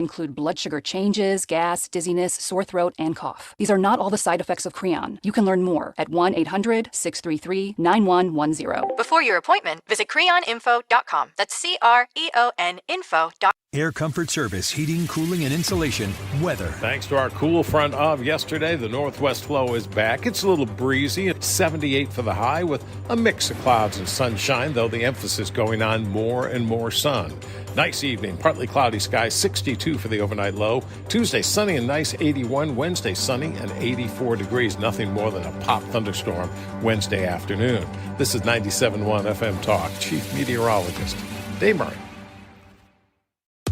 include blood sugar changes, gas, dizziness, sore throat, and cough. These are not all the side effects of Creon. You can learn more at 1-800-633-9110. Before your appointment, visit creoninfo.com. That's CREON info.com. Air Comfort Service, heating, cooling, and insulation. Weather. Thanks to our cool front of yesterday, the northwest flow is back. It's a little breezy. It's 78 for the high with a mix of clouds and sunshine, though the emphasis going on more and more sun. Nice evening. Partly cloudy skies, 62 for the overnight low. Tuesday, sunny and nice, 81. Wednesday, sunny and 84 degrees. Nothing more than a pop thunderstorm Wednesday afternoon. This is 97.1 FM Talk. Chief Meteorologist Dave Murray.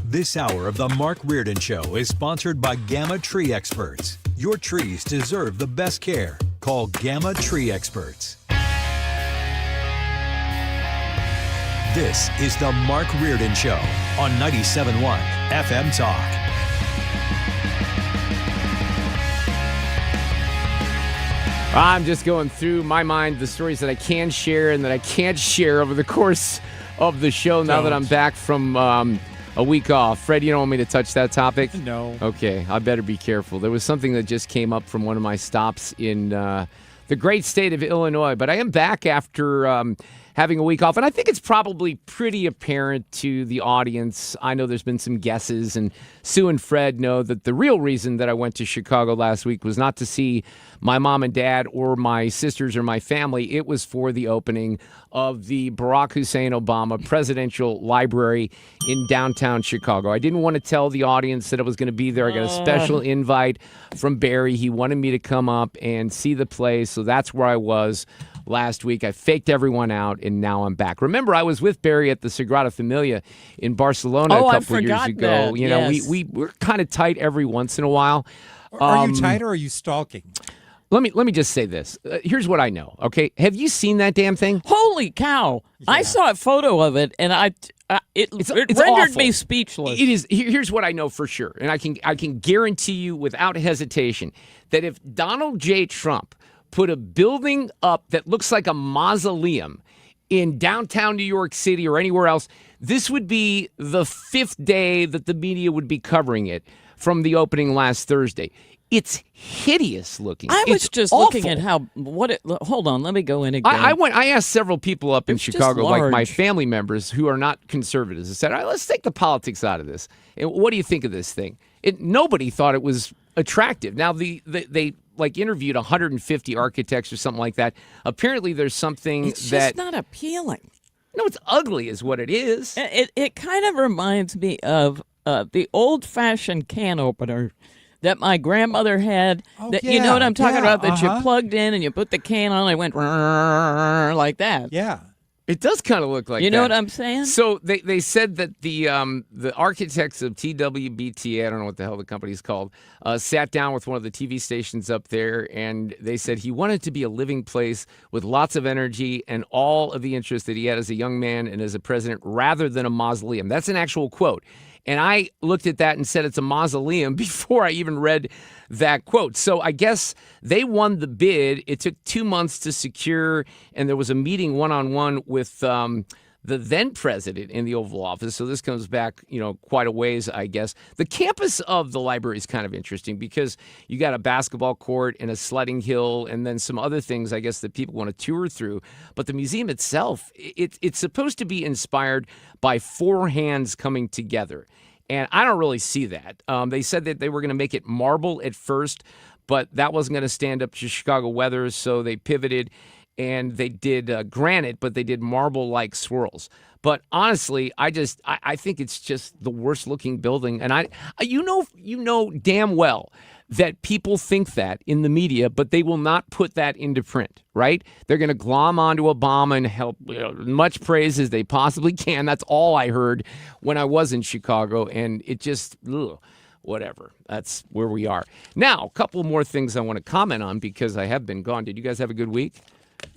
This hour of the Mark Reardon Show is sponsored by Gamma Tree Experts. Your trees deserve the best care. Call Gamma Tree Experts. This is the Mark Reardon Show on 97.1 FM Talk. I'm just going through my mind the stories that I can share and that I can't share over the course of the show now that I'm back from a week off. Fred, you don't want me to touch that topic? No. Okay, I better be careful. There was something that just came up from one of my stops in the great state of Illinois, but I am back after having a week off, and I think it's probably pretty apparent to the audience. I know there's been some guesses, and Sue and Fred know that the real reason that I went to Chicago last week was not to see my mom and dad or my sisters or my family. It was for the opening of the Barack Hussein Obama Presidential Library in downtown Chicago. I didn't want to tell the audience that I was going to be there. I got a special invite from Barry. He wanted me to come up and see the place, so that's where I was last week. I faked everyone out, and now I'm back. Remember, I was with Barry at the Sagrada Familia in Barcelona a couple of years ago. That. You know, yes. we're kind of tight every once in a while. Are you tight or are you stalking? Let me just say this. Here's what I know. Okay, have you seen that damn thing? Holy cow! Yeah. I saw a photo of it, and it rendered awful. me speechless. It is. Here's what I know for sure, and I can guarantee you without hesitation that if Donald J. Trump put a building up that looks like a mausoleum in downtown New York City or anywhere else, this would be the fifth day that the media would be covering it from the opening last Thursday. It's hideous looking. I was just awful. looking at hold on, let me go in again. I asked several people up in Chicago, like my family members who are not conservatives. I said, all right, let's take the politics out of this. And what do you think of this thing? Nobody thought it was attractive. Now, they interviewed 150 architects or something like that. Apparently, there's something it's just not appealing. No, it's ugly is what it is. It kind of reminds me of the old-fashioned can opener that my grandmother had. You know what I'm talking about? That you plugged in and you put the can on and it went like that. Yeah. It does kind of look like that. You know what I'm saying? So they said that the architects of TWBTA, I don't know what the hell the company's called, sat down with one of the TV stations up there, and they said he wanted to be a living place with lots of energy and all of the interest that he had as a young man and as a president rather than a mausoleum. That's an actual quote. And I looked at that and said it's a mausoleum before I even read that quote. So I guess they won the bid. It took 2 months to secure, and there was a meeting one-on-one with the then president in the Oval Office. So this comes back, quite a ways, I guess. The campus of the library is kind of interesting because you got a basketball court and a sledding hill and then some other things, I guess, that people want to tour through. But the museum itself, it's supposed to be inspired by four hands coming together. And I don't really see that. They said that they were going to make it marble at first, but that wasn't going to stand up to Chicago weather, so they pivoted and they did granite, but they did marble-like swirls. But honestly, I think it's just the worst-looking building. And you know damn well that people think that in the media, but they will not put that into print, right? They're going to glom onto Obama and help much praise as they possibly can. That's all I heard when I was in Chicago, and it just, whatever. That's where we are. Now, a couple more things I want to comment on because I have been gone. Did you guys have a good week?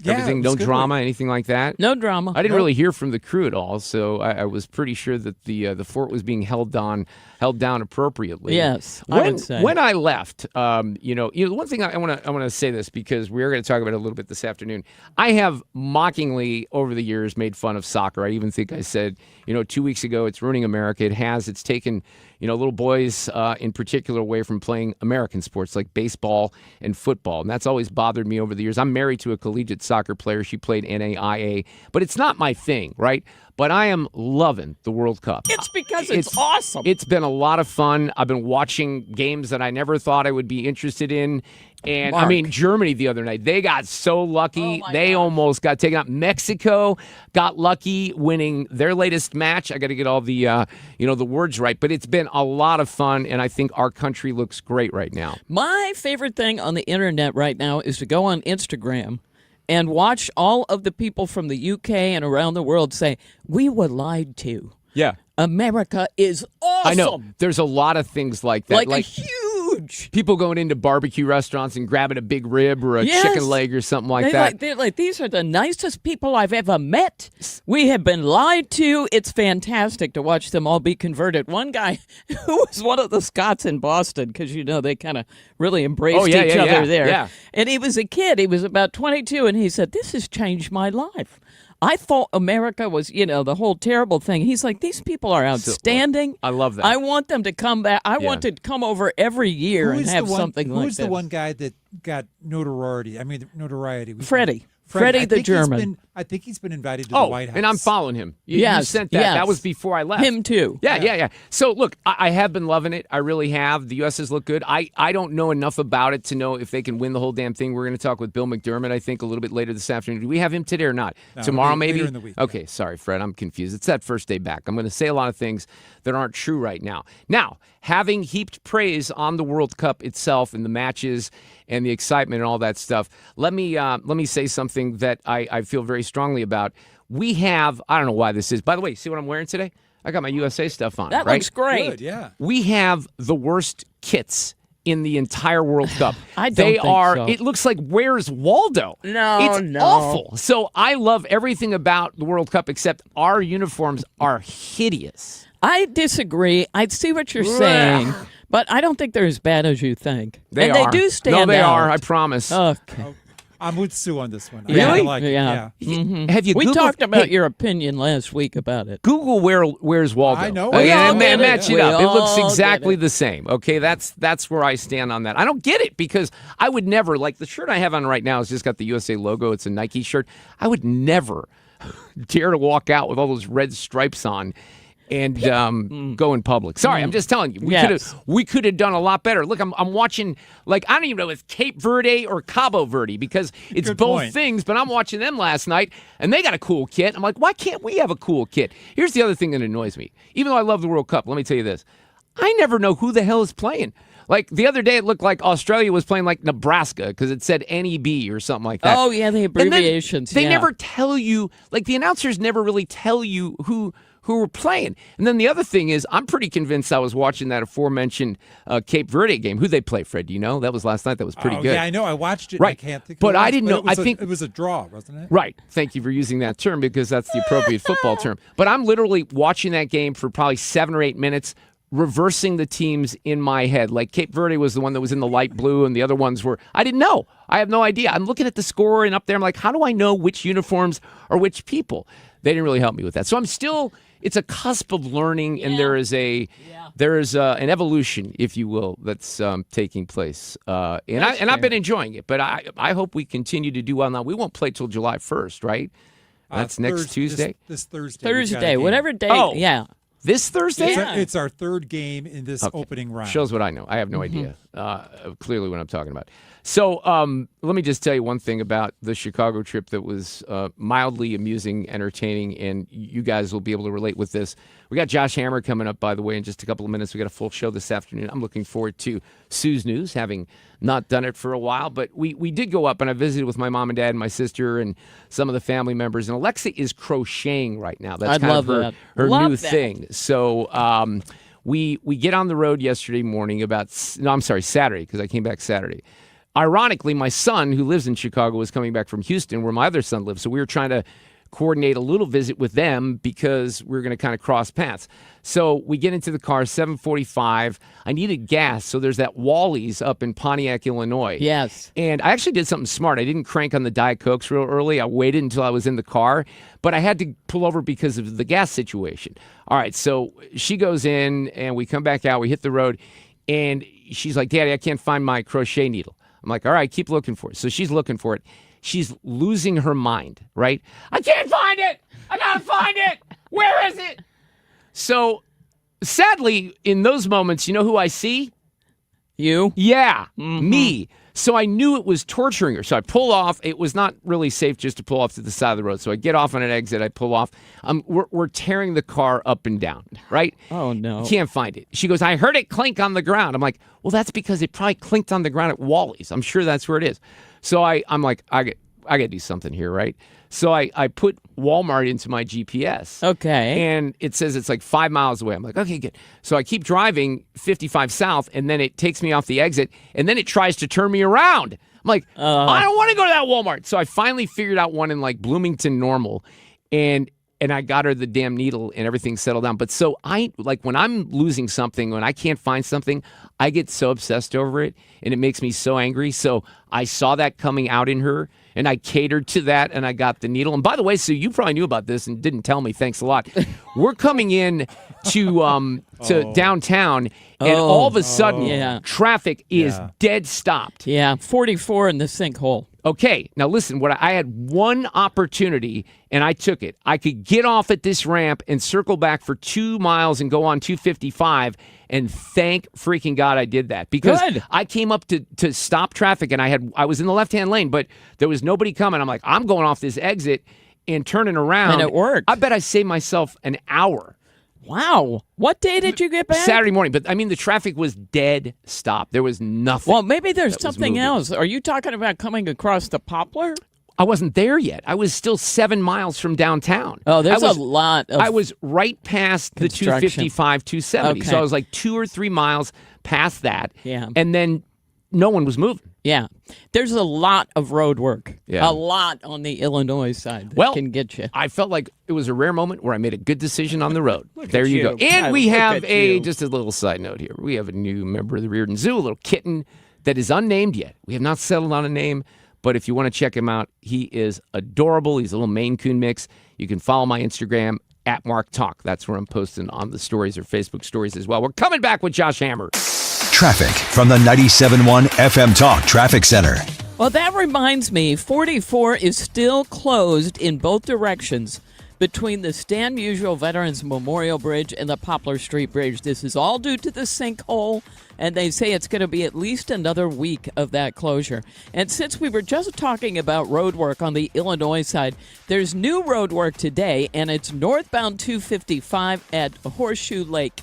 Yeah, everything, no drama, anything like that? No drama. I didn't really hear from the crew at all, so I was pretty sure that the fort was being held down appropriately. Yes, I would say. When I left, one thing I want to say this because we are going to talk about it a little bit this afternoon. I have mockingly over the years made fun of soccer. I even think I said, 2 weeks ago. It's ruining America. It's taken, little boys in particular away from playing American sports like baseball and football. And that's always bothered me over the years. I'm married to a collegiate soccer player. She played NAIA, but it's not my thing, right? But I am loving the World Cup. It's because it's awesome. It's been a lot of fun. I've been watching games that I never thought I would be interested in. And, Mark. Germany the other night, they got so lucky. They almost got taken out. Mexico got lucky winning their latest match. I got to get all the, the words right. But it's been a lot of fun, and I think our country looks great right now. My favorite thing on the internet right now is to go on Instagram and watch all of the people from the UK and around the world say, we were lied to. Yeah. America is awesome. I know. There's a lot of things like that. Like a huge. People going into barbecue restaurants and grabbing a big rib or a chicken leg or something like that. They're like, these are the nicest people I've ever met. We have been lied to. It's fantastic to watch them all be converted. One guy who was one of the Scots in Boston, because, they kind of really embraced each other there. Yeah. And he was a kid. He was about 22, and he said, this has changed my life. I thought America was, the whole terrible thing. He's like, these people are outstanding. I love that. I want them to come back. I want to come over every year and have something like that. Who's the one guy that got notoriety? Freddie. Freddie the German. I think he's been invited to the White House. And I'm following him. You sent that. Yes. That was before I left. Him too. Yeah. So, look, I have been loving it. I really have. The U.S. has looked good. I don't know enough about it to know if they can win the whole damn thing. We're going to talk with Bill McDermott, I think, a little bit later this afternoon. Do we have him today or not? No, Tomorrow, maybe? Later in the week. Okay, sorry, Fred. I'm confused. It's that first day back. I'm going to say a lot of things that aren't true right now. Now, having heaped praise on the World Cup itself and the matches and the excitement and all that stuff, let me say something that I feel very strongly about. We have, I don't know why this is. By the way, see what I'm wearing today? I got my USA stuff on. That right? looks great. Good, yeah. We have the worst kits in the entire World Cup. I don't think so. It looks like Where's Waldo? It's awful. So I love everything about the World Cup except our uniforms are hideous. I disagree. I see what you're saying, but I don't think they're as bad as you think. They and are. They do stand No, they out. are. I promise. Okay. I'm with Sue on this one. Really? I like it. Yeah. Mm-hmm. Have you We Googled, talked about hey, your opinion last week about it. Google Where's Waldo? I know. We all and get it. match it We up. It looks all get exactly it. the same. Okay, that's where I stand on that. I don't get it because I would never, like the shirt I have on right now has just got the USA logo. It's a Nike shirt. I would never dare to walk out with all those red stripes on and go in public. Sorry, I'm just telling you. We could have done a lot better. Look, I'm watching, like, I don't even know if it's Cape Verde or Cabo Verde because it's Good both point. things, but I'm watching them last night, and they got a cool kit. I'm like, why can't we have a cool kit? Here's the other thing that annoys me. Even though I love the World Cup, let me tell you this. I never know who the hell is playing. Like, the other day, it looked like Australia was playing, like, Nebraska because it said NEB or something like that. Oh, yeah, the abbreviations. They never tell you, like, the announcers never really tell you who were playing. And then the other thing is, I'm pretty convinced I was watching that aforementioned Cape Verde game. Who they play, Fred? Do you know? That was last night. That was pretty good. Yeah, I know. I watched it. Right. And I can't think of But it I was, didn't but know. It was I think it was a draw, wasn't it? Right. Thank you for using that term because that's the appropriate football term. But I'm literally watching that game for probably 7 or 8 minutes, reversing the teams in my head. Like Cape Verde was the one that was in the light blue and the other ones were, I didn't know. I have no idea. I'm looking at the score and up there, I'm like, how do I know which uniforms are which people? They didn't really help me with that. So I'm still, it's a cusp of learning and there is an evolution, if you will, that's taking place. And I've been enjoying it, but I hope we continue to do well. Now, we won't play till July 1st, right? That's next Tuesday? This Thursday. we've got a Thursday, game. whatever day. Oh. Yeah. This Thursday? It's our third game in this opening round. Shows what I know. I have no idea, clearly, what I'm talking about. So let me just tell you one thing about the Chicago trip that was mildly amusing, entertaining, and you guys will be able to relate with this. We got Josh Hammer coming up, by the way, in just a couple of minutes. We got a full show this afternoon. I'm looking forward to Sue's News, having not done it for a while. But we did go up, and I visited with my mom and dad and my sister and some of the family members. And Alexa is crocheting right now. That's kind of her new thing. So we get on the road yesterday morning Saturday, because I came back Saturday. Ironically, my son, who lives in Chicago, was coming back from Houston, where my other son lives. So we were trying to coordinate a little visit with them because we're going to kind of cross paths. So we get into the car, 7:45. I needed gas, so there's that Wally's up in Pontiac, Illinois. Yes. And I actually did something smart. I didn't crank on the Diet Cokes real early. I waited until I was in the car, but I had to pull over because of the gas situation. All right, so she goes in, and we come back out. We hit the road, and she's like, Daddy, I can't find my crochet needle. I'm like, all right, keep looking for it. So she's looking for it. She's losing her mind, right? I can't find it. I got to find it. Where is it? So sadly, in those moments, you know who I see? You? Yeah, me. So I knew it was torturing her. So I pull off. It was not really safe just to pull off to the side of the road. So I get off on an exit. I pull off. We're tearing the car up and down, right? Oh, no. Can't find it. She goes, I heard it clink on the ground. I'm like, well, that's because it probably clinked on the ground at Wally's. I'm sure that's where it is. So I'm like, I got to do something here, right? So I put Walmart into my GPS. Okay. And it says it's like 5 miles away. I'm like, okay, good. So I keep driving 55 south, and then it takes me off the exit, and then it tries to turn me around. I'm like, I don't want to go to that Walmart. So I finally figured out one in like Bloomington Normal, and I got her the damn needle, and everything settled down. But so when I'm losing something, when I can't find something, I get so obsessed over it, and it makes me so angry. So I saw that coming out in her, and I catered to that, and I got the needle. And by the way, so you probably knew about this and didn't tell me. Thanks a lot. We're coming in to downtown, and all of a sudden, traffic is dead stopped. Yeah, 44 in the sinkhole. Okay, now listen, I had one opportunity, and I took it. I could get off at this ramp and circle back for 2 miles and go on 255, and thank freaking God I did that. Because I came up to stop traffic, and I was in the left-hand lane, but there was nobody coming. I'm like, I'm going off this exit and turning around. And it worked. I bet I saved myself an hour. Wow. What day did you get back? Saturday morning. But, I mean, the traffic was dead stop. There was nothing. Well, maybe there's something else. Are you talking about coming across the Poplar? I wasn't there yet. I was still 7 miles from downtown. Oh, there's a lot of I was right past the 255, 270. Okay. So I was like 2 or 3 miles past that. Yeah. And then no one was moving. Yeah. There's a lot of road work. Yeah. A lot on the Illinois side that can get you. I felt like it was a rare moment where I made a good decision on the road. There at you you. go. And we Look have at just a little side note here. We have a new member of the Reardon Zoo, a little kitten that is unnamed yet. We have not settled on a name, but if you want to check him out, he is adorable. He's a little Maine Coon mix. You can follow my Instagram at Mark Talk. That's where I'm posting on the stories or Facebook stories as well. We're coming back with Josh Hammer. Traffic from the 97.1 FM Talk Traffic Center. Well, that reminds me, 44 is still closed in both directions between the Stan Musial Veterans Memorial Bridge and the Poplar Street Bridge. This is all due to the sinkhole, and they say it's going to be at least another week of that closure. And since we were just talking about road work on the Illinois side, there's new road work today, and it's northbound 255 at Horseshoe Lake.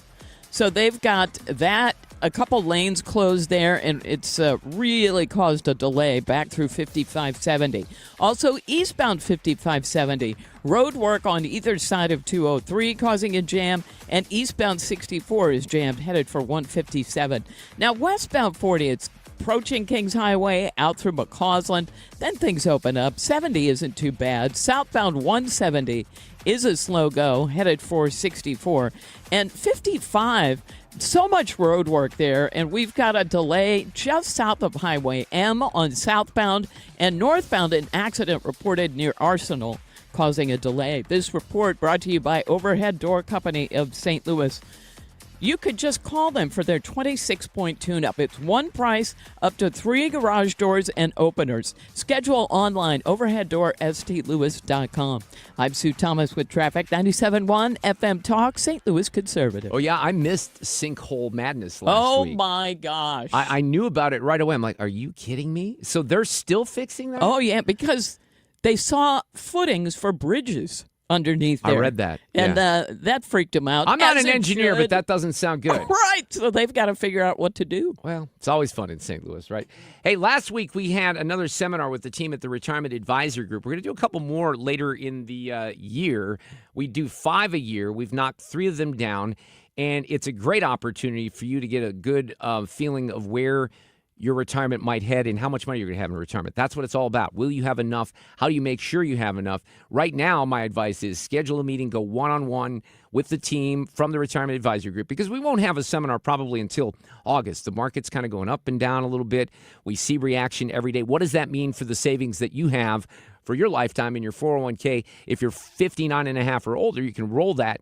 So they've got that, a couple lanes closed there, and it's really caused a delay back through 5570. Also, eastbound 5570, road work on either side of 203 causing a jam, and eastbound 64 is jammed, headed for 157. Now, westbound 40, it's approaching Kings Highway out through McCausland. Then things open up. 70 isn't too bad. Southbound 170 is a slow go, headed for 64. And 55, so much road work there, and we've got a delay just south of Highway M on southbound, and northbound an accident reported near Arsenal causing a delay. This report brought to you by Overhead Door Company of St. Louis. You could just call them for their 26-point tune-up. It's one price, up to 3 garage doors and openers. Schedule online, overheaddoorstlewis.com. I'm Sue Thomas with Traffic, 97.1 FM Talk, St. Louis Conservative. Oh, yeah, I missed sinkhole madness last week. Oh, my gosh. I knew about it right away. I'm like, are you kidding me? So they're still fixing that? Oh, yeah, because they saw footings for bridges underneath there. I read that. And yeah. That freaked them out. I'm not as an it engineer, should. but that doesn't sound good. Right. So they've got to figure out what to do. Well, it's always fun in St. Louis, right? Hey, last week we had another seminar with the team at the Retirement Advisory Group. We're going to do a couple more later in the year. We do 5 a year. We've knocked 3 of them down, and it's a great opportunity for you to get a good feeling of where your retirement might head and how much money you're going to have in retirement. That's what it's all about. Will you have enough? How do you make sure you have enough? Right now, my advice is schedule a meeting, go one-on-one with the team from the Retirement Advisory Group, because we won't have a seminar probably until August. The market's kind of going up and down a little bit. We see reaction every day. What does that mean for the savings that you have for your lifetime in your 401k? If you're 59 and a half or older, you can roll that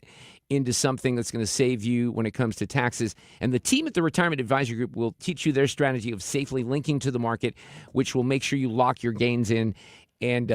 into something that's going to save you when it comes to taxes. And the team at the Retirement Advisory Group will teach you their strategy of safely linking to the market, which will make sure you lock your gains in and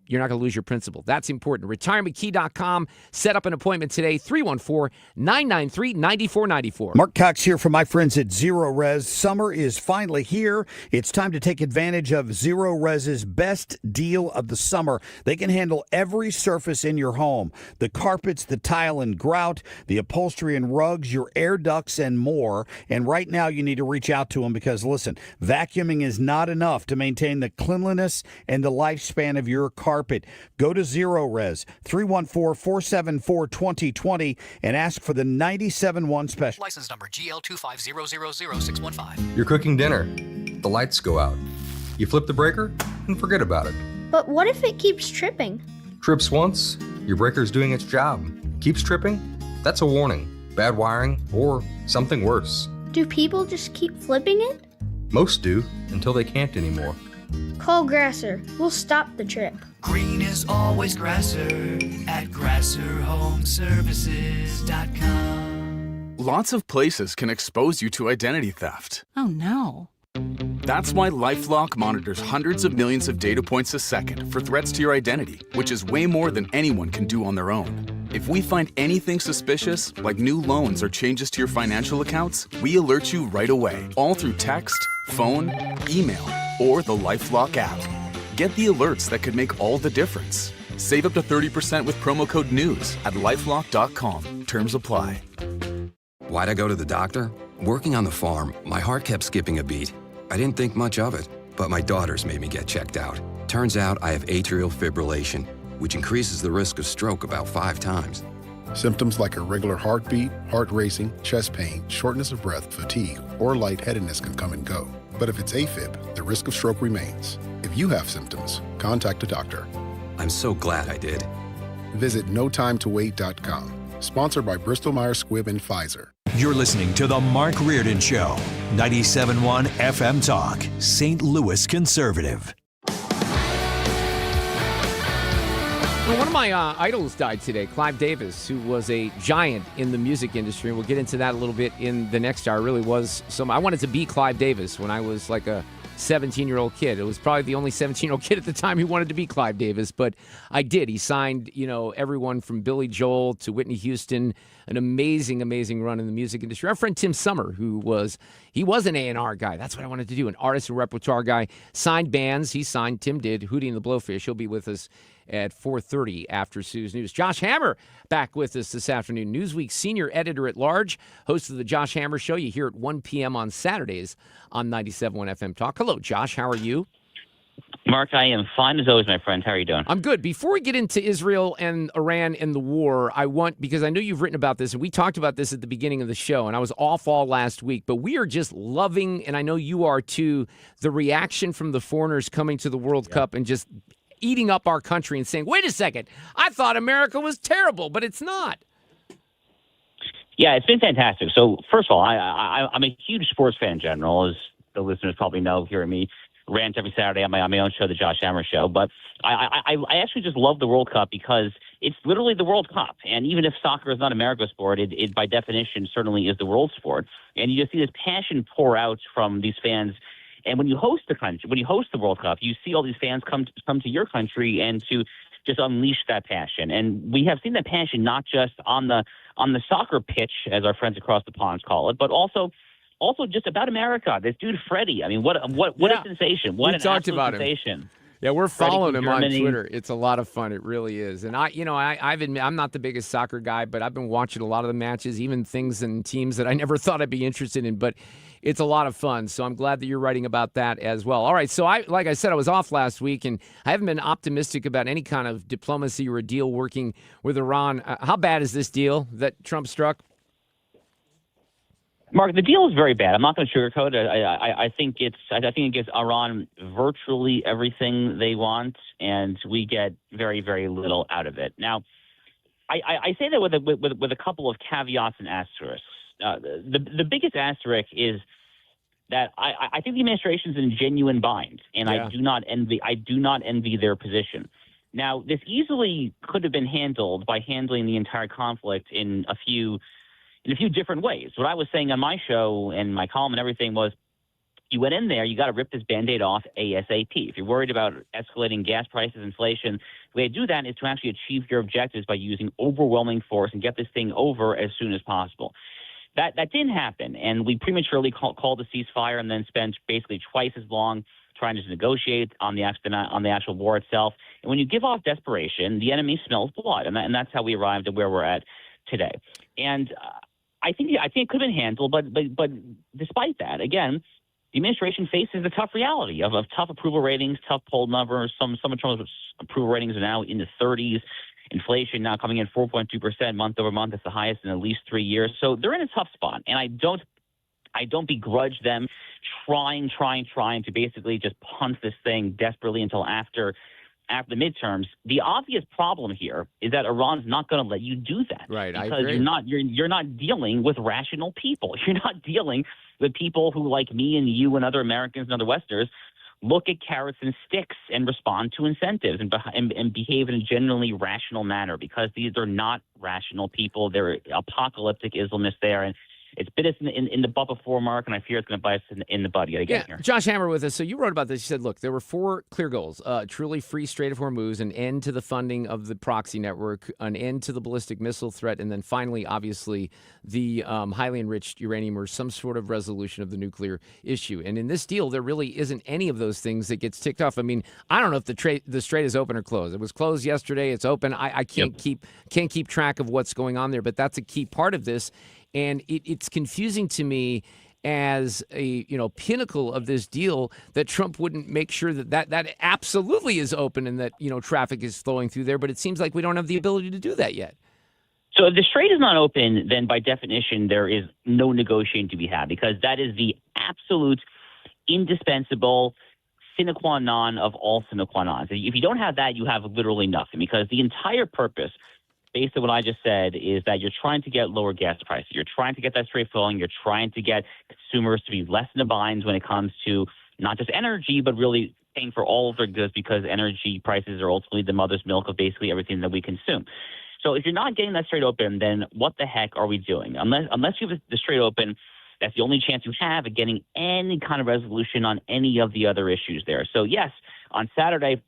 you're not going to lose your principal. That's important. RetirementKey.com. Set up an appointment today, 314-993-9494. Mark Cox here from my friends at Zero Res. Summer is finally here. It's time to take advantage of Zero Res's best deal of the summer. They can handle every surface in your home. The carpets, the tile and grout, the upholstery and rugs, your air ducts and more. And right now you need to reach out to them because, listen, vacuuming is not enough to maintain the cleanliness and the lifespan of your carpet. Go to Zero Res, 314-474-2020, and ask for the 97-1 special. License number GL250000615. You're cooking dinner. The lights go out. You flip the breaker and forget about it. But what if it keeps tripping? Trips once, your breaker's doing its job. Keeps tripping? That's a warning. Bad wiring or something worse. Do people just keep flipping it? Most do, until they can't anymore. Call Grasser. We'll stop the trip. Green is always Grasser at GrasserHomeServices.com. Lots of places can expose you to identity theft. Oh, no. That's why LifeLock monitors hundreds of millions of data points a second for threats to your identity, which is way more than anyone can do on their own. If we find anything suspicious, like new loans or changes to your financial accounts, we alert you right away, all through text, phone, email, or the LifeLock app. Get the alerts that could make all the difference. Save up to 30% with promo code NEWS at LifeLock.com. Terms apply. Why'd I go to the doctor? Working on the farm, my heart kept skipping a beat. I didn't think much of it, but my daughters made me get checked out. Turns out I have atrial fibrillation, which increases the risk of stroke about 5 times. Symptoms like irregular heartbeat, heart racing, chest pain, shortness of breath, fatigue, or lightheadedness can come and go. But if it's AFib, the risk of stroke remains. If you have symptoms, contact a doctor. I'm so glad I did. Visit notimetowait.com. Sponsored by Bristol-Myers Squibb and Pfizer. You're listening to The Mark Reardon Show, 97.1 FM Talk, St. Louis Conservative. Well, one of my idols died today, Clive Davis, who was a giant in the music industry. We'll get into that a little bit in the next hour. Really was some. I wanted to be Clive Davis when I was like a 17-year-old kid. It was probably the only 17-year-old kid at the time who wanted to be Clive Davis, but I did. He signed, everyone from Billy Joel to Whitney Houston. An amazing, amazing run in the music industry. Our friend Tim Sommer, he was an A&R guy. That's what I wanted to do, an artist and repertoire guy. Signed bands. Tim did. Hootie and the Blowfish. He'll be with us at 4:30 after Sue's News. Josh Hammer back with us this afternoon. Newsweek's senior editor-at-large, host of the Josh Hammer Show. You hear it 1 p.m. on Saturdays on 97.1 FM Talk. Hello, Josh. How are you? Mark, I am fine as always, my friend. How are you doing? I'm good. Before we get into Israel and Iran and the war, because I know you've written about this, and we talked about this at the beginning of the show, and I was off all last week, but we are just loving, and I know you are too, the reaction from the foreigners coming to the World Cup and just eating up our country and saying, wait a second, I thought America was terrible, but it's not. Yeah, it's been fantastic. So, first of all, I'm a huge sports fan in general, as the listeners probably know, hearing me rant every Saturday on my own show, the Josh Hammer Show. But I actually just love the World Cup because it's literally the World Cup. And even if soccer is not America's sport, it by definition certainly is the world sport. And you just see this passion pour out from these fans. And when you host the World Cup, you see all these fans come to your country and to just unleash that passion. And we have seen that passion not just on the soccer pitch, as our friends across the pond call it, but also just about America. This dude Freddie. I mean, what a sensation! What an absolute sensation! Yeah, we're following him on Twitter. It's a lot of fun. It really is. And I've admit I'm not the biggest soccer guy, but I've been watching a lot of the matches, even things and teams that I never thought I'd be interested in. But it's a lot of fun. So I'm glad that you're writing about that as well. All right. So like I said, I was off last week, and I haven't been optimistic about any kind of diplomacy or a deal working with Iran. How bad is this deal that Trump struck? Mark, the deal is very bad. I'm not going to sugarcoat it. I think it gives Iran virtually everything they want, and we get very, very little out of it. Now, I say that with a couple of caveats and asterisks. The biggest asterisk is that I think the administration's in genuine bind, and I do not envy their position. Now, this easily could have been handled by handling the entire conflict in a few different ways. What I was saying on my show and my column and everything was, you went in there, you got to rip this Band-Aid off ASAP. If you're worried about escalating gas prices, inflation, the way to do that is to actually achieve your objectives by using overwhelming force and get this thing over as soon as possible. That didn't happen, and we prematurely called a ceasefire and then spent basically twice as long trying to negotiate on the actual war itself. And when you give off desperation, the enemy smells blood, and that's how we arrived at where we're at today. And I think it could have been handled, but despite that, again, the administration faces the tough reality of tough approval ratings, tough poll numbers. Some of Trump's approval ratings are now in the 30s. Inflation now coming in 4.2% month over month. It's the highest in at least 3 years. So they're in a tough spot, and I don't begrudge them trying to basically just punt this thing desperately until after the midterms. The obvious problem here is that Iran's not going to let you do that. Right, because I agree. you're not dealing with rational people. You're not dealing with people who, like me and you and other Americans and other Westerners, look at carrots and sticks and respond to incentives and behave in a genuinely rational manner, because these are not rational people. They're apocalyptic Islamists there, and it's bit us in the butt before, Mark, and I fear it's going to bite us in the butt yet again here. Josh Hammer with us. So you wrote about this. You said, look, there were 4 clear goals: truly free Strait of Hormuz, an end to the funding of the proxy network, an end to the ballistic missile threat, and then finally, obviously, the highly enriched uranium, or some sort of resolution of the nuclear issue. And in this deal, there really isn't any of those things that gets ticked off. I mean, I don't know if the strait is open or closed. It was closed yesterday. It's open. I can't keep track of what's going on there, but that's a key part of this. And it's confusing to me as a pinnacle of this deal that Trump wouldn't make sure that absolutely is open and that traffic is flowing through there. But it seems like we don't have the ability to do that yet. So if the strait is not open, then by definition there is no negotiating to be had, because that is the absolute indispensable sine qua non of all sine qua nons. If you don't have that, you have literally nothing, because the entire purpose, based on what I just said, is that you're trying to get lower gas prices. You're trying to get that strait flowing. You're trying to get consumers to be less in a bind when it comes to not just energy, but really paying for all of their goods, because energy prices are ultimately the mother's milk of basically everything that we consume. So if you're not getting that strait open, then what the heck are we doing? Unless you have the strait open, that's the only chance you have of getting any kind of resolution on any of the other issues there. So yes, on Saturday,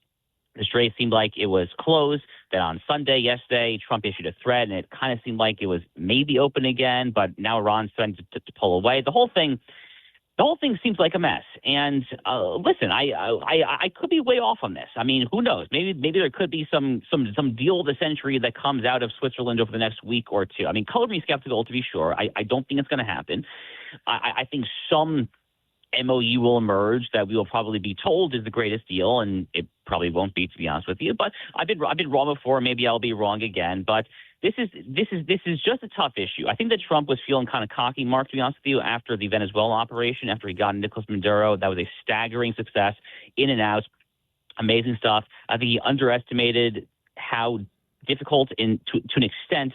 the strait seemed like it was closed. Then on Sunday, yesterday, Trump issued a threat, and it kind of seemed like it was maybe open again, but now Iran's trying to pull away. The whole thing seems like a mess. And listen, I could be way off on this. I mean, who knows? Maybe there could be some deal of the century that comes out of Switzerland over the next week or two. I mean, color me skeptical, to be sure. I don't think it's going to happen. I think some MOU will emerge that we will probably be told is the greatest deal, and it probably won't be, to be honest with you. But I've been wrong before. Maybe I'll be wrong again. But this is just a tough issue. I think that Trump was feeling kind of cocky, Mark, to be honest with you, after the Venezuela operation, after he got Nicolas Maduro. That was a staggering success, in and out, amazing stuff. I think he underestimated how difficult, to an extent,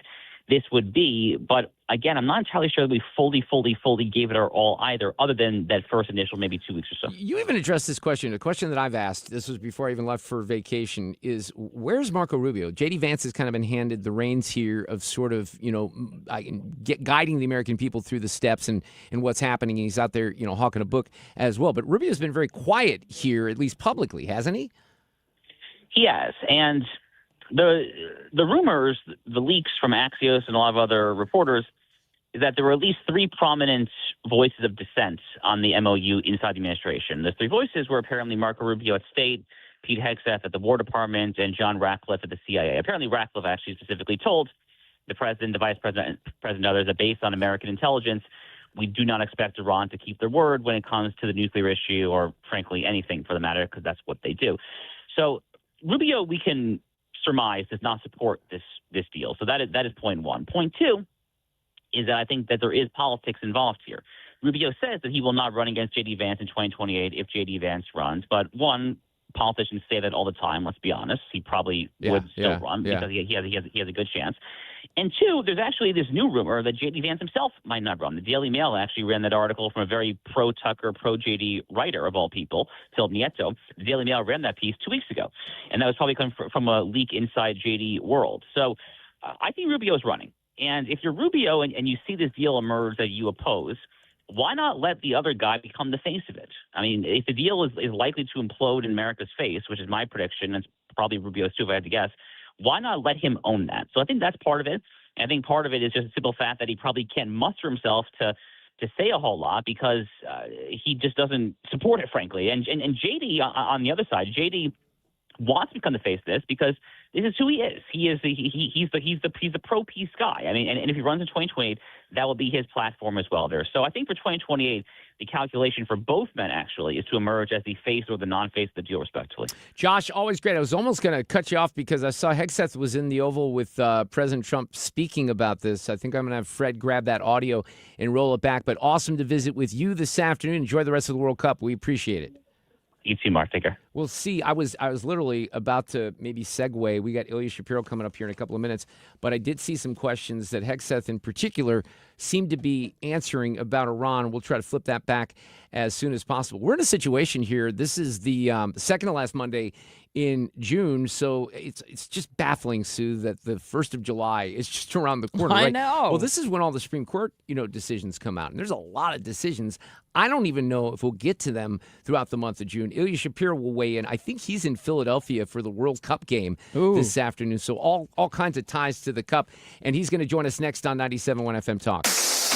this would be. But again, I'm not entirely sure that we fully gave it our all either, other than that first initial maybe 2 weeks or so. You even addressed this question. A question that I've asked, this was before I even left for vacation, is where's Marco Rubio? J.D. Vance has kind of been handed the reins here of sort of, guiding the American people through the steps and what's happening. He's out there, hawking a book as well. But Rubio's been very quiet here, at least publicly, hasn't he? He has. And the rumors, the leaks from Axios and a lot of other reporters, is that there were at least 3 prominent voices of dissent on the MOU inside the administration. The 3 voices were apparently Marco Rubio at State, Pete Hegseth at the War Department, and John Ratcliffe at the CIA. Apparently Ratcliffe actually specifically told the president, the vice president, and others that based on American intelligence, we do not expect Iran to keep their word when it comes to the nuclear issue, or frankly anything for the matter, because that's what they do. So Rubio, we can surmise, does not support this deal. So that is point one. Point two, is that I think that there is politics involved here. Rubio says that he will not run against J.D. Vance in 2028 if J.D. Vance runs. But one, politicians say that all the time, let's be honest. He probably would still run because he has a good chance. And two, there's actually this new rumor that J.D. Vance himself might not run. The Daily Mail actually ran that article from a very pro-Tucker, pro-J.D. writer of all people, Phil Nieto. The Daily Mail ran that piece 2 weeks ago. And that was probably coming from a leak inside J.D. world. So I think Rubio is running. And if you're Rubio and you see this deal emerge that you oppose, why not let the other guy become the face of it? I mean, if the deal is likely to implode in America's face, which is my prediction, and it's probably Rubio's too if I had to guess, why not let him own that? So I think that's part of it. I think part of it is just a simple fact that he probably can't muster himself to say a whole lot because he just doesn't support it, frankly. And J.D. on the other side, J.D. wants to become the face of this because this is who he is. He's the pro-peace guy. I mean, and if he runs in 2028, that will be his platform as well there. So I think for 2028, the calculation for both men actually is to emerge as the face or the non-face of the deal, respectively. Josh, always great. I was almost going to cut you off because I saw Hegseth was in the Oval with President Trump speaking about this. I think I'm going to have Fred grab that audio and roll it back. But awesome to visit with you this afternoon. Enjoy the rest of the World Cup. We appreciate it. You too, Mark. Take care. We'll see. I was literally about to maybe segue. We got Ilya Shapiro coming up here in a couple of minutes, but I did see some questions that Hegseth in particular seemed to be answering about Iran. We'll try to flip that back as soon as possible. We're in a situation here. This is the second to last Monday in June, so it's just baffling, Sue, that the 1st of July is just around the corner. I right? know. Well, this is when all the Supreme Court, decisions come out, and there's a lot of decisions. I don't even know if we'll get to them throughout the month of June. Ilya Shapiro will weigh in. I think he's in Philadelphia for the World Cup game this afternoon, so all kinds of ties to the Cup, and he's going to join us next on 97.1 FM Talk.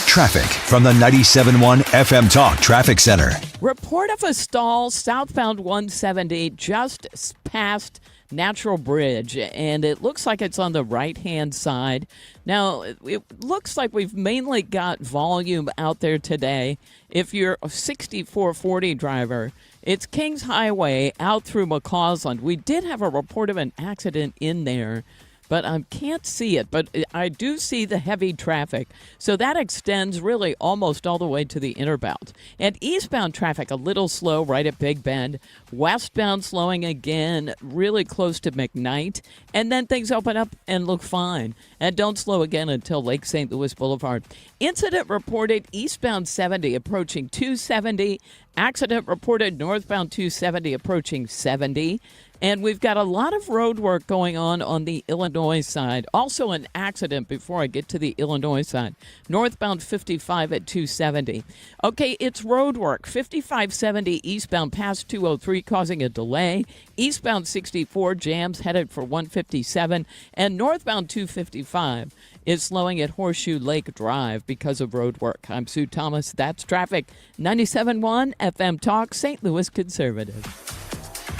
Traffic from the 97.1 FM Talk Traffic Center. Report of a stall southbound 170 just past Natural Bridge, and it looks like it's on the right-hand side. Now, it looks like we've mainly got volume out there today. If you're a 6440 driver, it's Kings Highway out through McCausland. We did have a report of an accident in there, but I can't see it. But I do see the heavy traffic. So that extends really almost all the way to the inner belt. And eastbound traffic, a little slow right at Big Bend. Westbound slowing again, really close to McKnight. And then things open up and look fine. And don't slow again until Lake St. Louis Boulevard. Incident reported eastbound 70 approaching 270. Accident reported northbound 270 approaching 70. And we've got a lot of road work going on the Illinois side. Also an accident before I get to the Illinois side. Northbound 55 at 270. Okay, it's road work. 5570 eastbound past 203 causing a delay. Eastbound 64 jams headed for 157. And northbound 255 is slowing at Horseshoe Lake Drive because of road work. I'm Sue Thomas. That's traffic. 97.1 FM Talk, St. Louis Conservative.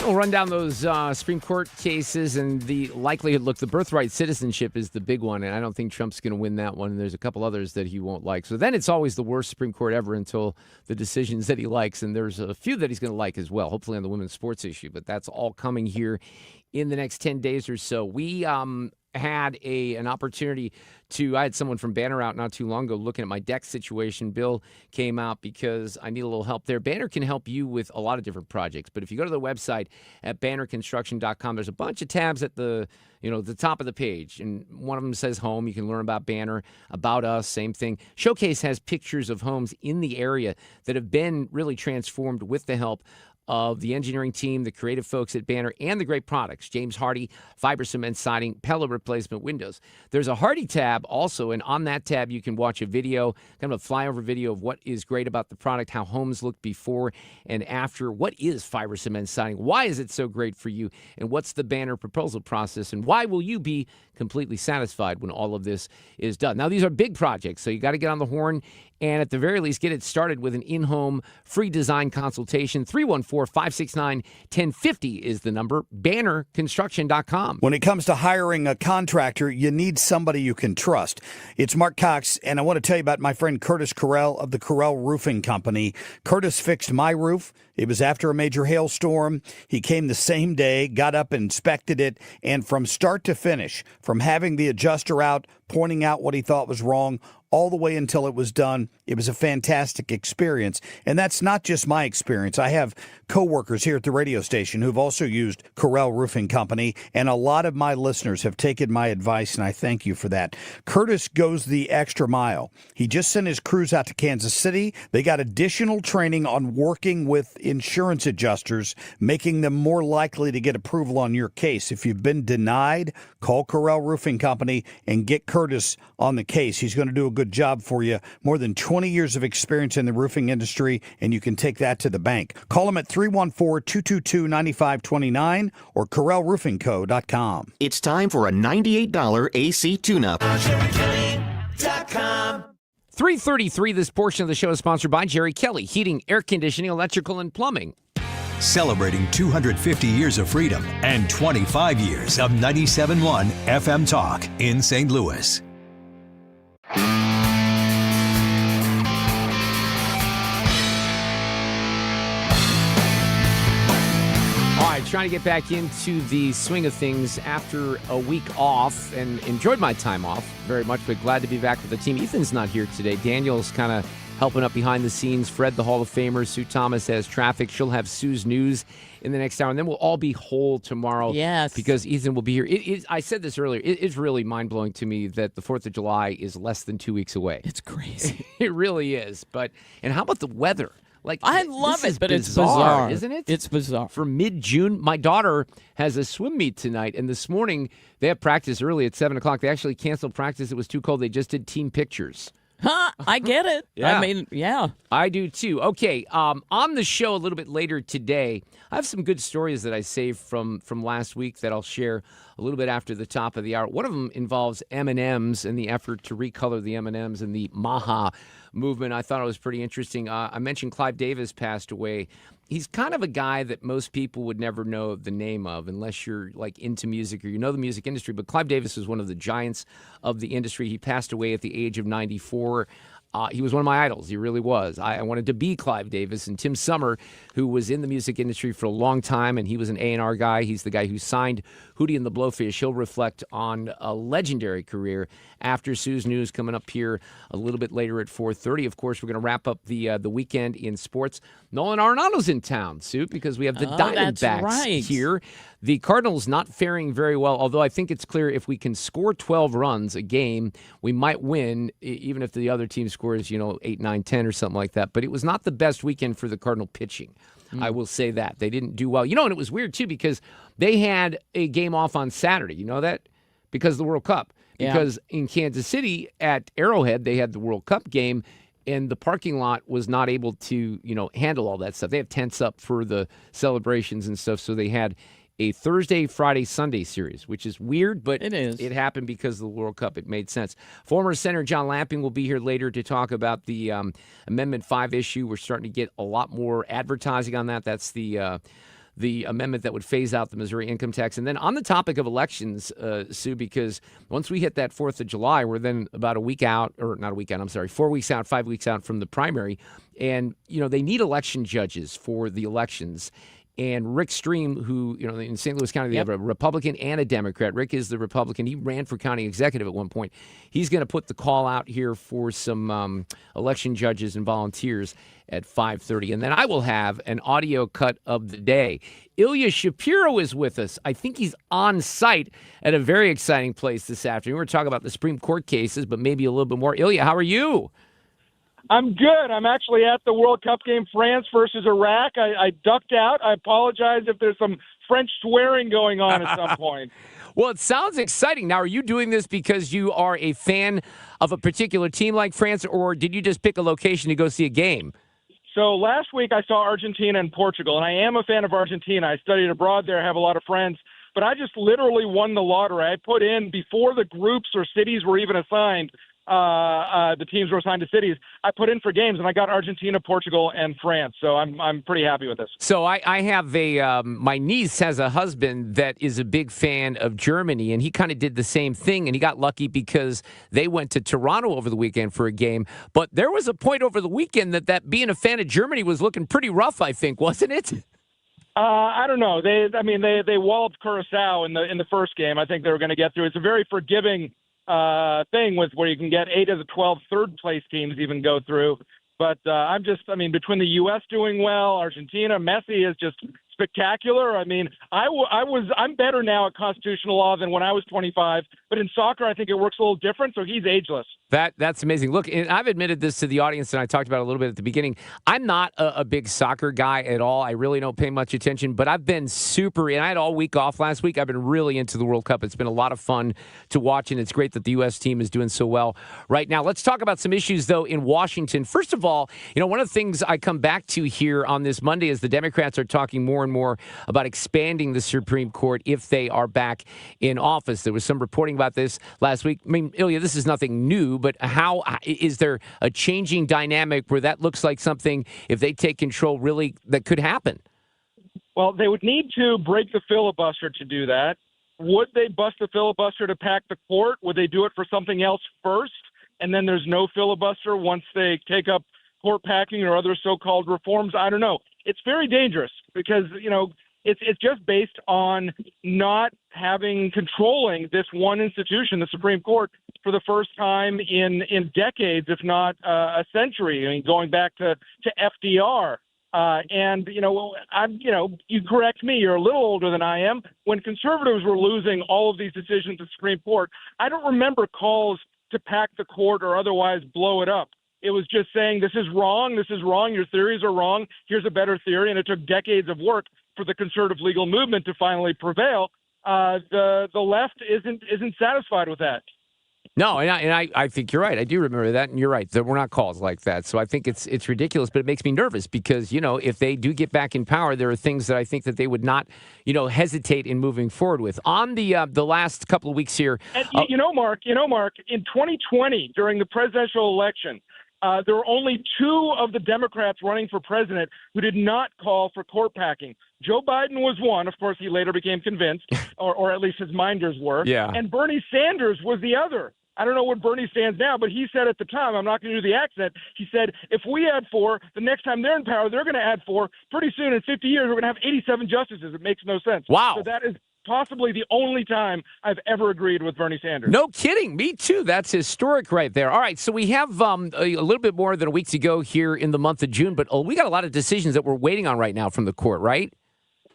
We'll run down those Supreme Court cases and the likelihood. Look, the birthright citizenship is the big one, and I don't think Trump's going to win that one. And there's a couple others that he won't like. So then it's always the worst Supreme Court ever until the decisions that he likes. And there's a few that he's going to like as well, hopefully on the women's sports issue. But that's all coming here in the next 10 days or so. We had an opportunity I had someone from Banner out not too long ago looking at my deck situation. Bill came out because I need a little help there. Banner can help you with a lot of different projects, but if you go to the website at bannerconstruction.com, there's a bunch of tabs at the top of the page, and one of them says home. You can learn about Banner, about us, same thing. Showcase has pictures of homes in the area that have been really transformed with the help of the engineering team, the creative folks at Banner, and the great products, James Hardy, fiber cement siding, Pella replacement windows. There's a Hardy tab also, and on that tab you can watch a video, kind of a flyover video of what is great about the product, how homes look before and after, what is fiber cement siding, why is it so great for you, and what's the Banner proposal process, and why will you be completely satisfied when all of this is done. Now, these are big projects, so you got to get on the horn and at the very least get it started with an in-home free design consultation. 314-569-1050 is the number. BannerConstruction.com. When it comes to hiring a contractor, you need somebody you can trust. It's Mark Cox, and I want to tell you about my friend Curtis Carell of the Carell Roofing Company. Curtis fixed my roof. It was after a major hailstorm. He came the same day, got up and inspected it, and from start to finish, from having the adjuster out, pointing out what he thought was wrong, all the way until it was done. It was a fantastic experience. And that's not just my experience. I have coworkers here at the radio station who've also used Corel Roofing Company, and a lot of my listeners have taken my advice, and I thank you for that. Curtis goes the extra mile. He just sent his crews out to Kansas City. They got additional training on working with insurance adjusters, making them more likely to get approval on your case. If you've been denied, call Corel Roofing Company and get Curtis on the case. He's going to do a good job for you. More than 20 years of experience in the roofing industry, and you can take that to the bank. Call him at 314-222-9529 or CorelRoofingCo.com. It's time for a $98 AC tune-up. 3:33. This portion of the show is sponsored by Jerry Kelly, heating, air conditioning, electrical, and plumbing. Celebrating 250 years of freedom and 25 years of 97.1 FM Talk in St. Louis. All right, trying to get back into the swing of things after a week off, and enjoyed my time off very much, but glad to be back with the team. Ethan's not here today. Daniel's kind of helping up behind the scenes. Fred, the Hall of Famer. Sue Thomas has traffic. She'll have Sue's news in the next hour, and then we'll all be whole tomorrow. Yes. Because Ethan will be here. I said this earlier. It is really mind-blowing to me that the 4th of July is less than 2 weeks away. It's crazy. It really is. And how about the weather? Like, I love it, but it's bizarre, isn't it? It's bizarre. For mid-June, my daughter has a swim meet tonight, and this morning they have practice early at 7 o'clock. They actually canceled practice. It was too cold. They just did team pictures. Huh, I get it. Yeah. I mean, yeah. I do too. Okay, on the show a little bit later today, I have some good stories that I saved from last week that I'll share a little bit after the top of the hour. One of them involves M&Ms and the effort to recolor the M&Ms and the Maha movement. I thought it was pretty interesting. I mentioned Clive Davis passed away. He's kind of a guy that most people would never know the name of unless you're like into music or you know the music industry. But Clive Davis was one of the giants of the industry. He passed away at the age of 94. He was one of my idols. He really was. I wanted to be Clive Davis. And Tim Sommer, who was in the music industry for a long time, and he was an A&R guy. He's the guy who signed Hootie and the Blowfish. He'll reflect on a legendary career after Sue's News coming up here a little bit later at 4:30. Of course, we're going to wrap up the weekend in sports. Nolan Arenado's in town, Sue, because we have the Diamondbacks here. The Cardinals not faring very well, although I think it's clear if we can score 12 runs a game, we might win, even if the other team scores, 8, 9, 10 or something like that. But it was not the best weekend for the Cardinal pitching. I will say that. They didn't do well. And it was weird, too, because they had a game off on Saturday. You know that? Because of the World Cup. Yeah. Because in Kansas City at Arrowhead, they had the World Cup game, and the parking lot was not able to, handle all that stuff. They have tents up for the celebrations and stuff, so they had a Thursday, Friday, Sunday series, which is weird, but it is. It happened because of the World Cup. It made sense. Former Senator John Lamping will be here later to talk about the Amendment 5 issue. We're starting to get a lot more advertising on that. That's the amendment that would phase out the Missouri income tax. And then on the topic of elections, Sue, because once we hit that 4th of July, we're then about 4 weeks out, 5 weeks out from the primary. And, they need election judges for the elections. And Rick Stream, who, in St. Louis County, they have a Republican and a Democrat. Rick is the Republican. He ran for county executive at one point. He's going to put the call out here for some election judges and volunteers at 5:30. And then I will have an audio cut of the day. Ilya Shapiro is with us. I think he's on site at a very exciting place this afternoon. We're talking about the Supreme Court cases, but maybe a little bit more. Ilya, how are you? I'm good. I'm actually at the World Cup game, France versus Iraq. I ducked out. I apologize if there's some French swearing going on at some point. Well, it sounds exciting. Now, are you doing this because you are a fan of a particular team like France, or did you just pick a location to go see a game? So last week I saw Argentina and Portugal, and I am a fan of Argentina. I studied abroad there. I have a lot of friends. But I just literally won the lottery. I put in, before the groups or cities were even assigned, the teams were assigned to cities, I put in for games, and I got Argentina, Portugal, and France. So I'm pretty happy with this. So I have my niece has a husband that is a big fan of Germany, and he kind of did the same thing, and he got lucky because they went to Toronto over the weekend for a game. But there was a point over the weekend that being a fan of Germany was looking pretty rough, I think, wasn't it? I don't know. They walloped Curacao in the first game. I think they were going to get through. It's a very forgiving thing with where you can get 8 of the 12 third-place teams even go through. But between the U.S. doing well, Argentina, Messi is just spectacular. I mean, I'm better now at constitutional law than when I was 25. But in soccer, I think it works a little different. So he's ageless. That's amazing. Look, and I've admitted this to the audience, and I talked about it a little bit at the beginning. I'm not a big soccer guy at all. I really don't pay much attention, but I've been and I had all week off last week. I've been really into the World Cup. It's been a lot of fun to watch, and it's great that the U.S. team is doing so well right now. Let's talk about some issues, though, in Washington. First of all, one of the things I come back to here on this Monday is the Democrats are talking more and more about expanding the Supreme Court if they are back in office. There was some reporting about this last week. I mean, Ilya, this is nothing new, but how is there a changing dynamic where that looks like something, if they take control, really that could happen? Well, they would need to break the filibuster to do that. Would they bust the filibuster to pack the court? Would they do it for something else first, and then there's no filibuster once they take up court packing or other so-called reforms? I don't know. It's very dangerous because, it's just based on not controlling this one institution, the Supreme Court, for the first time in decades, if not a century. I mean, going back to FDR. You correct me, you're a little older than I am. When conservatives were losing all of these decisions at the Supreme Court, I don't remember calls to pack the court or otherwise blow it up. It was just saying, this is wrong, your theories are wrong, here's a better theory, and it took decades of work for the conservative legal movement to finally prevail. The left isn't satisfied with that. No, and I think you're right. I do remember that, and you're right. There were not calls like that. So I think it's ridiculous, but it makes me nervous because, if they do get back in power, there are things that I think that they would not, hesitate in moving forward with. On the last couple of weeks here. And, Mark, in 2020, during the presidential election, there were only 2 of the Democrats running for president who did not call for court packing. Joe Biden was one. Of course, he later became convinced, or at least his minders were. Yeah. And Bernie Sanders was the other. I don't know what Bernie stands now, but he said at the time, I'm not going to do the accent, he said, if we add 4, the next time they're in power, they're going to add 4. Pretty soon, in 50 years, we're going to have 87 justices. It makes no sense. Wow. So that is possibly the only time I've ever agreed with Bernie Sanders. No kidding. Me too. That's historic right there. All right, so we have a little bit more than a week to go here in the month of June, but we got a lot of decisions that we're waiting on right now from the court, right?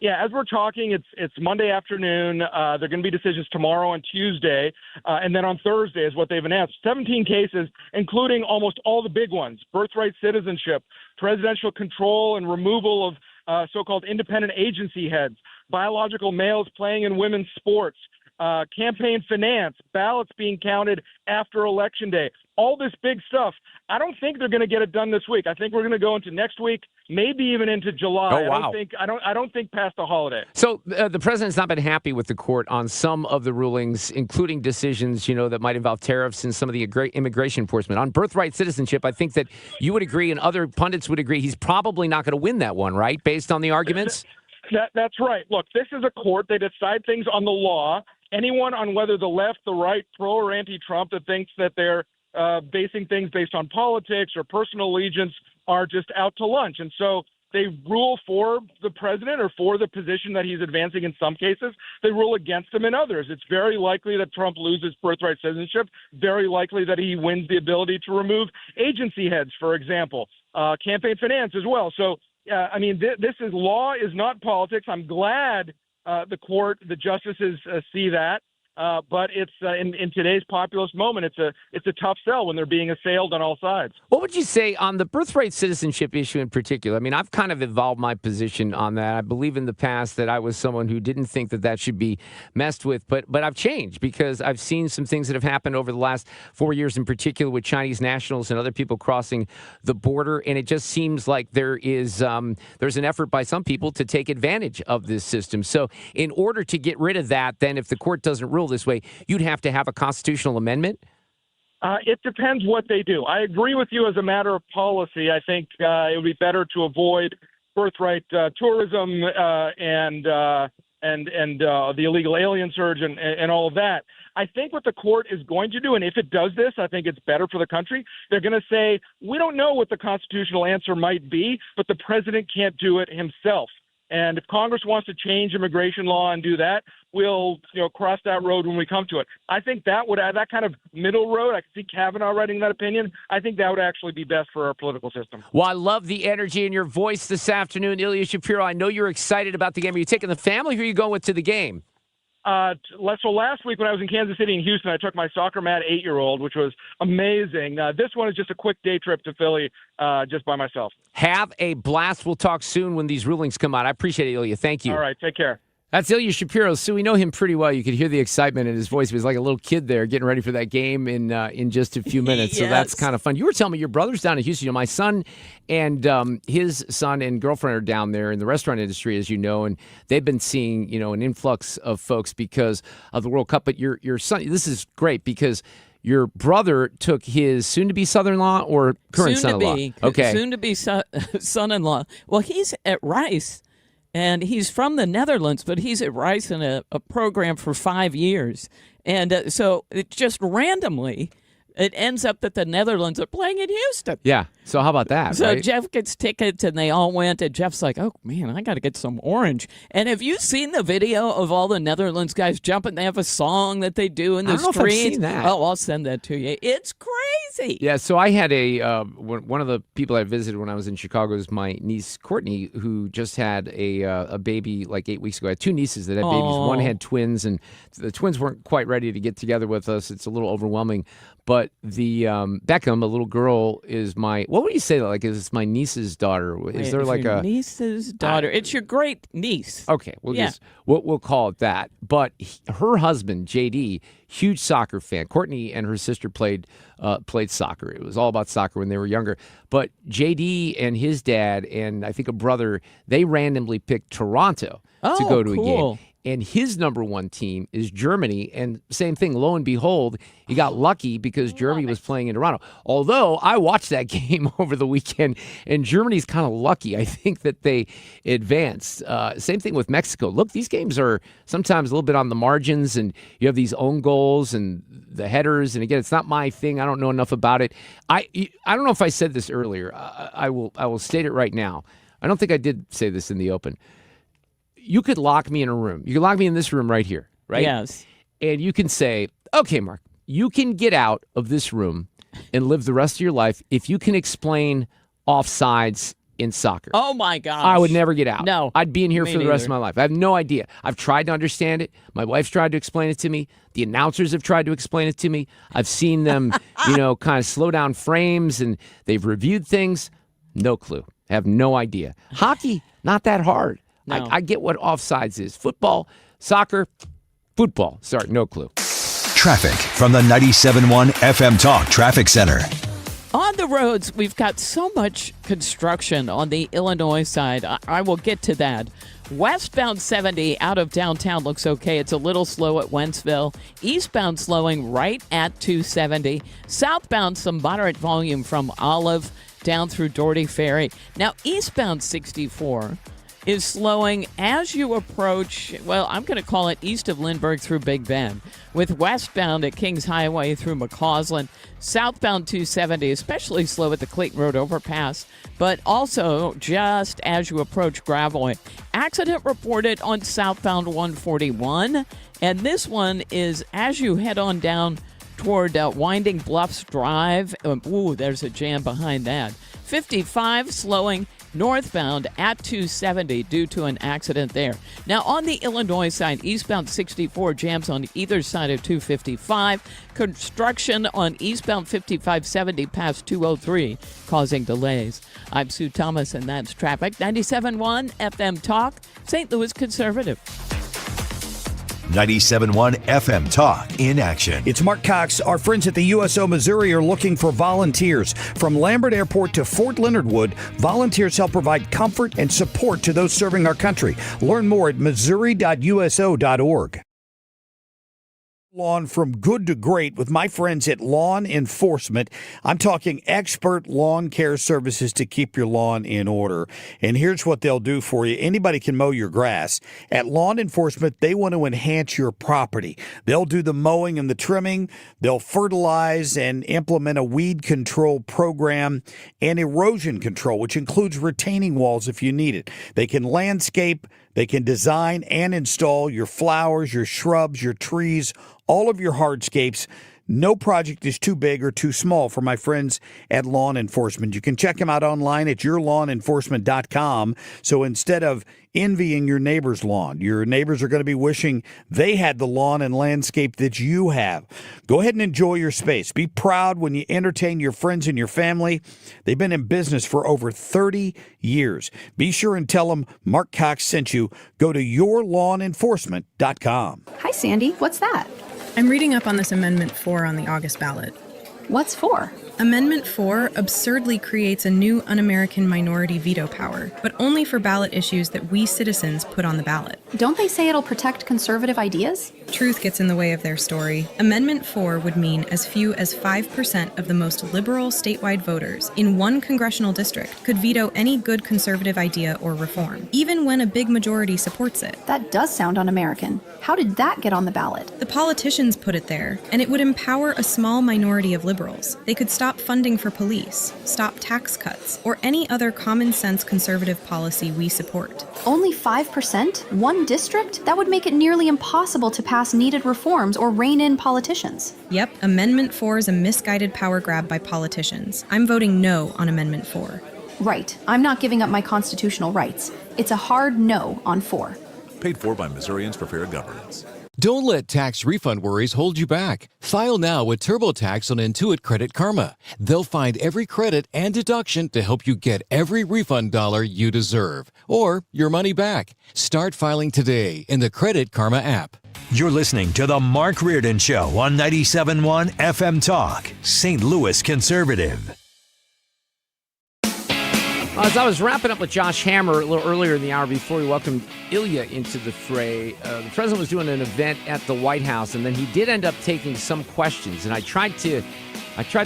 Yeah, as we're talking, it's Monday afternoon. There are going to be decisions tomorrow and Tuesday, and then on Thursday is what they've announced. 17 cases, including almost all the big ones: birthright citizenship, presidential control and removal of so-called independent agency heads, biological males playing in women's sports, campaign finance, ballots being counted after Election Day. All this big stuff. I don't think they're going to get it done this week. I think we're going to go into next week, maybe even into July. Oh, wow. I don't think past the holiday. So the president's not been happy with the court on some of the rulings, including decisions, that might involve tariffs and some of the immigration enforcement. On birthright citizenship, I think that you would agree and other pundits would agree he's probably not going to win that one, right, based on the arguments? That's right. Look, this is a court. They decide things on the law. Anyone on whether the left, the right, pro or anti-Trump that thinks that they're basing things based on politics or personal allegiance are just out to lunch. And so they rule for the president or for the position that he's advancing in some cases. They rule against him in others. It's very likely that Trump loses birthright citizenship, very likely that he wins the ability to remove agency heads, for example, campaign finance as well. So, this is law is not politics. I'm glad the justices see that. But it's in today's populist moment, it's a tough sell when they're being assailed on all sides. What would you say on the birthright citizenship issue in particular? I mean, I've kind of evolved my position on that. I believe in the past that I was someone who didn't think that should be messed with, but I've changed because I've seen some things that have happened over the last 4 years in particular with Chinese nationals and other people crossing the border, and it just seems like there's an effort by some people to take advantage of this system. So in order to get rid of that, then if the court doesn't rule this way, you'd have to have a constitutional amendment? It depends what they do. I agree with you as a matter of policy. I think it would be better to avoid birthright tourism and the illegal alien surge and all of that. I think what the court is going to do, and if it does this, I think it's better for the country. They're going to say, we don't know what the constitutional answer might be, but the president can't do it himself. And if Congress wants to change immigration law and do that, we'll cross that road when we come to it. I think that kind of middle road, I can see Kavanaugh writing that opinion. I think that would actually be best for our political system. Well, I love the energy in your voice this afternoon, Ilya Shapiro. I know you're excited about the game. Are you taking the family, or are you going with to the game? So last week when I was in Kansas City and Houston, I took my soccer mad 8-year-old, which was amazing. This one is just a quick day trip to Philly just by myself. Have a blast. We'll talk soon when these rulings come out. I appreciate it, Ilya. Thank you. All right. Take care. That's Ilya Shapiro. So we know him pretty well. You could hear the excitement in his voice. He was like a little kid there getting ready for that game in just a few minutes. Yes. So that's kind of fun. You were telling me your brother's down in Houston. My son and his son and girlfriend are down there in the restaurant industry, as you know, and they've been seeing, an influx of folks because of the World Cup. But your son, this is great because your brother took his soon-to-be son-in-law or current son-in-law? Soon-to-be son-in-law. Well, he's at Rice. And he's from the Netherlands, but he's at Rice in a program for 5 years. And so it just randomly, it ends up that the Netherlands are playing in Houston. Yeah. So how about that? So right? Jeff gets tickets, and they all went. And Jeff's like, "Oh man, I got to get some orange." And have you seen the video of all the Netherlands guys jumping? They have a song that they do in the I don't streets. know if I've seen that. Oh, I'll send that to you. It's crazy. Yeah. So I had one of the people I visited when I was in Chicago is my niece Courtney, who just had a baby like 8 weeks ago. I had two nieces that had babies. One had twins, and the twins weren't quite ready to get together with us. It's a little overwhelming. But the Beckham, a little girl, is my. What would you say? Like, is my niece's daughter? Is there like a niece's daughter? It's your great niece. Okay, we'll call it that. But her husband, JD, huge soccer fan. Courtney and her sister played soccer. It was all about soccer when they were younger. But JD and his dad and I think a brother, they randomly picked Toronto to go to a game. And his number one team is Germany. And same thing, lo and behold, he got lucky because Germany was playing in Toronto. Although I watched that game over the weekend, and Germany's kind of lucky. I think that they advanced. Same thing with Mexico. Look, these games are sometimes a little bit on the margins, and you have these own goals and the headers. And again, it's not my thing. I don't know enough about it. I don't know if I said this earlier. I will state it right now. I don't think I did say this in the open. You could lock me in a room. You could lock me in this room right here, right? Yes. And you can say, okay, Mark, you can get out of this room and live the rest of your life if you can explain offsides in soccer. Oh, my gosh. I would never get out. No. I'd be in here for the rest neither. of my life. I have no idea. I've tried to understand it. My wife's tried to explain it to me. The announcers have tried to explain it to me. I've seen them, kind of slow down frames, and they've reviewed things. No clue. I have no idea. Hockey, not that hard. No. I get what offsides is. Football, soccer, football. Sorry, no clue. Traffic from the 97.1 FM Talk Traffic Center. On the roads, we've got so much construction on the Illinois side. I will get to that. Westbound 70 out of downtown looks okay. It's a little slow at Wentzville. Eastbound slowing right at 270. Southbound, some moderate volume from Olive down through Doherty Ferry. Now, eastbound 64 is slowing as you approach, well, I'm going to call it east of Lindbergh through Big Bend, with westbound at Kings Highway through McCausland, southbound 270, especially slow at the Clayton Road overpass, but also just as you approach Gravois. Accident reported on southbound 141, and this one is as you head on down toward Winding Bluffs Drive. Ooh, there's a jam behind that. 55 slowing northbound at 270 due to an accident there. Now, on the Illinois side, eastbound 64 jams on either side of 255. Construction on eastbound 5570 past 203 causing delays. I'm Sue Thomas, and that's traffic. 97.1 FM Talk, St. Louis Conservative. 97.1 FM Talk in action. It's Mark Cox. Our friends at the USO Missouri are looking for volunteers. From Lambert Airport to Fort Leonard Wood, volunteers help provide comfort and support to those serving our country. Learn more at missouri.uso.org. Lawn from good to great with my friends at Lawn Enforcement. I'm talking expert lawn care services to keep your lawn in order. And here's what they'll do for you. Anybody can mow your grass. At Lawn Enforcement, they want to enhance your property. They'll do the mowing and the trimming. They'll fertilize and implement a weed control program and erosion control, which includes retaining walls if you need it. They can landscape. They can design and install your flowers, your shrubs, your trees, all of your hardscapes. No project is too big or too small for my friends at Lawn Enforcement. You can check them out online at yourlawnenforcement.com. So instead of envying your neighbor's lawn, your neighbors are going to be wishing they had the lawn and landscape that you have. Go ahead and enjoy your space. Be proud when you entertain your friends and your family. They've been in business for over 30 years. Be sure and tell them Mark Cox sent you. Go to yourlawnenforcement.com. Hi, Sandy. What's that? I'm reading up on this Amendment 4 on the August ballot. What's 4? Amendment 4 absurdly creates a new un-American minority veto power, but only for ballot issues that we citizens put on the ballot. Don't they say it'll protect conservative ideas? Truth gets in the way of their story. Amendment 4 would mean as few as 5% of the most liberal statewide voters in one congressional district could veto any good conservative idea or reform, even when a big majority supports it. That does sound un-American. How did that get on the ballot? The politicians put it there, and it would empower a small minority of liberals. They could stop funding for police, stop tax cuts, or any other common-sense conservative policy we support. Only 5%? One district? That would make it nearly impossible to pass needed reforms or rein in politicians. Yep, Amendment 4 is a misguided power grab by politicians. I'm voting no on Amendment 4. Right. I'm not giving up my constitutional rights. It's a hard no on 4. Paid for by Missourians for Fair Governance. Don't let tax refund worries hold you back. File now with TurboTax on Intuit Credit Karma. They'll find every credit and deduction to help you get every refund dollar you deserve, or your money back. Start filing today in the Credit Karma app. You're listening to The Mark Reardon Show on 97.1 FM Talk, St. Louis Conservative. As I was wrapping up with Josh Hammer a little earlier in the hour before we welcomed Ilya into the fray, the president was doing an event at the White House, and then he did end up taking some questions. And I tried to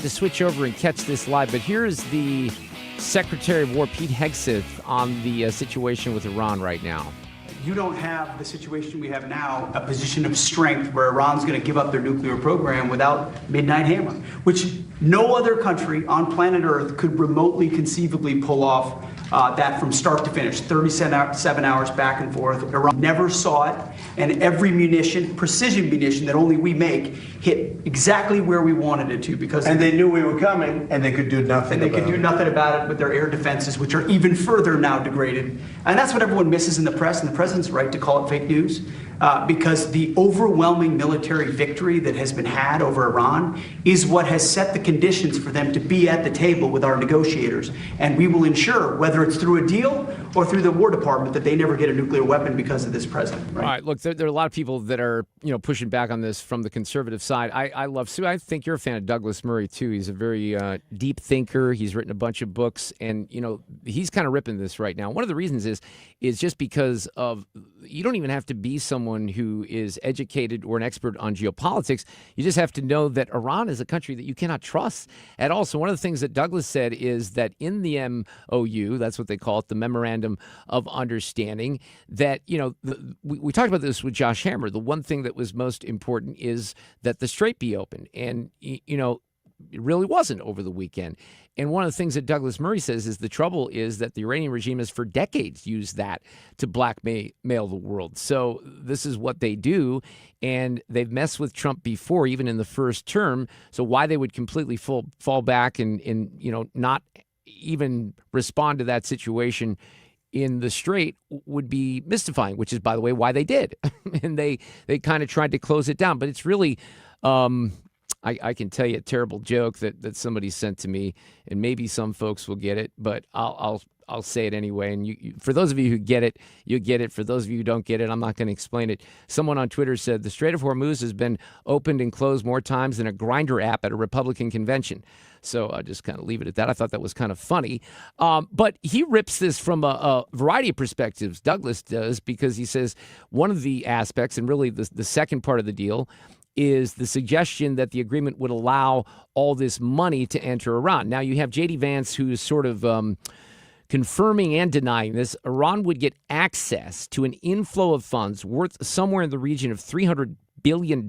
switch over and catch this live, but here is the Secretary of War, Pete Hegseth, on the situation with Iran right now. You don't have the situation we have now, a position of strength where Iran's going to give up their nuclear program without midnight hammer, which no other country on planet Earth could remotely conceivably pull off that from start to finish, 37 hours back and forth. Iran never saw it, and every munition, precision munition that only we make, hit exactly where we wanted it to. And they knew we were coming, and they could do nothing about it. And they could do nothing about it with their air defenses, which are even further now degraded. And that's what everyone misses in the press, and the president's right to call it fake news, because the overwhelming military victory that has been had over Iran is what has set the conditions for them to be at the table with our negotiators. And we will ensure, whether it's through a deal or through the War Department, that they never get a nuclear weapon because of this president. Right? All right, look, there are a lot of people that are pushing back on this from the conservative side. I love Sue. I think you're a fan of Douglas Murray, too. He's a very deep thinker. He's written a bunch of books, and, he's kind of ripping this right now. One of the reasons is just because of you don't even have to be someone who is educated or an expert on geopolitics. You just have to know that Iran is a country that you cannot trust at all. So one of the things that Douglas said is that in the MOU, that's what they call it, the Memorandum of Understanding, that, we talked about this with Josh Hammer. The one thing that was most important is that the strait be open. And, it really wasn't over the weekend. And one of the things that Douglas Murray says is the trouble is that the Iranian regime has for decades used that to blackmail the world. So this is what they do, and they've messed with Trump before, even in the first term. So why they would completely fall back and not even respond to that situation in the strait would be mystifying, which is, by the way, why they did. And they kind of tried to close it down. But it's really... I can tell you a terrible joke that somebody sent to me, and maybe some folks will get it, but I'll say it anyway. And you, for those of you who get it, you get it. For those of you who don't get it, I'm not going to explain it. Someone on Twitter said the Strait of Hormuz has been opened and closed more times than a Grindr app at a Republican convention. So I'll just kind of leave it at that. I thought that was kind of funny. But he rips this from a variety of perspectives. Douglas does, because he says one of the aspects, and really the second part of the deal, is the suggestion that the agreement would allow all this money to enter Iran. Now, you have J.D. Vance, who's sort of confirming and denying this. Iran would get access to an inflow of funds worth somewhere in the region of $300 billion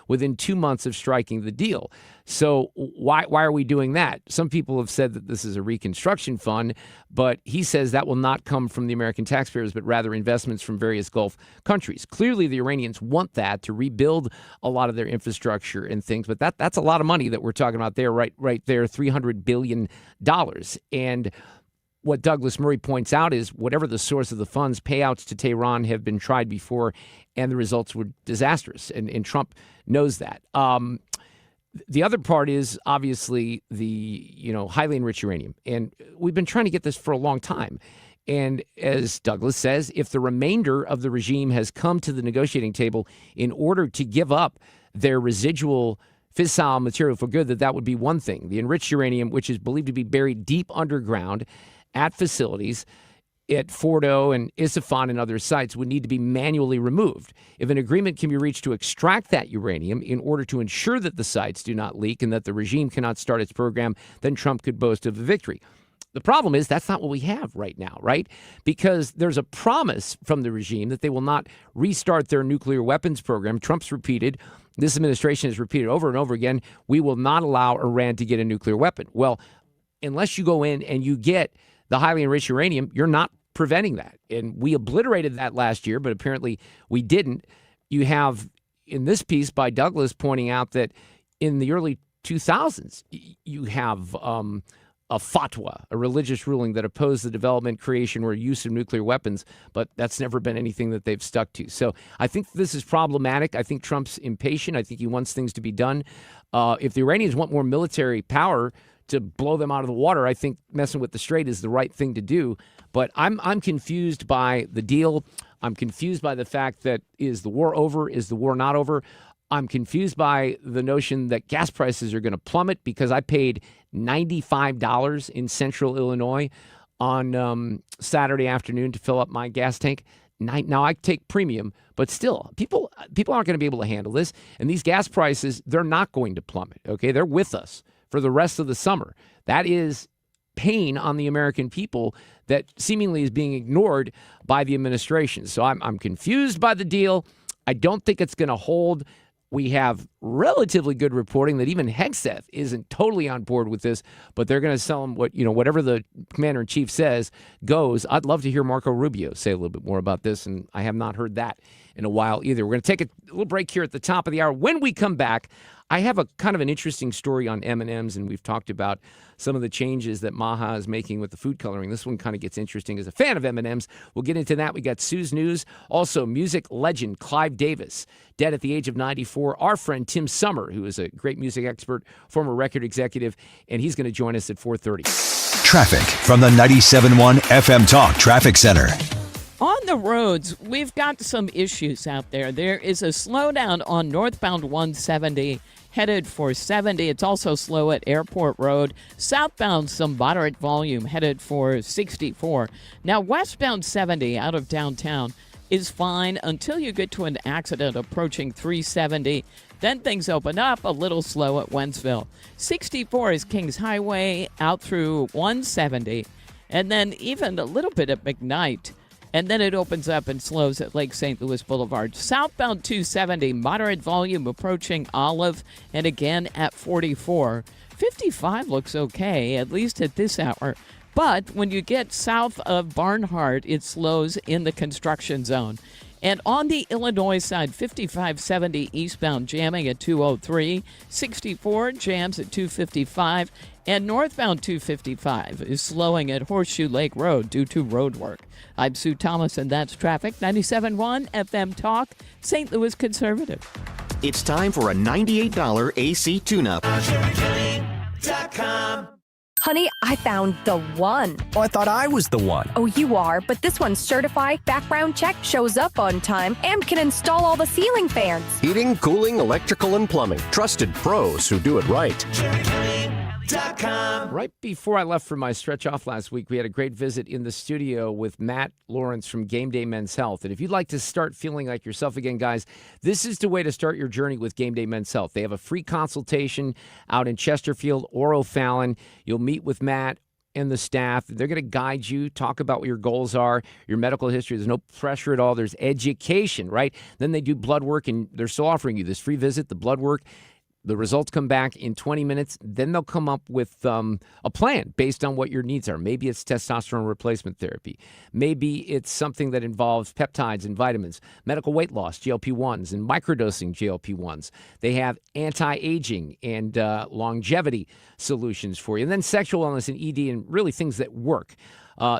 within 2 months of striking the deal. So why are we doing that? Some people have said that this is a reconstruction fund, but he says that will not come from the American taxpayers, but rather investments from various Gulf countries. Clearly, the Iranians want that to rebuild a lot of their infrastructure and things, but that's a lot of money that we're talking about there, right there, $300 billion. And what Douglas Murray points out is whatever the source of the funds, payouts to Tehran have been tried before, and the results were disastrous. And Trump knows that. The other part is obviously the highly enriched uranium. And we've been trying to get this for a long time. And as Douglas says, if the remainder of the regime has come to the negotiating table in order to give up their residual fissile material for good, that would be one thing. The enriched uranium, which is believed to be buried deep underground at facilities at Fordo and Isfahan and other sites, would need to be manually removed. If an agreement can be reached to extract that uranium in order to ensure that the sites do not leak and that the regime cannot start its program, then Trump could boast of a victory. The problem is that's not what we have right now, right? Because there's a promise from the regime that they will not restart their nuclear weapons program. Trump's repeated, this administration has repeated over and over again, we will not allow Iran to get a nuclear weapon. Well, unless you go in and you get the highly enriched uranium, you're not preventing that. And we obliterated that last year, but apparently we didn't. You have in this piece by Douglas pointing out that in the early 2000s, you have a fatwa, a religious ruling that opposed the development, creation, or use of nuclear weapons, but that's never been anything that they've stuck to. So I think this is problematic. I think Trump's impatient. I think he wants things to be done. If the Iranians want more military power to blow them out of the water, I think messing with the Strait is the right thing to do. But I'm confused by the deal. I'm confused by the fact that is the war over? Is the war not over? I'm confused by the notion that gas prices are going to plummet because I paid $95 in central Illinois on Saturday afternoon to fill up my gas tank. Now I take premium, but still, people aren't going to be able to handle this. And these gas prices, they're not going to plummet, okay? They're with us for the rest of the summer. That is pain on the American people that seemingly is being ignored by the administration. So I'm confused by the deal. I don't think it's going to hold. We have relatively good reporting that even Hegseth isn't totally on board with this, but they're going to sell them whatever the commander-in-chief says goes. I'd love to hear Marco Rubio say a little bit more about this, and I have not heard that in a while either. We're going to take a little break here at the top of the hour. When we come back, I have a kind of an interesting story on M&Ms, and we've talked about some of the changes that Maha is making with the food coloring. This one kind of gets interesting as a fan of M&Ms. We'll get into that. We got Sue's News. Also, music legend Clive Davis, dead at the age of 94. Our friend Tim Sommer, who is a great music expert, former record executive, and he's going to join us at 4:30. Traffic from the 97.1 FM Talk Traffic Center. On the roads, we've got some issues out there. There is a slowdown on northbound 170 headed for 70. It's also slow at Airport Road. Southbound, some moderate volume headed for 64. Now, westbound 70 out of downtown is fine until you get to an accident approaching 370. Then things open up a little slow at Wentzville. 64 is Kings Highway out through 170. And then even a little bit at McKnight. And then it opens up and slows at Lake St. Louis Boulevard. Southbound 270, moderate volume approaching Olive, and again at 44. 55 looks okay, at least at this hour. But when you get south of Barnhart, it slows in the construction zone. And on the Illinois side, 5570 eastbound jamming at 203, 64 jams at 255, and northbound 255 is slowing at Horseshoe Lake Road due to road work. I'm Sue Thomas, and that's traffic. 97.1 FM Talk, St. Louis Conservative. It's time for a $98 AC tune-up. Honey, I found the one. Oh, I thought I was the one. Oh, you are, but this one's certified, background check, shows up on time, and can install all the ceiling fans. Heating, cooling, electrical, and plumbing. Trusted pros who do it right. GameDay.com. Right before I left for my stretch off last week, we had a great visit in the studio with Matt Lawrence from Game Day Men's Health. And if you'd like to start feeling like yourself again, guys, this is the way to start your journey with Game Day Men's Health. They have a free consultation out in Chesterfield or O'Fallon. You'll meet with Matt and the staff. They're going to guide you, talk about what your goals are, your medical history. There's no pressure at all. There's education, right? Then they do blood work, and they're still offering you this free visit, the blood work. The results come back in 20 minutes. Then they'll come up with a plan based on what your needs are. Maybe it's testosterone replacement therapy. Maybe it's something that involves peptides and vitamins, medical weight loss, GLP-1s, and microdosing GLP-1s. They have anti-aging and longevity solutions for you. And then sexual wellness and ED and really things that work.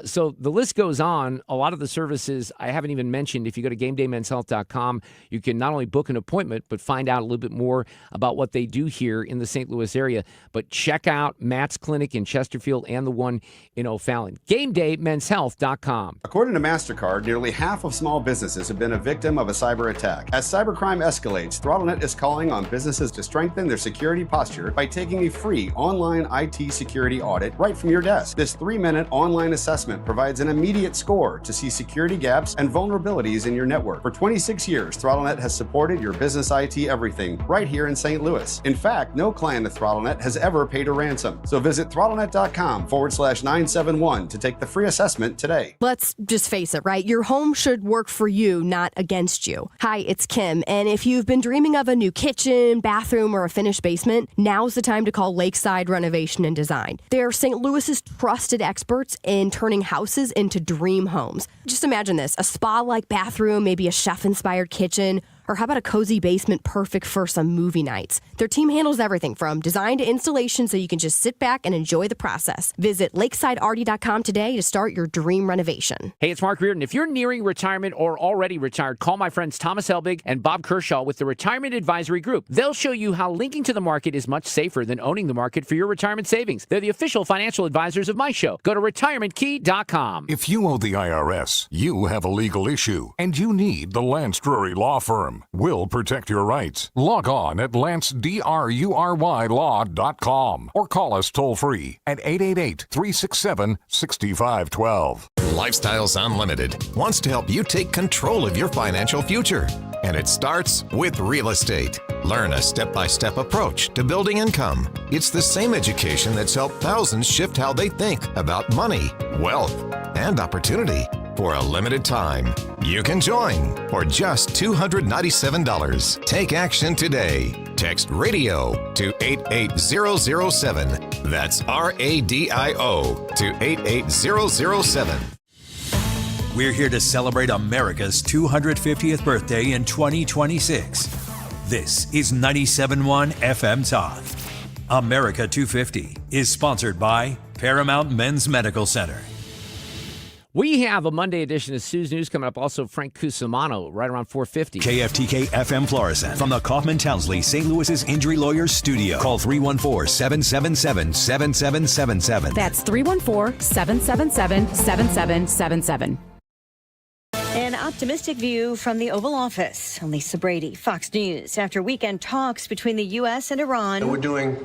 So the list goes on. A lot of the services I haven't even mentioned. If you go to GameDayMen'sHealth.com, you can not only book an appointment, but find out a little bit more about what they do here in the St. Louis area. But check out Matt's clinic in Chesterfield and the one in O'Fallon. GameDayMen'sHealth.com. According to MasterCard, nearly half of small businesses have been a victim of a cyber attack. As cybercrime escalates, ThrottleNet is calling on businesses to strengthen their security posture by taking a free online IT security audit right from your desk. This 3-minute online assessment provides an immediate score to see security gaps and vulnerabilities in your network. For 26 years, ThrottleNet has supported your business IT everything right here in St. Louis. In fact, no client of ThrottleNet has ever paid a ransom. So visit ThrottleNet.com/971 to take the free assessment today. Let's just face it, right? Your home should work for you, not against you. Hi, it's Kim, and if you've been dreaming of a new kitchen, bathroom, or a finished basement, now's the time to call Lakeside Renovation and Design. They're St. Louis's trusted experts in turning houses into dream homes. Just imagine this, a spa-like bathroom, maybe a chef-inspired kitchen, or how about a cozy basement perfect for some movie nights? Their team handles everything from design to installation so you can just sit back and enjoy the process. Visit lakesidearty.com today to start your dream renovation. Hey, it's Mark Reardon. If you're nearing retirement or already retired, call my friends Thomas Helbig and Bob Kershaw with the Retirement Advisory Group. They'll show you how linking to the market is much safer than owning the market for your retirement savings. They're the official financial advisors of my show. Go to retirementkey.com. If you owe the IRS, you have a legal issue, and you need the Lance Drury Law Firm. We'll protect your rights. Log on at lancedrurylaw.com or call us toll-free at 888-367-6512. Lifestyles Unlimited wants to help you take control of your financial future. And it starts with real estate. Learn a step-by-step approach to building income. It's the same education that's helped thousands shift how they think about money, wealth, and opportunity. For a limited time, you can join for just $297. Take action today. Text RADIO to 88007. That's RADIO to 88007. We're here to celebrate America's 250th birthday in 2026. This is 97.1 FM Talk. America 250 is sponsored by Paramount Men's Medical Center. We have a Monday edition of Sue's News coming up. Also, Frank Cusumano right around 4:50. KFTK FM Florissant from the Kaufman Townsley St. Louis's Injury Lawyers Studio. Call 314-777-7777. That's 314-777-7777. An optimistic view from the Oval Office. Lisa Brady, Fox News. After weekend talks between the U.S. and Iran. We're doing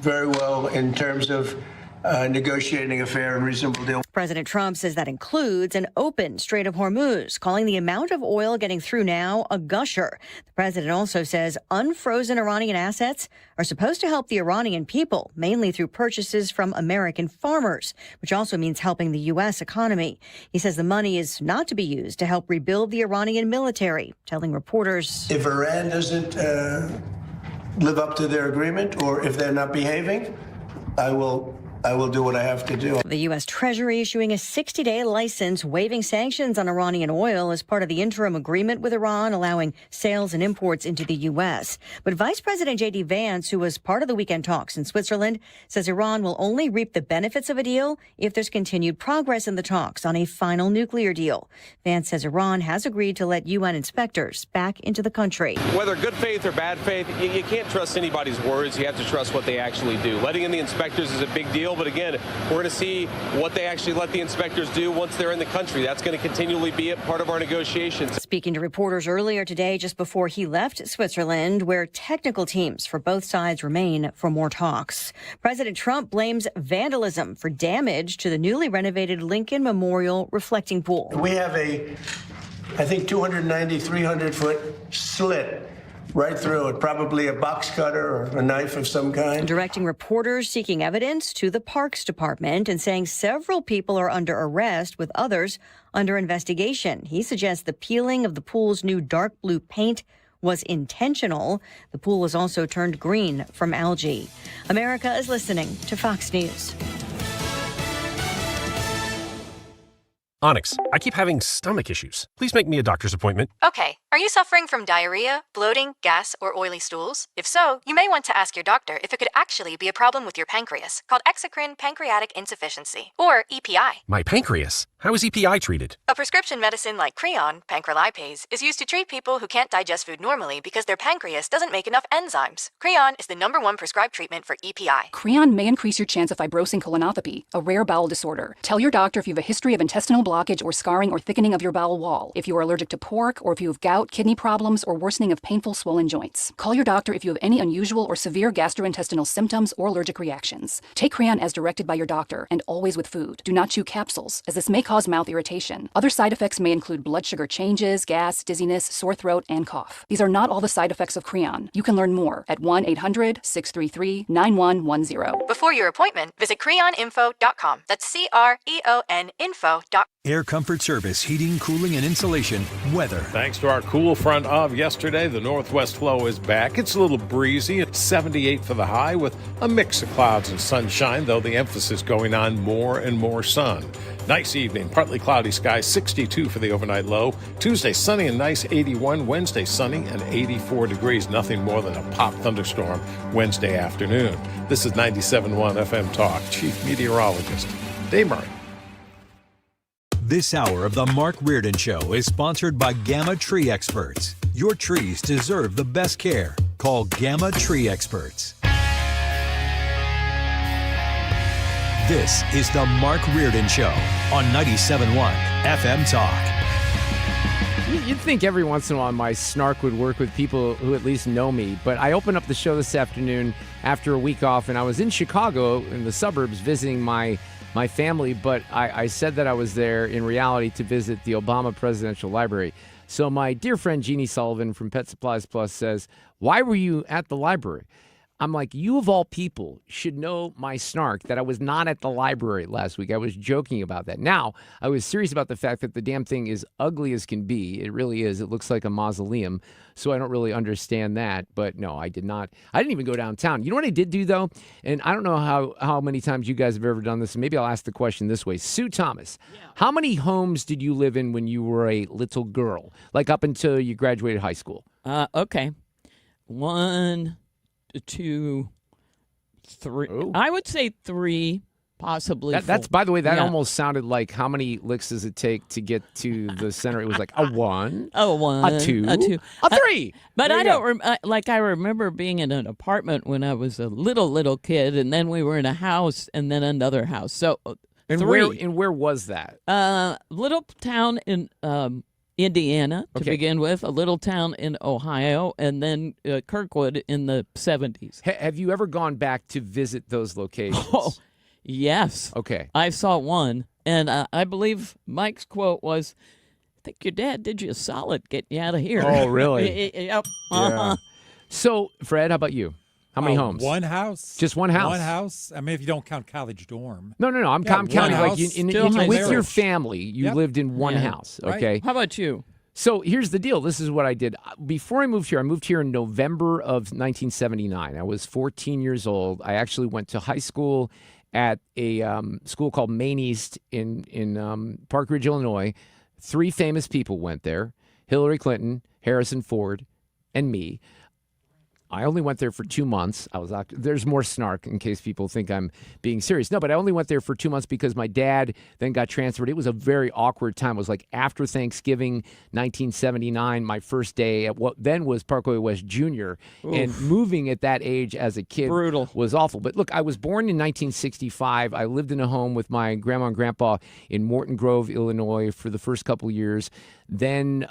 very well in terms of negotiating a fair and reasonable deal. President Trump says that includes an open Strait of Hormuz, calling the amount of oil getting through now a gusher. The president also says unfrozen Iranian assets are supposed to help the Iranian people, mainly through purchases from American farmers, which also means helping the U.S. economy. He says the money is not to be used to help rebuild the Iranian military, telling reporters, if Iran doesn't live up to their agreement, or if they're not behaving, I will do what I have to do. The U.S. Treasury issuing a 60-day license waiving sanctions on Iranian oil as part of the interim agreement with Iran, allowing sales and imports into the U.S. But Vice President J.D. Vance, who was part of the weekend talks in Switzerland, says Iran will only reap the benefits of a deal if there's continued progress in the talks on a final nuclear deal. Vance says Iran has agreed to let UN inspectors back into the country. Whether good faith or bad faith, you can't trust anybody's words. You have to trust what they actually do. Letting in the inspectors is a big deal. deal. But again, we're going to see what they actually let the inspectors do once they're in the country. That's going to continually be a part of our negotiations. Speaking to reporters earlier today, just before he left Switzerland, where technical teams for both sides remain for more talks. President Trump blames vandalism for damage to the newly renovated Lincoln Memorial reflecting pool. We have I think 290, 300-foot slit right through it, probably a box cutter or a knife of some kind. Directing reporters seeking evidence to the Parks Department and saying several people are under arrest with others under investigation. He suggests the peeling of the pool's new dark blue paint was intentional. The pool is also turned green from algae. America is listening to Fox News. Onyx, I keep having stomach issues. Please make me a doctor's appointment. Okay, are you suffering from diarrhea, bloating, gas, or oily stools? If so, you may want to ask your doctor if it could actually be a problem with your pancreas, called exocrine pancreatic insufficiency, or EPI. My pancreas? How is EPI treated? A prescription medicine like Creon, pancrelipase, is used to treat people who can't digest food normally because their pancreas doesn't make enough enzymes. Creon is the #1 prescribed treatment for EPI. Creon may increase your chance of fibrosing colonopathy, a rare bowel disorder. Tell your doctor if you have a history of intestinal blockage or scarring or thickening of your bowel wall, if you are allergic to pork, or if you have gout, kidney problems, or worsening of painful swollen joints. Call your doctor if you have any unusual or severe gastrointestinal symptoms or allergic reactions. Take Creon as directed by your doctor, and always with food. Do not chew capsules, as this may cause mouth irritation. Other side effects may include blood sugar changes, gas, dizziness, sore throat, and cough. These are not all the side effects of Creon. You can learn more at 1-800-633-9110. Before your appointment, visit creoninfo.com. That's CREON info.com. Air Comfort Service, heating, cooling, and insulation, weather. Thanks to our cool front of yesterday, the northwest flow is back. It's a little breezy. It's 78 for the high with a mix of clouds and sunshine, though the emphasis going on more and more sun. Nice evening, partly cloudy skies, 62 for the overnight low. Tuesday, sunny and nice, 81. Wednesday, sunny and 84 degrees. Nothing more than a pop thunderstorm Wednesday afternoon. This is 97.1 FM Talk. Chief Meteorologist Dave Murray. This hour of the Mark Reardon Show is sponsored by Gamma Tree Experts. Your trees deserve the best care. Call Gamma Tree Experts. This is the Mark Reardon Show on 97.1 FM Talk. You'd think every once in a while my snark would work with people who at least know me, but I opened up the show this afternoon after a week off, and I was in Chicago in the suburbs visiting my family, but I said that I was there in reality to visit the Obama Presidential Library. So my dear friend Jeannie Sullivan from Pet Supplies Plus says, "Why were you at the library?" I'm like, you of all people should know my snark that I was not at the library last week. I was joking about that. Now, I was serious about the fact that the damn thing is ugly as can be. It really is. It looks like a mausoleum. So I don't really understand that. But no, I did not. I didn't even go downtown. You know what I did do, though? And I don't know how many times you guys have ever done this. Maybe I'll ask the question this way. Sue Thomas, how many homes did you live in when you were a little girl? Like up until you graduated high school? Okay. 1, 2, 3. Ooh. I would say 3, possibly. That's by the way, that almost sounded like how many licks does it take to get to the center? It was like a 1, a 1, a 2, a 2, a 3. But I don't I remember being in an apartment when I was a little kid, and then we were in a house, and then another house. So and 3. Where was that? Little town in Indiana to begin with, a little town in Ohio, and then Kirkwood in the 70s. Have you ever gone back to visit those locations? Oh, yes. Okay. I saw one, and I believe Mike's quote was, "I think your dad did you a solid getting you out of here." Oh, really? Yep. Yeah. So, Fred, how about you? How many homes? One house. Just one house? One house. I mean, if you don't count college dorm. No. I'm counting like with your family, you lived in one house, okay? Right. How about you? So here's the deal. This is what I did. Before I moved here in November of 1979. I was 14 years old. I actually went to high school at a school called Maine East in Park Ridge, Illinois. 3 famous people went there: Hillary Clinton, Harrison Ford, and me. I only went there for 2 months. There's more snark in case people think I'm being serious. No, but I only went there for 2 months because my dad then got transferred. It was a very awkward time. It was like after Thanksgiving, 1979, my first day at what then was Parkway West Junior. Oof. And moving at that age as a kid was awful. But look, I was born in 1965. I lived in a home with my grandma and grandpa in Morton Grove, Illinois for the first couple years. Then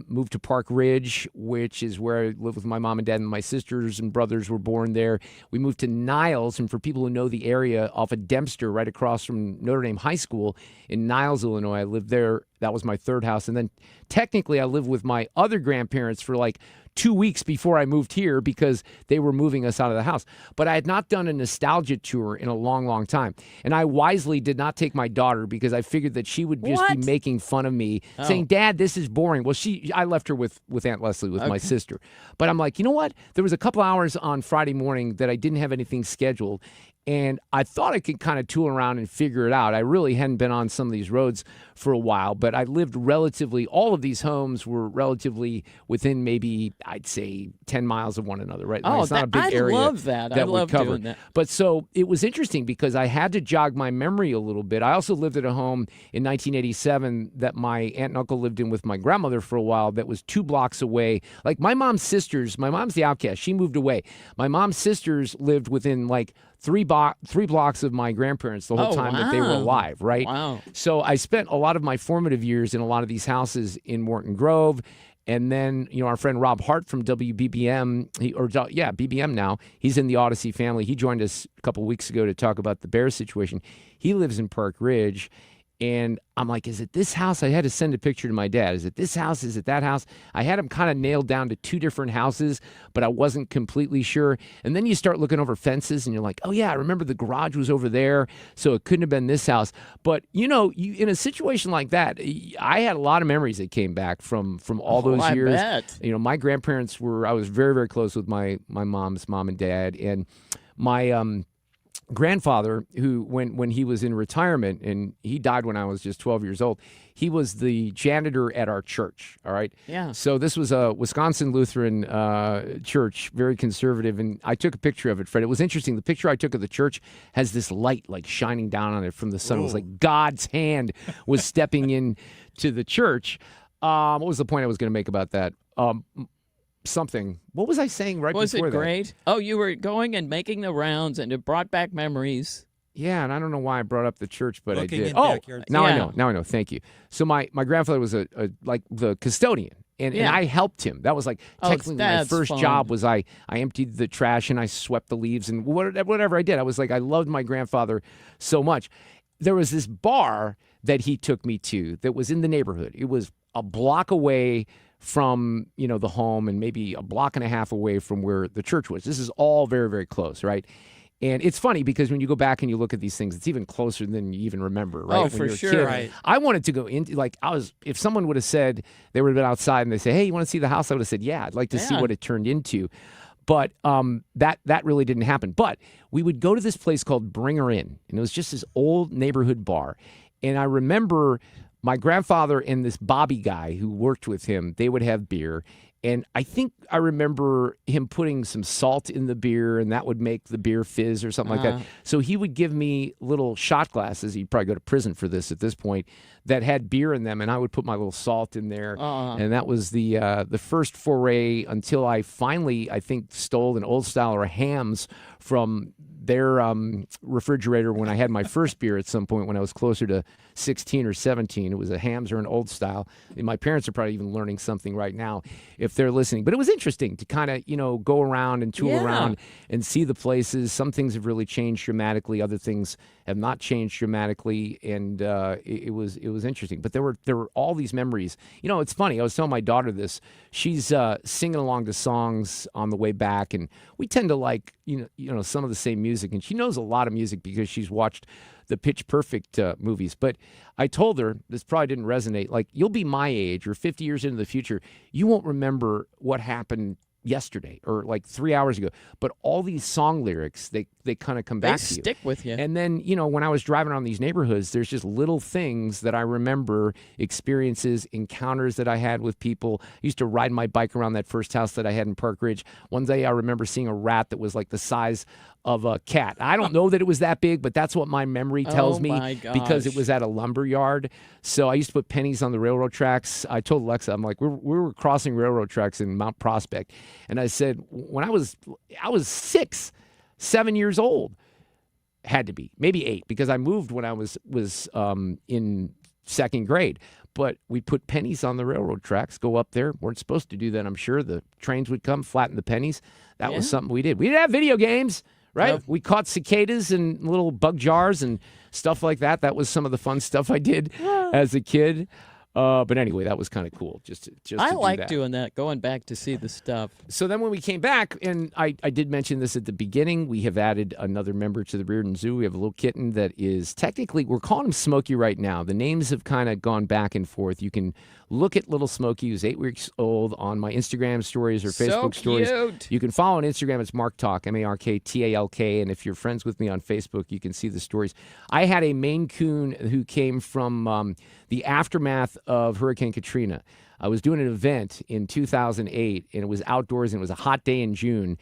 moved to Park Ridge, which is where I lived with my mom and dad, and my sisters and brothers were born there. We moved to Niles, and for people who know the area, off of Dempster, right across from Notre Dame High School in Niles, Illinois. I lived there. That was my third house. And then technically I lived with my other grandparents for like 2 weeks before I moved here because they were moving us out of the house. But I had not done a nostalgia tour in a long, long time. And I wisely did not take my daughter because I figured that she would just be making fun of me, saying, Dad, this is boring. Well, I left her with Aunt Leslie, with my sister. But I'm like, you know what? There was a couple hours on Friday morning that I didn't have anything scheduled. And I thought I could kind of tool around and figure it out. I really hadn't been on some of these roads for a while, but I lived all of these homes were relatively within maybe, I'd say, 10 miles of one another, right? Oh, it's not a big area. I love that. I love doing that. But so it was interesting because I had to jog my memory a little bit. I also lived at a home in 1987 that my aunt and uncle lived in with my grandmother for a while that was 2 blocks away. Like my mom's the outcast. She moved away. My mom's sisters lived within like 3 blocks of my grandparents the whole time that they were alive, right? Wow. So I spent a lot of my formative years in a lot of these houses in Morton Grove. And then, our friend Rob Hart from WBBM, BBM now, he's in the Odyssey family. He joined us a couple weeks ago to talk about the Bears situation. He lives in Park Ridge. And I'm like, is it this house? I had to send a picture to my dad. Is it this house? Is it that house? I had him kind of nailed down to 2 different houses, but I wasn't completely sure. And then you start looking over fences and you're like, oh yeah, I remember the garage was over there, so it couldn't have been this house. But you in a situation like that, I had a lot of memories that came back from all those years. I bet. My grandparents I was very, very close with my mom's mom and dad, and my grandfather, who when he was in retirement, and he died when I was just 12 years old, he was the janitor at our church. All right. Yeah. So this was a Wisconsin Lutheran church, very conservative, and I took a picture of it, Fred. It was interesting. The picture I took of the church has this light like shining down on it from the sun. It was like God's hand was stepping in to the church. What was the point I was going to make about that? Something. What was I saying right before that? Was it great? Oh, you were going and making the rounds, and it brought back memories. Yeah, and I don't know why I brought up the church, but Looking I did. in Oh, backyards. now I know. Now I know. Thank you. So my grandfather was like the custodian, and I helped him. That was like technically my first job. Was I emptied the trash and I swept the leaves and whatever I did. I was like, I loved my grandfather so much. There was this bar that he took me to that was in the neighborhood. It was a block away from the home and maybe a block and a half away from where the church was. This is all very, very close, right? And it's funny because when you go back and you look at these things, it's even closer than you even remember, right? Oh, when for you're a sure. kid. Right. I wanted to go into, if someone would have said, they would have been outside and they say, hey, you want to see the house? I would have said, yeah, I'd like to see what it turned into. But that really didn't happen. But we would go to this place called Bring Her In, and it was just this old neighborhood bar. And I remember my grandfather and this Bobby guy who worked with him, they would have beer. And I think I remember him putting some salt in the beer, and that would make the beer fizz or something like that. So he would give me little shot glasses. He'd probably go to prison for this at this point, that had beer in them, and I would put my little salt in there. And that was the first foray until I finally, I think, stole an Old Style or a Hamm's from their refrigerator when I had my first beer at some point when I was closer to 16 or 17. It was a Hamm's or an Old Style. And my parents are probably even learning something right now if they're listening. But it was interesting to kind of, go around and tool around and see the places. Some things have really changed dramatically. Other things have not changed dramatically. And it was interesting. But there were all these memories. It's funny. I was telling my daughter this. She's singing along to songs on the way back. And we tend to like, some of the same music. And she knows a lot of music because she's watched the Pitch Perfect movies. But I told her, this probably didn't resonate, like, you'll be my age or 50 years into the future, you won't remember what happened yesterday or like 3 hours ago. But all these song lyrics, they kind of come back to you. They stick with you. And then, when I was driving around these neighborhoods, there's just little things that I remember, experiences, encounters that I had with people. I used to ride my bike around that first house that I had in Park Ridge. One day I remember seeing a rat that was like the size of a cat. I don't know that it was that big, but that's what my memory tells me because it was at a lumber yard. So I used to put pennies on the railroad tracks. I told Alexa, I'm like, we were crossing railroad tracks in Mount Prospect. And I said, when I was 7 years old, had to be, maybe 8, because I moved when I was in second grade. But we put pennies on the railroad tracks, go up there. Weren't supposed to do that, I'm sure. The trains would come, flatten the pennies. That was something we did. We didn't have video games, right? We caught cicadas in little bug jars and stuff like that. That was some of the fun stuff I did as a kid. But anyway, that was kind of cool. Just I to like doing that, going back to see the stuff. So then when we came back, and I did mention this at the beginning, we have added another member to the Reardon Zoo. We have a little kitten that is technically, we're calling him Smokey right now. The names have kind of gone back and forth. You can look at little Smokey, who's 8 weeks old, on my Instagram stories or Facebook stories. You can follow on Instagram. It's Mark Talk, MarkTalk. And if you're friends with me on Facebook, you can see the stories. I had a Maine Coon who came from the aftermath of Hurricane Katrina. I was doing an event in 2008, and it was outdoors, and it was a hot day in June.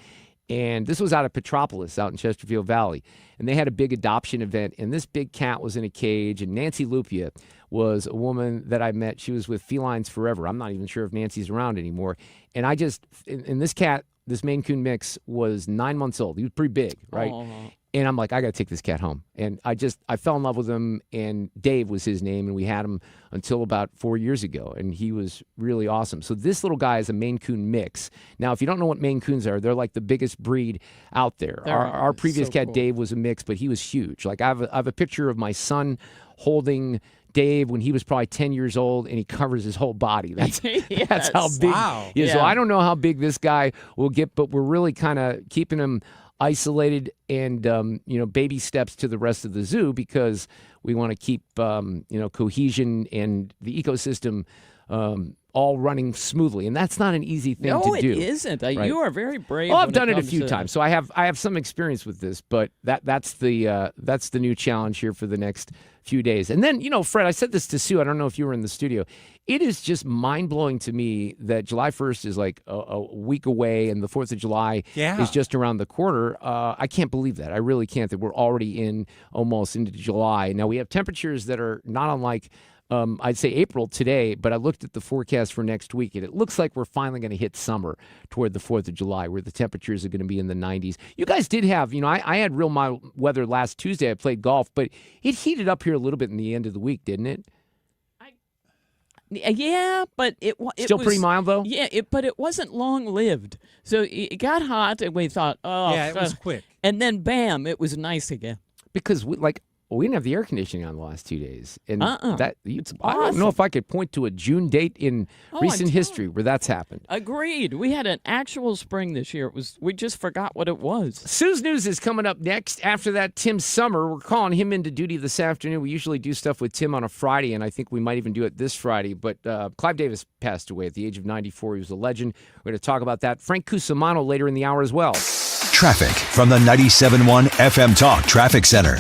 And this was out of Petropolis, out in Chesterfield Valley. And they had a big adoption event, and this big cat was in a cage. And Nancy Lupia was a woman that I met. She was with Felines Forever. I'm not even sure if Nancy's around anymore. And I just, and this cat, this Maine Coon mix, was 9 months old. He was pretty big, right? Aww. And I'm like, I got to take this cat home. And I fell in love with him, and Dave was his name, and we had him until about 4 years ago, and he was really awesome. So this little guy is a Maine Coon mix. Now, if you don't know what Maine Coons are, they're like the biggest breed out there. Our previous cat, cool. Dave, was a mix, but he was huge. Like I have a picture of my son holding Dave when he was probably 10 years old, and he covers his whole body. That's how big he is. Yeah. So I don't know how big this guy will get, but we're really kind of keeping him isolated and, baby steps to the rest of the zoo because we want to keep, cohesion and the ecosystem all running smoothly. And that's not an easy thing to do. No, it isn't. Right? You are very brave. Well, I've done it a few times, so I have some experience with this, but that's the new challenge here for the next few days. And then, Fred, I said this to Sue. I don't know if you were in the studio. It is just mind-blowing to me that July 1st is like a week away and the 4th of July is just around the corner. I can't believe that. I really can't, that we're already almost into July. Now, we have temperatures that are not unlike, I'd say April today, but I looked at the forecast for next week, and it looks like we're finally going to hit summer toward the 4th of July, where the temperatures are going to be in the 90s. You guys did have, I had real mild weather last Tuesday. I played golf, but it heated up here a little bit in the end of the week, didn't it? Yeah, but it still was, pretty mild, though? Yeah, but it wasn't long-lived. So it got hot, and we thought, yeah, it was quick. And then, bam, it was nice again. Because, we didn't have the air conditioning on the last 2 days. And I don't know if I could point to a June date in recent history where that's happened. Agreed. We had an actual spring this year. We just forgot what it was. Sue's News is coming up next. After that, Tim Sommer. We're calling him into duty this afternoon. We usually do stuff with Tim on a Friday, and I think we might even do it this Friday. But Clive Davis passed away at the age of 94. He was a legend. We're going to talk about that. Frank Cusumano later in the hour as well. Traffic from the 97.1 FM Talk Traffic Center.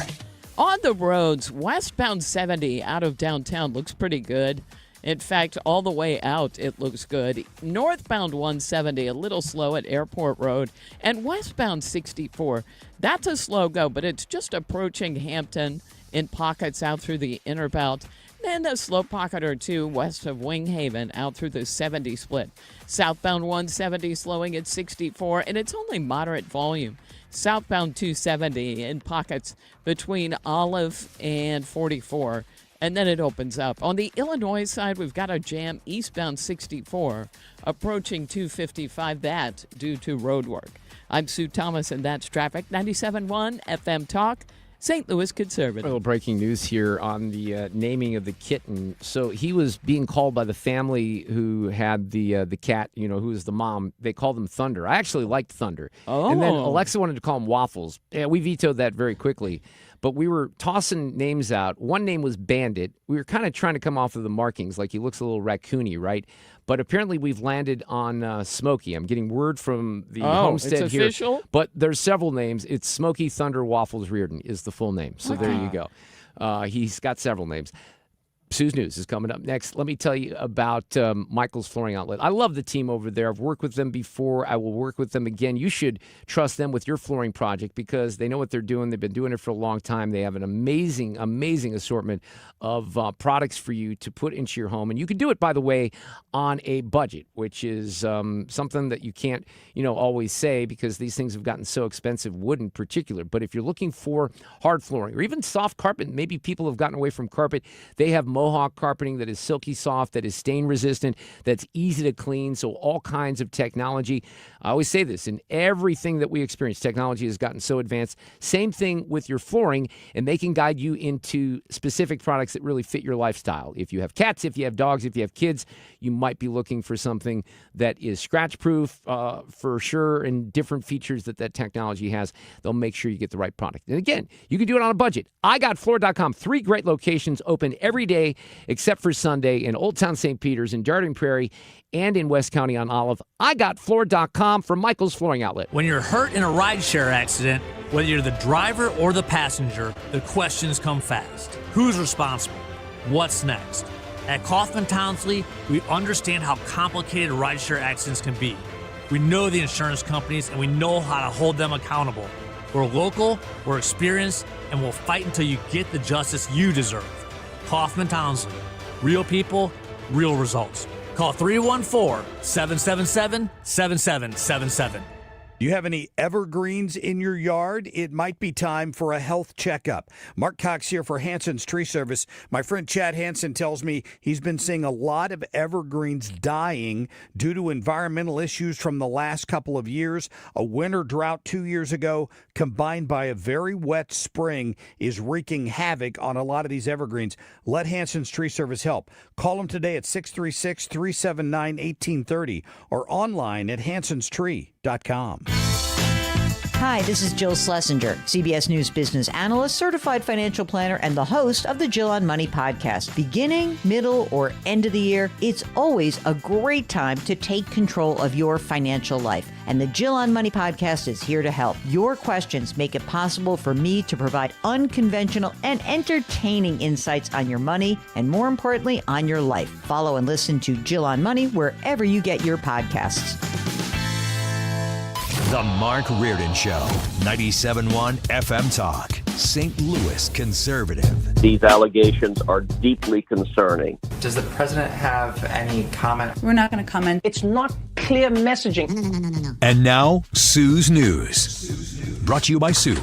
On the roads, westbound 70 out of downtown looks pretty good. In fact, all the way out, it looks good. Northbound 170, a little slow at Airport Road. And westbound 64, that's a slow go, but it's just approaching Hampton in pockets out through the inner belt. Then a slow pocket or two west of Winghaven out through the 70 split. Southbound 170 slowing at 64, and it's only moderate volume. Southbound 270 in pockets between Olive and 44, and then it opens up. On the Illinois side, we've got a jam eastbound 64, approaching 255, that due to road work. I'm Sue Thomas, and that's traffic. 97.1 FM Talk, St. Louis Conservative. A little breaking news here on the naming of the kitten. So he was being called by the family who had the cat, who was the mom. They called him Thunder. I actually liked Thunder. Oh. And then Alexa wanted to call him Waffles. Yeah, we vetoed that very quickly. but we were tossing names out. One name was Bandit. We were kind of trying to come off of the markings, like he looks a little raccoony, right? But apparently we've landed on Smokey. I'm getting word from the homestead it's here. official? But there's several names. It's Smokey Thunder Waffles Reardon is the full name. So there you go. He's got several names. Sue's News is coming up next. Let me tell you about Michael's Flooring Outlet. I love the team over there. I've worked with them before. I will work with them again. You should trust them with your flooring project because they know what they're doing. They've been doing it for a long time. They have an amazing, amazing assortment of products for you to put into your home. And you can do it, by the way, on a budget, which is something that you can't, always say because these things have gotten so expensive, wood in particular. But if you're looking for hard flooring or even soft carpet, maybe people have gotten away from carpet, they have Mohawk carpeting that is silky soft, that is stain resistant, that's easy to clean. So all kinds of technology. I always say this, in everything that we experience, technology has gotten so advanced. Same thing with your flooring, and they can guide you into specific products that really fit your lifestyle. If you have cats, if you have dogs, if you have kids, you might be looking for something that is scratch-proof for sure, and different features that technology has. They'll make sure you get the right product. And again, you can do it on a budget. IGotFloor.com, 3 great locations open every day except for Sunday in Old Town St. Peter's, in Darden Prairie, and in West County on Olive. IGotFloor.com for Michael's Flooring Outlet. When you're hurt in a rideshare accident, whether you're the driver or the passenger, the questions come fast. Who's responsible? What's next? At Kaufman Townsley, we understand how complicated rideshare accidents can be. We know the insurance companies, and we know how to hold them accountable. We're local, we're experienced, and we'll fight until you get the justice you deserve. Kaufman Townsley. Real people, real results. Call 314-777-7777. Do you have any evergreens in your yard? It might be time for a health checkup. Mark Cox here for Hanson's Tree Service. My friend Chad Hanson tells me he's been seeing a lot of evergreens dying due to environmental issues from the last couple of years. A winter drought 2 years ago, combined by a very wet spring, is wreaking havoc on a lot of these evergreens. Let Hanson's Tree Service help. Call them today at 636-379-1830 or online at hansonstree.com. Hi, this is Jill Schlesinger, CBS News business analyst, certified financial planner, and the host of the Jill on Money podcast. Beginning, middle, or end of the year, it's always a great time to take control of your financial life. And the Jill on Money podcast is here to help. Your questions make it possible for me to provide unconventional and entertaining insights on your money and, more importantly, on your life. Follow and listen to Jill on Money wherever you get your podcasts. The Mark Reardon Show, 97.1 FM Talk, St. Louis conservative. These allegations are deeply concerning. Does the president have any comment? We're not going to comment. It's not clear messaging. No. And now, Sue's News. Brought to you by Sue.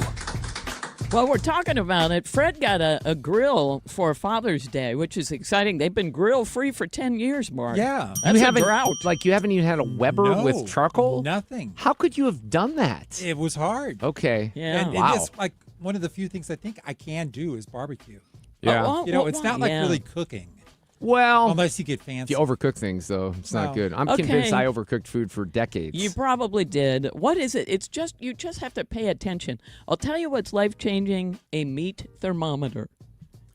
Well, we're talking about it. Fred got a grill for Father's Day, which is exciting. They've been grill-free for 10 years, Mark. Yeah. That's a drought. You haven't even had a Weber with charcoal? Nothing. How could you have done that? It was hard. Okay. Yeah. And wow. it's like one of the few things I think I can do is barbecue. Yeah. It's not like really cooking. Well, unless you get fancy. If you overcook things, though, it's not good. I'm convinced I overcooked food for decades. You probably did. What is it? It's just, you just have to pay attention. I'll tell you what's life-changing, a meat thermometer.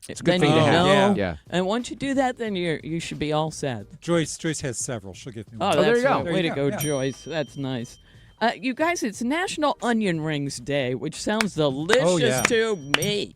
It's a good thing to have. Yeah. And once you do that, then you should be all set. Joyce has several. She'll give me one. Oh, there you go. Way to go, Joyce. That's nice. You guys, it's National Onion Rings Day, which sounds delicious to me.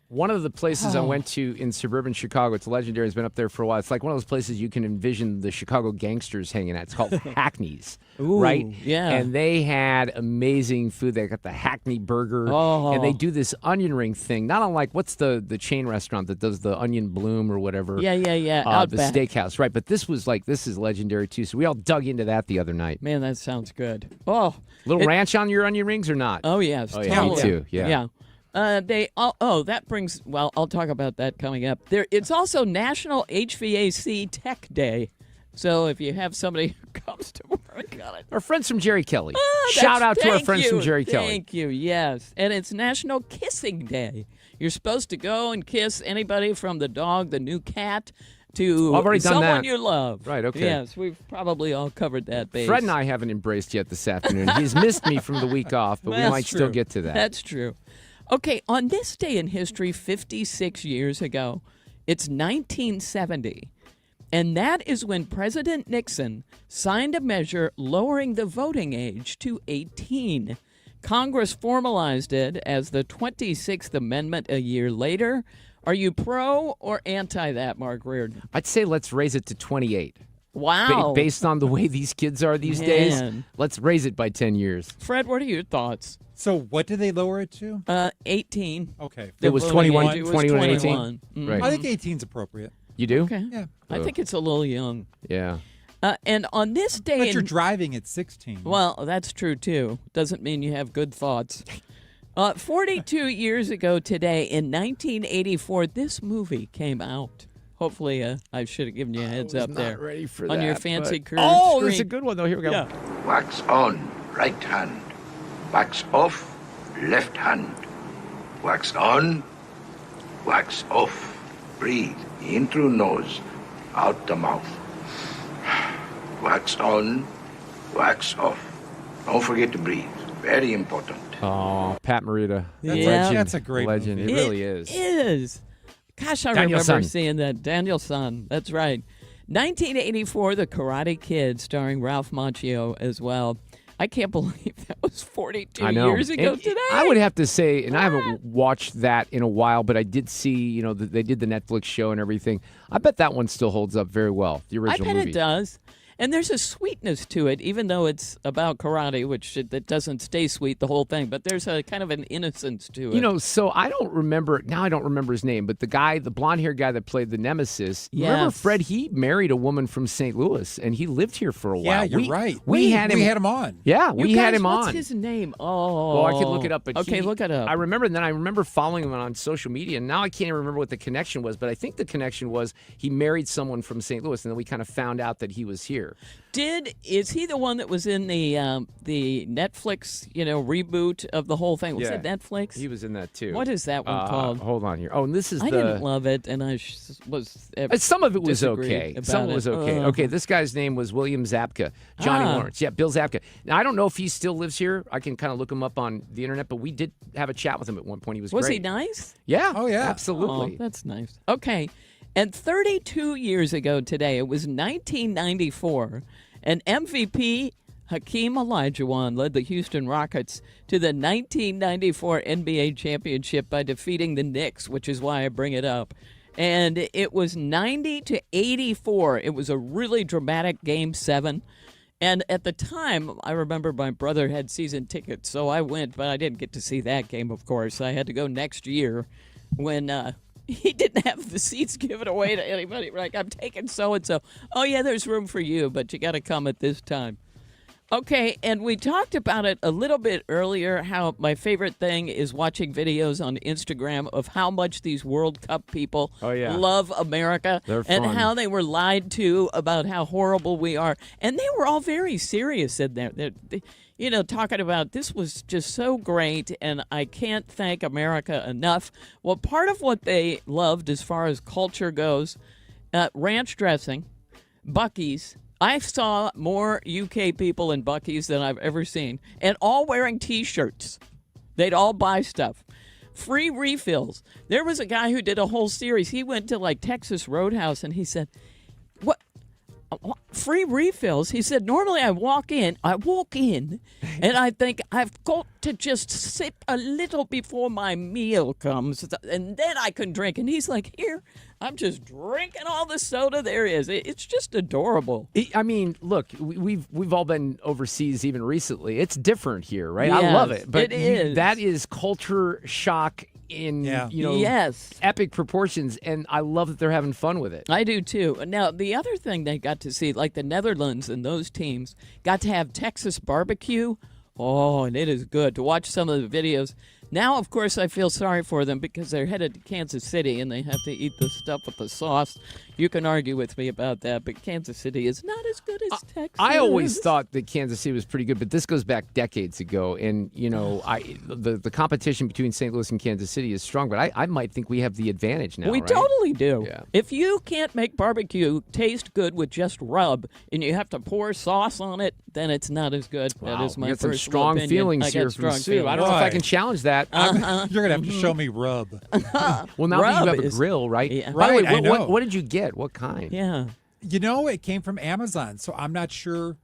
One of the places I went to in suburban Chicago, it's legendary, it's been up there for a while. It's like one of those places you can envision the Chicago gangsters hanging at. It's called Hackney's, right? Yeah. And they had amazing food. They got the Hackney burger, and they do this onion ring thing. Not unlike, what's the chain restaurant that does the onion bloom or whatever? Yeah. The Outback. steakhouse, right? But this is legendary too. So we all dug into that the other night. Man, that sounds good. Oh, ranch on your onion rings or not? Oh yes, yeah, me too. Yeah. That brings. Well, I'll talk about that coming up. It's also National HVAC Tech Day. So if you have somebody who comes to work on it, our friends from Jerry Kelly. Shout out to our friends from Jerry Kelly. Thank you. Yes, and it's National Kissing Day. You're supposed to go and kiss anybody from the dog, the new cat, to I've already done someone that. you love. Right, okay. Yes, we've probably all covered that base. Fred and I haven't embraced yet this afternoon. He's missed me from the week off, but we might still get to that. That's true. Okay, on this day in history, 56 years ago, it's 1970. And that is when President Nixon signed a measure lowering the voting age to 18. Congress formalized it as the 26th Amendment a year later. Are you pro or anti that, Mark Reardon? I'd say let's raise it to 28. Wow. Based on the way these kids are these days, let's raise it by 10 years. Fred, what are your thoughts? So what did they lower it to? 18. Okay. It was 21, It was 21, 18? 21. Right. I think 18's appropriate. You do? Okay. Yeah. I think it's a little young. Yeah. And on this day... But you're driving at 16. Well, that's true, too. Doesn't mean you have good thoughts. 42 years ago today, in 1984, this movie came out. Hopefully, I should have given you a heads up there. Ready for on that, your fancy but... curved Oh, screen. this is a good one, though. Here we go. Yeah. Wax on, right hand. Wax off, left hand. Wax on, wax off. Breathe in through nose, out the mouth. Wax on, wax off. Don't forget to breathe. Very important. Oh, Pat Morita. That's a great legend. movie. It really is. It is. Gosh, I Daniel remember San. seeing that. Daniel San. That's right. 1984, The Karate Kid, starring Ralph Macchio as well. I can't believe that was 42 years ago today. I would have to say, and I haven't watched that in a while, but I did see, they did the Netflix show and everything. I bet that one still holds up very well, the original I bet movie. it does. And there's a sweetness to it, even though it's about karate, which it doesn't stay sweet the whole thing. But there's a kind of an innocence to it. So I don't remember his name, but the blonde-haired guy that played the Nemesis, remember Yes. Fred, he married a woman from St. Louis, and he lived here for a while. Yeah, you're right. We had him on. Yeah, we had him what's on. his name? Oh. Well, I could look it up. But okay, look it up. I remember, and then I remember following him on social media, and now I can't even remember what the connection was, but I think the connection was he married someone from St. Louis, and then we kind of found out that he was here. Is he the one that was in the Netflix, reboot of the whole thing? Was it Netflix? He was in that too. What is that one called? Hold on here. Oh, and this is I didn't love it, and I was. Some of it was okay. Some of it was okay. Okay, this guy's name was William Zabka. Johnny Lawrence. Yeah, Bill Zabka. Now, I don't know if he still lives here. I can kind of look him up on the internet, but we did have a chat with him at one point. He was great. Was he nice? Yeah. Oh, yeah. Absolutely. Oh, that's nice. Okay. And 32 years ago today, it was 1994, and MVP Hakeem Olajuwon led the Houston Rockets to the 1994 NBA championship by defeating the Knicks, which is why I bring it up. And it was 90-84. It was a really dramatic Game 7. And at the time, I remember my brother had season tickets, so I went, but I didn't get to see that game, of course. I had to go next year when he didn't have the seats given away to anybody. Like, I'm taking so-and-so. Oh, yeah, there's room for you, but you got to come at this time. Okay, and we talked about it a little bit earlier, how my favorite thing is watching videos on Instagram of how much these World Cup people love America. They're and fun. how they were lied to about how horrible we are. And they were all very serious in there. They're talking about this was just so great, and I can't thank America enough. Well, part of what they loved as far as culture goes, ranch dressing, Buc-ee's. I saw more UK people in Buc-ee's than I've ever seen, and all wearing T-shirts. They'd all buy stuff. Free refills. There was a guy who did a whole series. He went to like Texas Roadhouse, and he said, "What? Free refills?" He said, "Normally I walk in, and I think I've got to just sip a little before my meal comes, and then I can drink." And he's like, "Here, I'm just drinking all the soda there is." It's just adorable. I mean, look, we've all been overseas even recently. It's different here, right? Yes, I love it. But it is. that is culture shock in Yes. epic proportions, and I love that they're having fun with it. I do too. Now, the other thing they got to see, like the Netherlands and those teams, got to have Texas barbecue. Oh, and it is good to watch some of the videos. Now, of course, I feel sorry for them because they're headed to Kansas City and they have to eat the stuff with the sauce. You can argue with me about that, but Kansas City is not as good as Texas. I always thought that Kansas City was pretty good, but this goes back decades ago. And, the competition between St. Louis and Kansas City is strong, but I might think we have the advantage now, We right? totally do. Yeah. If you can't make barbecue taste good with just rub and you have to pour sauce on it, then it's not as good. Wow. That is my You got some personal strong opinion. feelings I got here from strong Sue. feelings. I don't know if I can challenge that. You're gonna have to show me rub. Well, now that Rub you have a is- grill, right? Yeah. By the way, Right, I know. what did you get? What kind? Yeah. You know, it came from Amazon, so I'm not sure.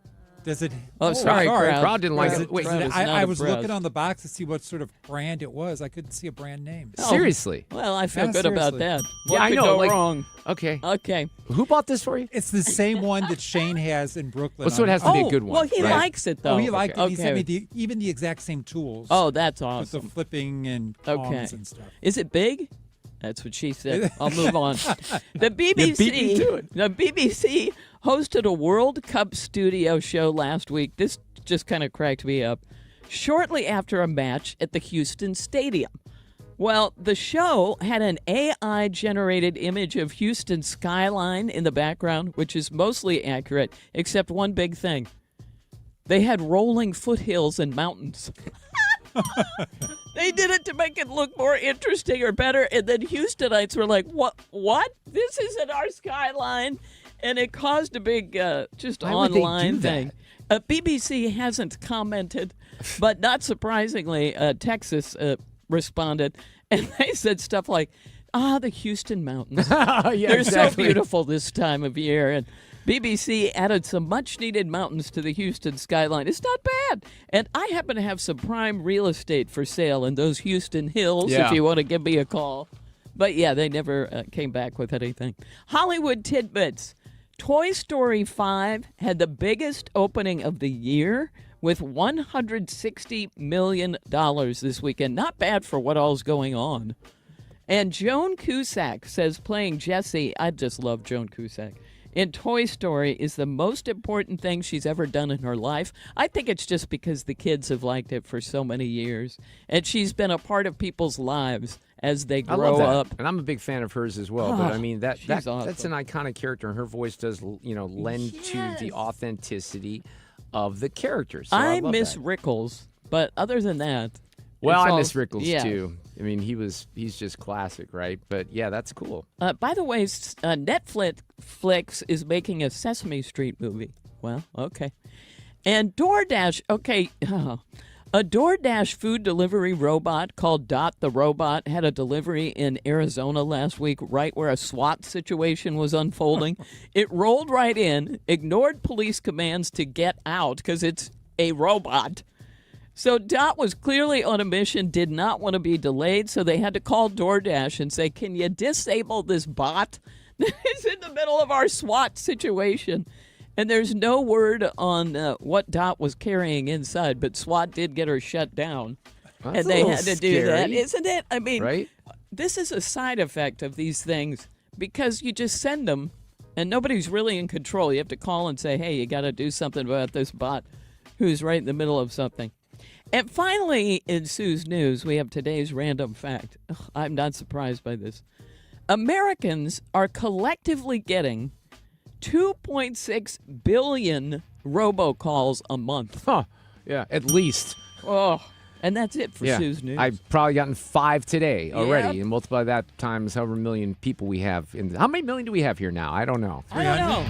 Does it? Oh, sorry, Crowd. Crowd didn't like Does it. Wait, does Crowd is I not was impressed. looking on the box to see what sort of brand it was. I couldn't see a brand name. Seriously? Well, I feel Yeah, good about seriously. that. Yeah, What I could know, go like- wrong? Okay. Okay. Who bought this for you? It's the same one that Shane has in Brooklyn. Well, so it has to be a Oh, good one. well, he right? likes it, though. Oh, he liked it. He sent me Okay. even the exact same tools. Oh, that's with awesome. the flipping and Okay. palms and stuff. Is it big? That's what she said. I'll move on. The beat me to it. The BBC hosted a World Cup studio show last week. This just kind of cracked me up. Shortly after a match at the Houston Stadium. Well, the show had an AI-generated image of Houston skyline in the background, which is mostly accurate, except one big thing. They had rolling foothills and mountains. They did it to make it look more interesting or better, and then Houstonites were like, What? This isn't our skyline. And it caused a big just Why would they online do that? thing. BBC hasn't commented, but not surprisingly, Texas responded, and they said stuff like, the Houston mountains. Yeah, They're exactly. so beautiful this time of year. And BBC added some much-needed mountains to the Houston skyline. It's not bad. And I happen to have some prime real estate for sale in those Houston hills Yeah. if you want to give me a call. But, yeah, they never came back with anything. Hollywood tidbits. Toy Story 5 had the biggest opening of the year with $160 million this weekend. Not bad for what all's going on. And Joan Cusack says playing Jessie, I just love Joan Cusack, in Toy Story is the most important thing she's ever done in her life. I think it's just because the kids have liked it for so many years. And she's been a part of people's lives as they I grow love that. up. And I'm a big fan of hers as well. But I mean, she's that's awesome. an iconic character, and her voice does, lend to the authenticity of the characters. So I love miss that. Rickles, but other than that, Well, it's I all- miss Rickles yeah. too. I mean, he's just classic, right? But yeah, that's cool. By the way, Netflix is making a Sesame Street movie. Well, okay. And DoorDash, okay. A DoorDash food delivery robot called Dot the Robot had a delivery in Arizona last week, right where a SWAT situation was unfolding. It rolled right in, ignored police commands to get out because it's a robot. So Dot was clearly on a mission, did not want to be delayed, so they had to call DoorDash and say, can you disable this bot that is in the middle of our SWAT situation? And there's no word on what Dot was carrying inside, but SWAT did get her shut down. That's and a they little had to do that, scary. isn't it? I mean, Right? this is a side effect of these things because you just send them and nobody's really in control. You have to call and say, hey, you got to do something about this bot who's right in the middle of something. And finally, in Sue's news, we have today's random fact. Ugh, I'm not surprised by this. Americans are collectively getting 2.6 billion robocalls a month. Huh. Yeah, at least. Oh, and that's it for Yeah. Sue's news. I've probably gotten 5 today already, Yep. and multiply that times however million people we have. How many million do we have here now? I don't know. I don't know.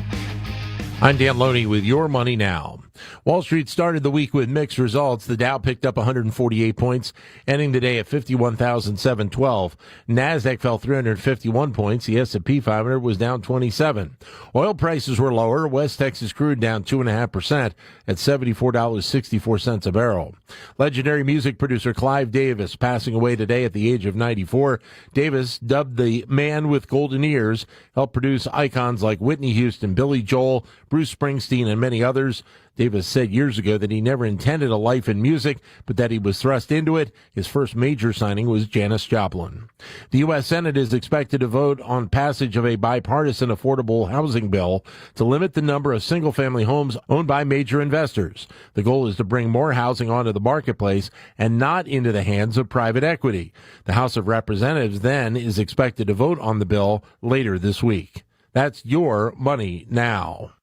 I'm Dan Loney with Your Money Now. Wall Street started the week with mixed results. The Dow picked up 148 points, ending the day at 51,712. NASDAQ fell 351 points. The S&P 500 was down 27. Oil prices were lower. West Texas crude down 2.5% at $74.64 a barrel. Legendary music producer Clive Davis passing away today at the age of 94. Davis, dubbed the man with golden ears, helped produce icons like Whitney Houston, Billy Joel, Bruce Springsteen, and many others. Davis said years ago that he never intended a life in music, but that he was thrust into it. His first major signing was Janis Joplin. The U.S. Senate is expected to vote on passage of a bipartisan affordable housing bill to limit the number of single-family homes owned by major investors. The goal is to bring more housing onto the marketplace and not into the hands of private equity. The House of Representatives then is expected to vote on the bill later this week. That's your money now.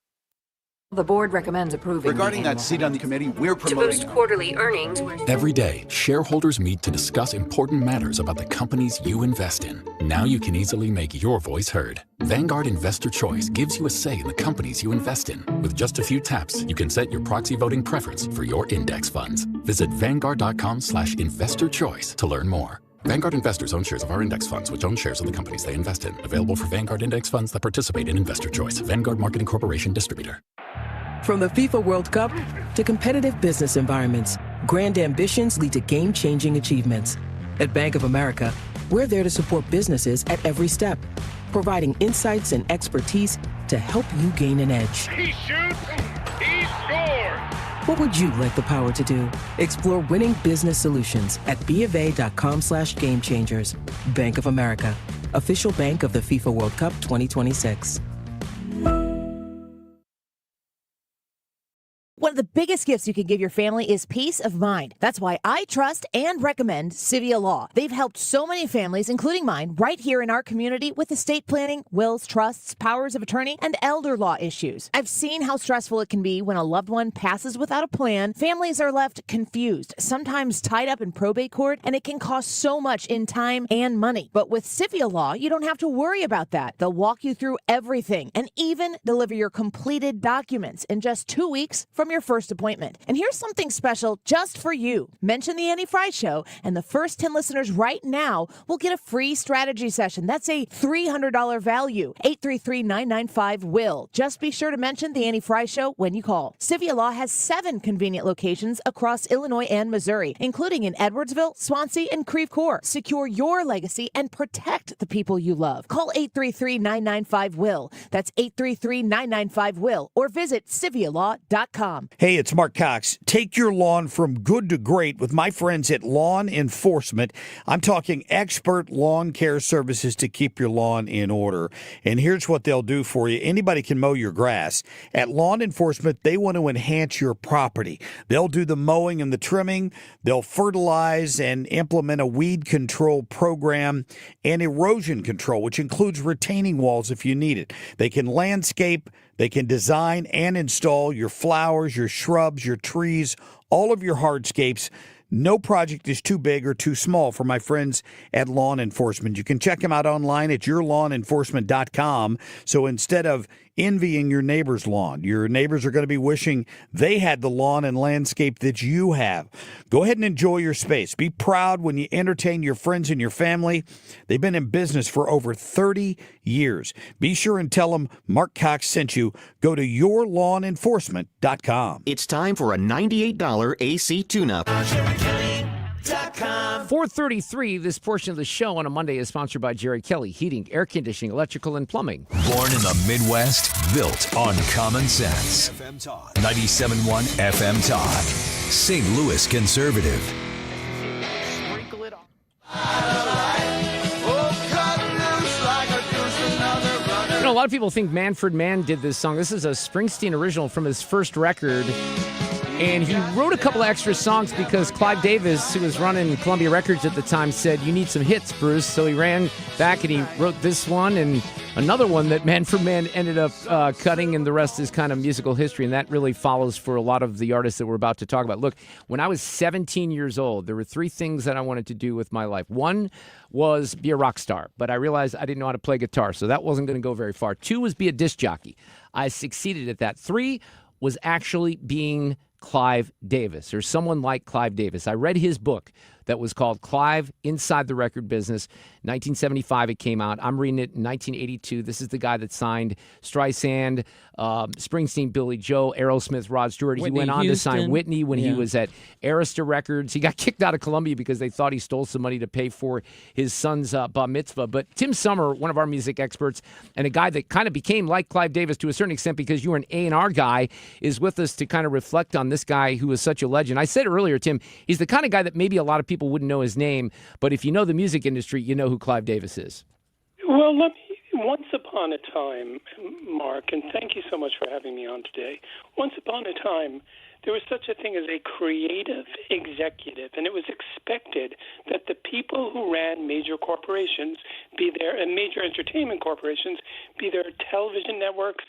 The board recommends approving. Regarding that seat on the committee, we're to promoting boost quarterly earnings. Every day, shareholders meet to discuss important matters about the companies you invest in. Now you can easily make your voice heard. Vanguard Investor Choice gives you a say in the companies you invest in. With just a few taps, you can set your proxy voting preference for your index funds. Visit Vanguard.com/investor choice to learn more. Vanguard investors own shares of our index funds, which own shares of the companies they invest in. Available for Vanguard index funds that participate in Investor Choice. Vanguard Marketing Corporation Distributor. From the FIFA World Cup to competitive business environments, grand ambitions lead to game-changing achievements. At Bank of America, we're there to support businesses at every step, providing insights and expertise to help you gain an edge. He shoots, he scores! What would you like the power to do? Explore winning business solutions at BofA.com/gamechangers. Bank of America, official bank of the FIFA World Cup 2026. One of the biggest gifts you can give your family is peace of mind. That's why I trust and recommend Civia Law. They've helped so many families, including mine, right here in our community with estate planning, wills, trusts, powers of attorney, and elder law issues. I've seen how stressful it can be when a loved one passes without a plan. Families are left confused, sometimes tied up in probate court, and it can cost so much in time and money. But with Civia Law, you don't have to worry about that. They'll walk you through everything and even deliver your completed documents in just 2 weeks from your first appointment. And here's something special just for you. Mention the Annie Fry Show, and the first 10 listeners right now will get a free strategy session. That's a $300 value. 833-995-WILL. Just be sure to mention the Annie Fry Show when you call. Civia Law has 7 convenient locations across Illinois and Missouri, including in Edwardsville, Swansea, and Creve Coeur. Secure your legacy and protect the people you love. Call 833-995-WILL. That's 833-995-WILL, or visit civialaw.com. Hey, it's Mark Cox. Take your lawn from good to great with my friends at Lawn Enforcement. I'm talking expert lawn care services to keep your lawn in order. And here's what they'll do for you. Anybody can mow your grass. At Lawn Enforcement, they want to enhance your property. They'll do the mowing and the trimming. They'll fertilize and implement a weed control program and erosion control, which includes retaining walls if you need it. They can landscape. They can design and install your flowers, your shrubs, your trees, all of your hardscapes. No project is too big or too small for my friends at Lawn Enforcement. You can check them out online at yourlawnenforcement.com. So instead of envying your neighbor's lawn, your neighbors are going to be wishing they had the lawn and landscape that you have. Go ahead and enjoy your space. Be proud when you entertain your friends and your family. They've been in business for over 30 years. Be sure and tell them Mark Cox sent you. Go to yourlawnenforcement.com. It's time for a $98 AC tune-up. 4:33, this portion of the show on a Monday is sponsored by Jerry Kelly, heating, air conditioning, electrical, and plumbing. Born in the Midwest, built on common sense. 97.1 FM Talk. St. Louis conservative. You know, a lot of people think Manfred Mann did this song. This is a Springsteen original from his first record. And he wrote a couple of extra songs because Clive Davis, who was running Columbia Records at the time, said, "You need some hits, Bruce." So he ran back and he wrote this one and another one that Manfred Mann ended up cutting, and the rest is kind of musical history. And that really follows for a lot of the artists that we're about to talk about. Look, when I was 17 years old, there were 3 things that I wanted to do with my life. One was be a rock star, but I realized I didn't know how to play guitar, so that wasn't going to go very far. 2 was be a disc jockey. I succeeded at that. 3 was actually being Clive Davis, or someone like Clive Davis. I read his book that was called Clive Inside the Record Business. 1975 it came out. I'm reading it in 1982. This is the guy that signed Streisand, Springsteen, Billy Joe, Aerosmith, Rod Stewart. Whitney he went on Houston. to sign Whitney when he was at Arista Records. He got kicked out of Columbia because they thought he stole some money to pay for his son's bar mitzvah. But Tim Sommer, one of our music experts, and a guy that kind of became like Clive Davis to a certain extent because you were an A&R guy, is with us to kind of reflect on this guy who is such a legend. I said earlier, Tim, he's the kind of guy that maybe a lot of people wouldn't know his name, but if you know the music industry, you know who Clive Davis is. Well, Once upon a time, Mark, and thank you so much for having me on today. Once upon a time, there was such a thing as a creative executive, and it was expected that the people who ran major corporations, be there, and major entertainment corporations, be there television networks,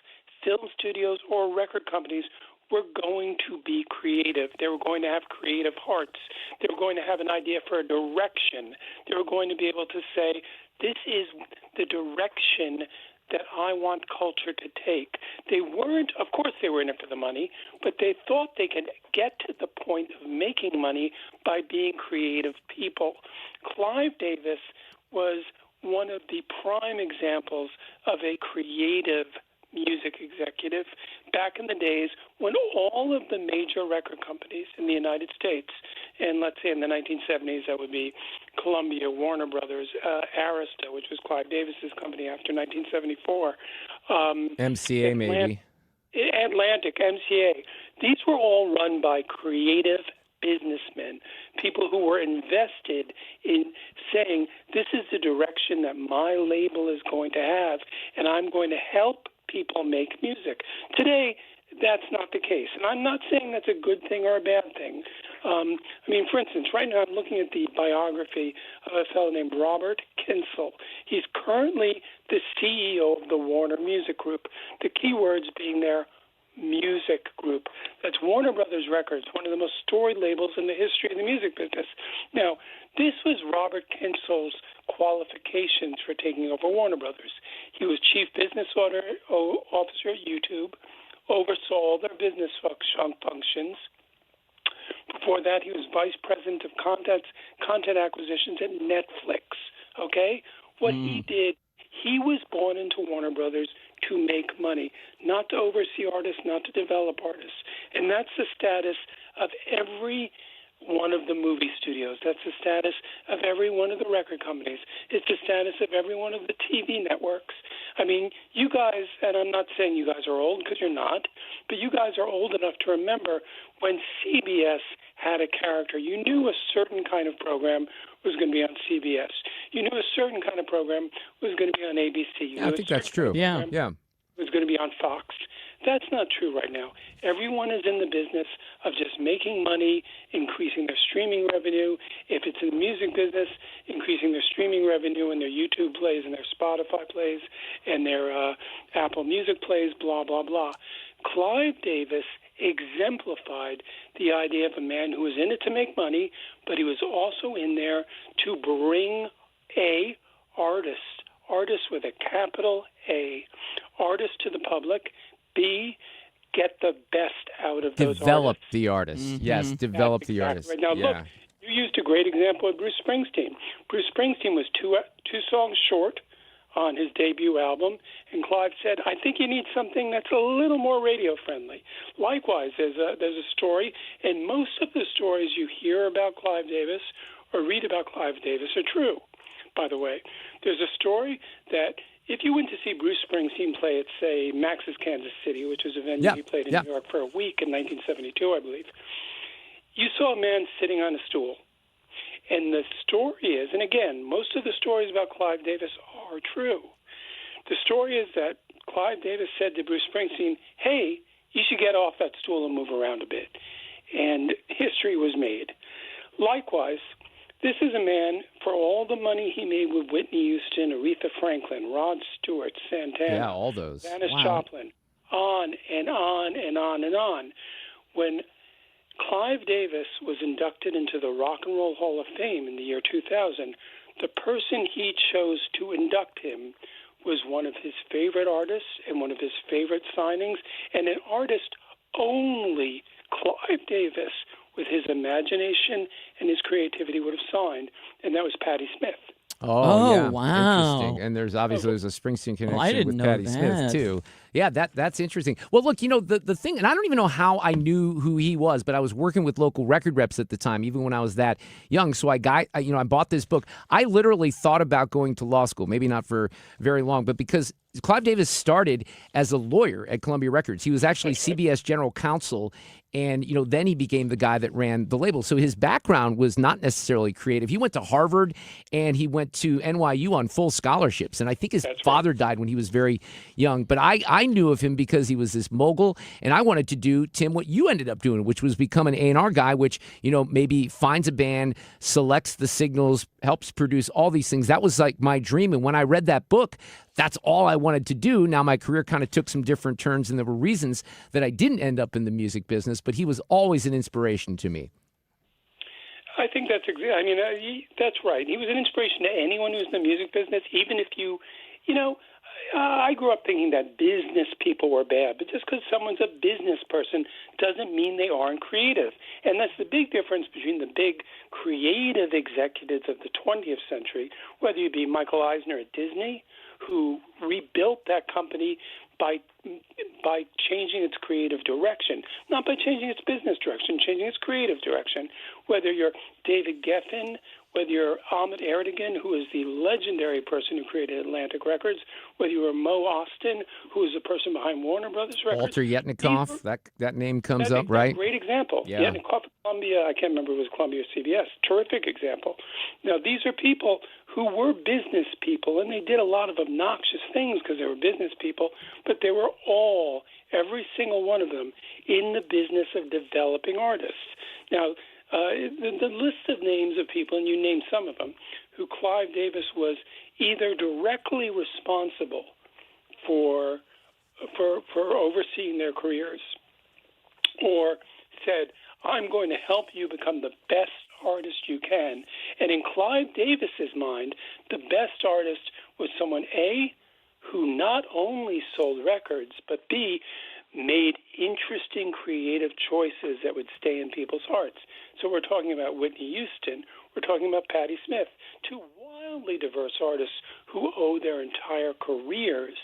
film studios, or record companies, were going to be creative. They were going to have creative hearts. They were going to have an idea for a direction. They were going to be able to say, this is the direction that I want culture to take. They weren't, of course they were in it for the money, but they thought they could get to the point of making money by being creative people. Clive Davis was one of the prime examples of a creative music executive back in the days when all of the major record companies in the United States, and let's say in the 1970s, that would be Columbia, Warner Brothers, Arista, which was Clive Davis's company after 1974. MCA, maybe. Atlantic, MCA. These were all run by creative businessmen, people who were invested in saying, this is the direction that my label is going to have, and I'm going to help people make music. Today, that's not the case. And I'm not saying that's a good thing or a bad thing. For instance, right now I'm looking at the biography of a fellow named Robert Kinsel. He's currently the CEO of the Warner Music Group. The key words being there, music group. That's Warner Brothers Records, one of the most storied labels in the history of the music business. Now, this was Robert Kinsel's qualifications for taking over Warner Brothers. He was chief business officer at YouTube, oversaw all their business functions. Before that, he was vice president of content acquisitions at Netflix. Okay? What he did, he was born into Warner Brothers to make money, not to oversee artists, not to develop artists. And that's the status of every one of the movie studios. That's the status of every one of the record companies. It's the status of every one of the TV networks. I mean, you guys, and I'm not saying you guys are old because you're not, but you guys are old enough to remember when CBS had a character. You knew a certain kind of program was going to be on CBS. You knew a certain kind of program was going to be on ABC. I think that's true. Yeah. Was going to be on Fox. That's not true right now. Everyone is in the business of just making money, increasing their streaming revenue. If it's in the music business, increasing their streaming revenue and their YouTube plays and their Spotify plays and their Apple Music plays, blah, blah, blah. Clive Davis exemplified the idea of a man who was in it to make money, but he was also in there to bring artists with a capital A, artists to the public, B, get the best out of those Develop artists. the artists. Yes, develop the artists. Right. Now, look, you used a great example of Bruce Springsteen. Bruce Springsteen was two songs short on his debut album, and Clive said, I think you need something that's a little more radio-friendly. Likewise, there's a story, and most of the stories you hear about Clive Davis or read about Clive Davis are true, by the way. There's a story that if you went to see Bruce Springsteen play at, say, Max's Kansas City, which was a venue he played in New York for a week in 1972, I believe, you saw a man sitting on a stool. And the story is, and again, most of the stories about Clive Davis are true. The story is that Clive Davis said to Bruce Springsteen, hey, you should get off that stool and move around a bit. And history was made. Likewise, this is a man, for all the money he made with Whitney Houston, Aretha Franklin, Rod Stewart, Santana, all those. Janis Joplin, on and on and on and on. When Clive Davis was inducted into the Rock and Roll Hall of Fame in the year 2000, the person he chose to induct him was one of his favorite artists and one of his favorite signings, and an artist only Clive Davis, with his imagination and his creativity, would have signed, and that was Patti Smith. Oh, yeah. Wow. Interesting. And there's a Springsteen connection with know Patti that. Smith, too. Yeah, that's interesting. Well, look, the thing, and I don't even know how I knew who he was, but I was working with local record reps at the time, even when I was that young. So I bought this book. I literally thought about going to law school, maybe not for very long, but because Clive Davis started as a lawyer at Columbia Records. He was actually CBS general counsel, and then he became the guy that ran the label. So his background was not necessarily creative. He went to Harvard and he went to NYU on full scholarships. And I think his father died when he was very young. But I knew of him because he was this mogul, and I wanted to do, Tim, what you ended up doing, which was become an A&R guy, which maybe finds a band, selects the signals, helps produce all these things. That was like my dream. And when I read that book, that's all I wanted to do. Now, my career kind of took some different turns, and there were reasons that I didn't end up in the music business, but he was always an inspiration to me. I think that's that's right. He was an inspiration to anyone who's in the music business, even if I grew up thinking that business people were bad, but just because someone's a business person doesn't mean they aren't creative. And that's the big difference between the big creative executives of the 20th century, whether you be Michael Eisner at Disney, who rebuilt that company by changing its creative direction, not by changing its business direction, changing its creative direction. Whether you're David Geffen, whether you're Ahmet Ertegun, who is the legendary person who created Atlantic Records, whether you were Mo Austin, who is the person behind Warner Brothers Records. Walter Yetnikoff, that name comes up, right? Great example. Yeah. Yetnikoff at Columbia, I can't remember if it was Columbia or CBS. Terrific example. Now, these are people who were business people, and they did a lot of obnoxious things because they were business people, but they were all, every single one of them, in the business of developing artists. Now, the list of names of people, and you named some of them, who Clive Davis was either directly responsible for overseeing their careers, or said, I'm going to help you become the best artist you can. And in Clive Davis's mind, the best artist was someone, A, who not only sold records, but B, made interesting creative choices that would stay in people's hearts. So we're talking about Whitney Houston, we're talking about Patti Smith, two wildly diverse artists who owe their entire careers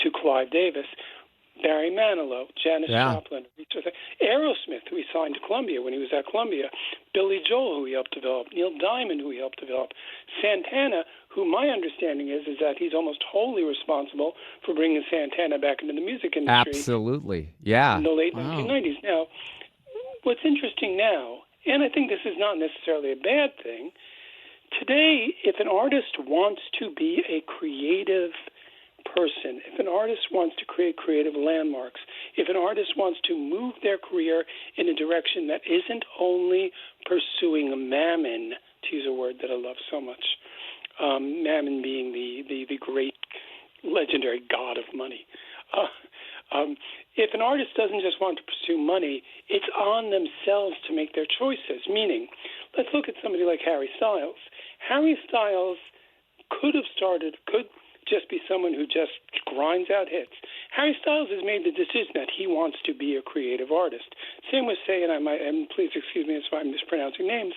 to Clive Davis. Barry Manilow, Janis Joplin, Aerosmith, who he signed to Columbia when he was at Columbia, Billy Joel, who he helped develop, Neil Diamond, who he helped develop, Santana, who my understanding is that he's almost wholly responsible for bringing Santana back into the music industry. Absolutely, yeah. In the late 1990s. Now, what's interesting now, and I think this is not necessarily a bad thing, today, if an artist wants to be a creative person, if an artist wants to create creative landmarks, if an artist wants to move their career in a direction that isn't only pursuing mammon, to use a word that I love so much, mammon being the great legendary god of money. If an artist doesn't just want to pursue money, it's on themselves to make their choices, meaning, let's look at somebody like Harry Styles. Harry Styles could just be someone who just grinds out hits. Harry Styles has made the decision that he wants to be a creative artist. Same with, say, and please excuse me if I'm mispronouncing names,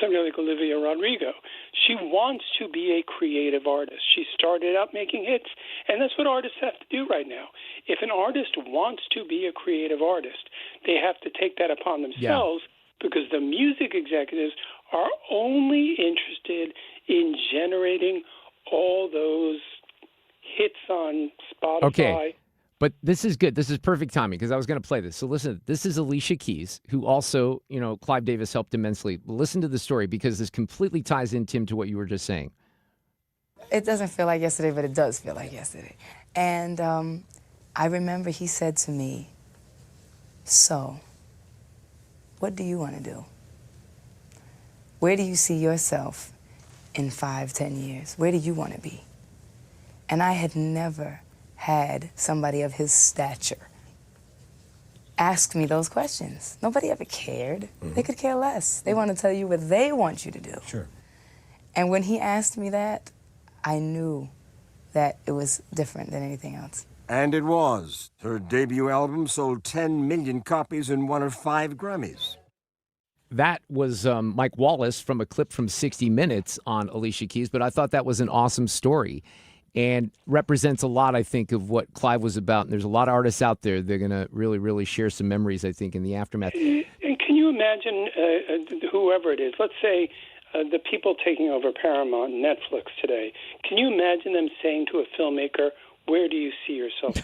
somebody like Olivia Rodrigo. She wants to be a creative artist. She started out making hits, and that's what artists have to do right now. If an artist wants to be a creative artist, they have to take that upon themselves because the music executives are only interested in generating all those hits on Spotify. Okay, but this is good. This is perfect timing because I was going to play this. So listen, this is Alicia Keys, who also, Clive Davis helped immensely. Listen to the story because this completely ties in, Tim, to what you were just saying. It doesn't feel like yesterday, but it does feel like yesterday. And I remember he said to me, so, what do you want to do? Where do you see yourself in 5, 10 years? Where do you want to be? And I had never had somebody of his stature ask me those questions. Nobody ever cared. Mm-hmm. They could care less. They want to tell you what they want you to do. Sure. And when he asked me that, I knew that it was different than anything else. And it was. Her debut album sold 10 million copies and won her 5 Grammys. That was Mike Wallace from a clip from 60 Minutes on Alicia Keys, but I thought that was an awesome story. and represents a lot, I think, of what Clive was about. And there's a lot of artists out there. They're going to really, really share some memories, I think, in the aftermath. And can you imagine whoever it is, let's say the people taking over Paramount and Netflix today, can you imagine them saying to a filmmaker, where do you see yourself?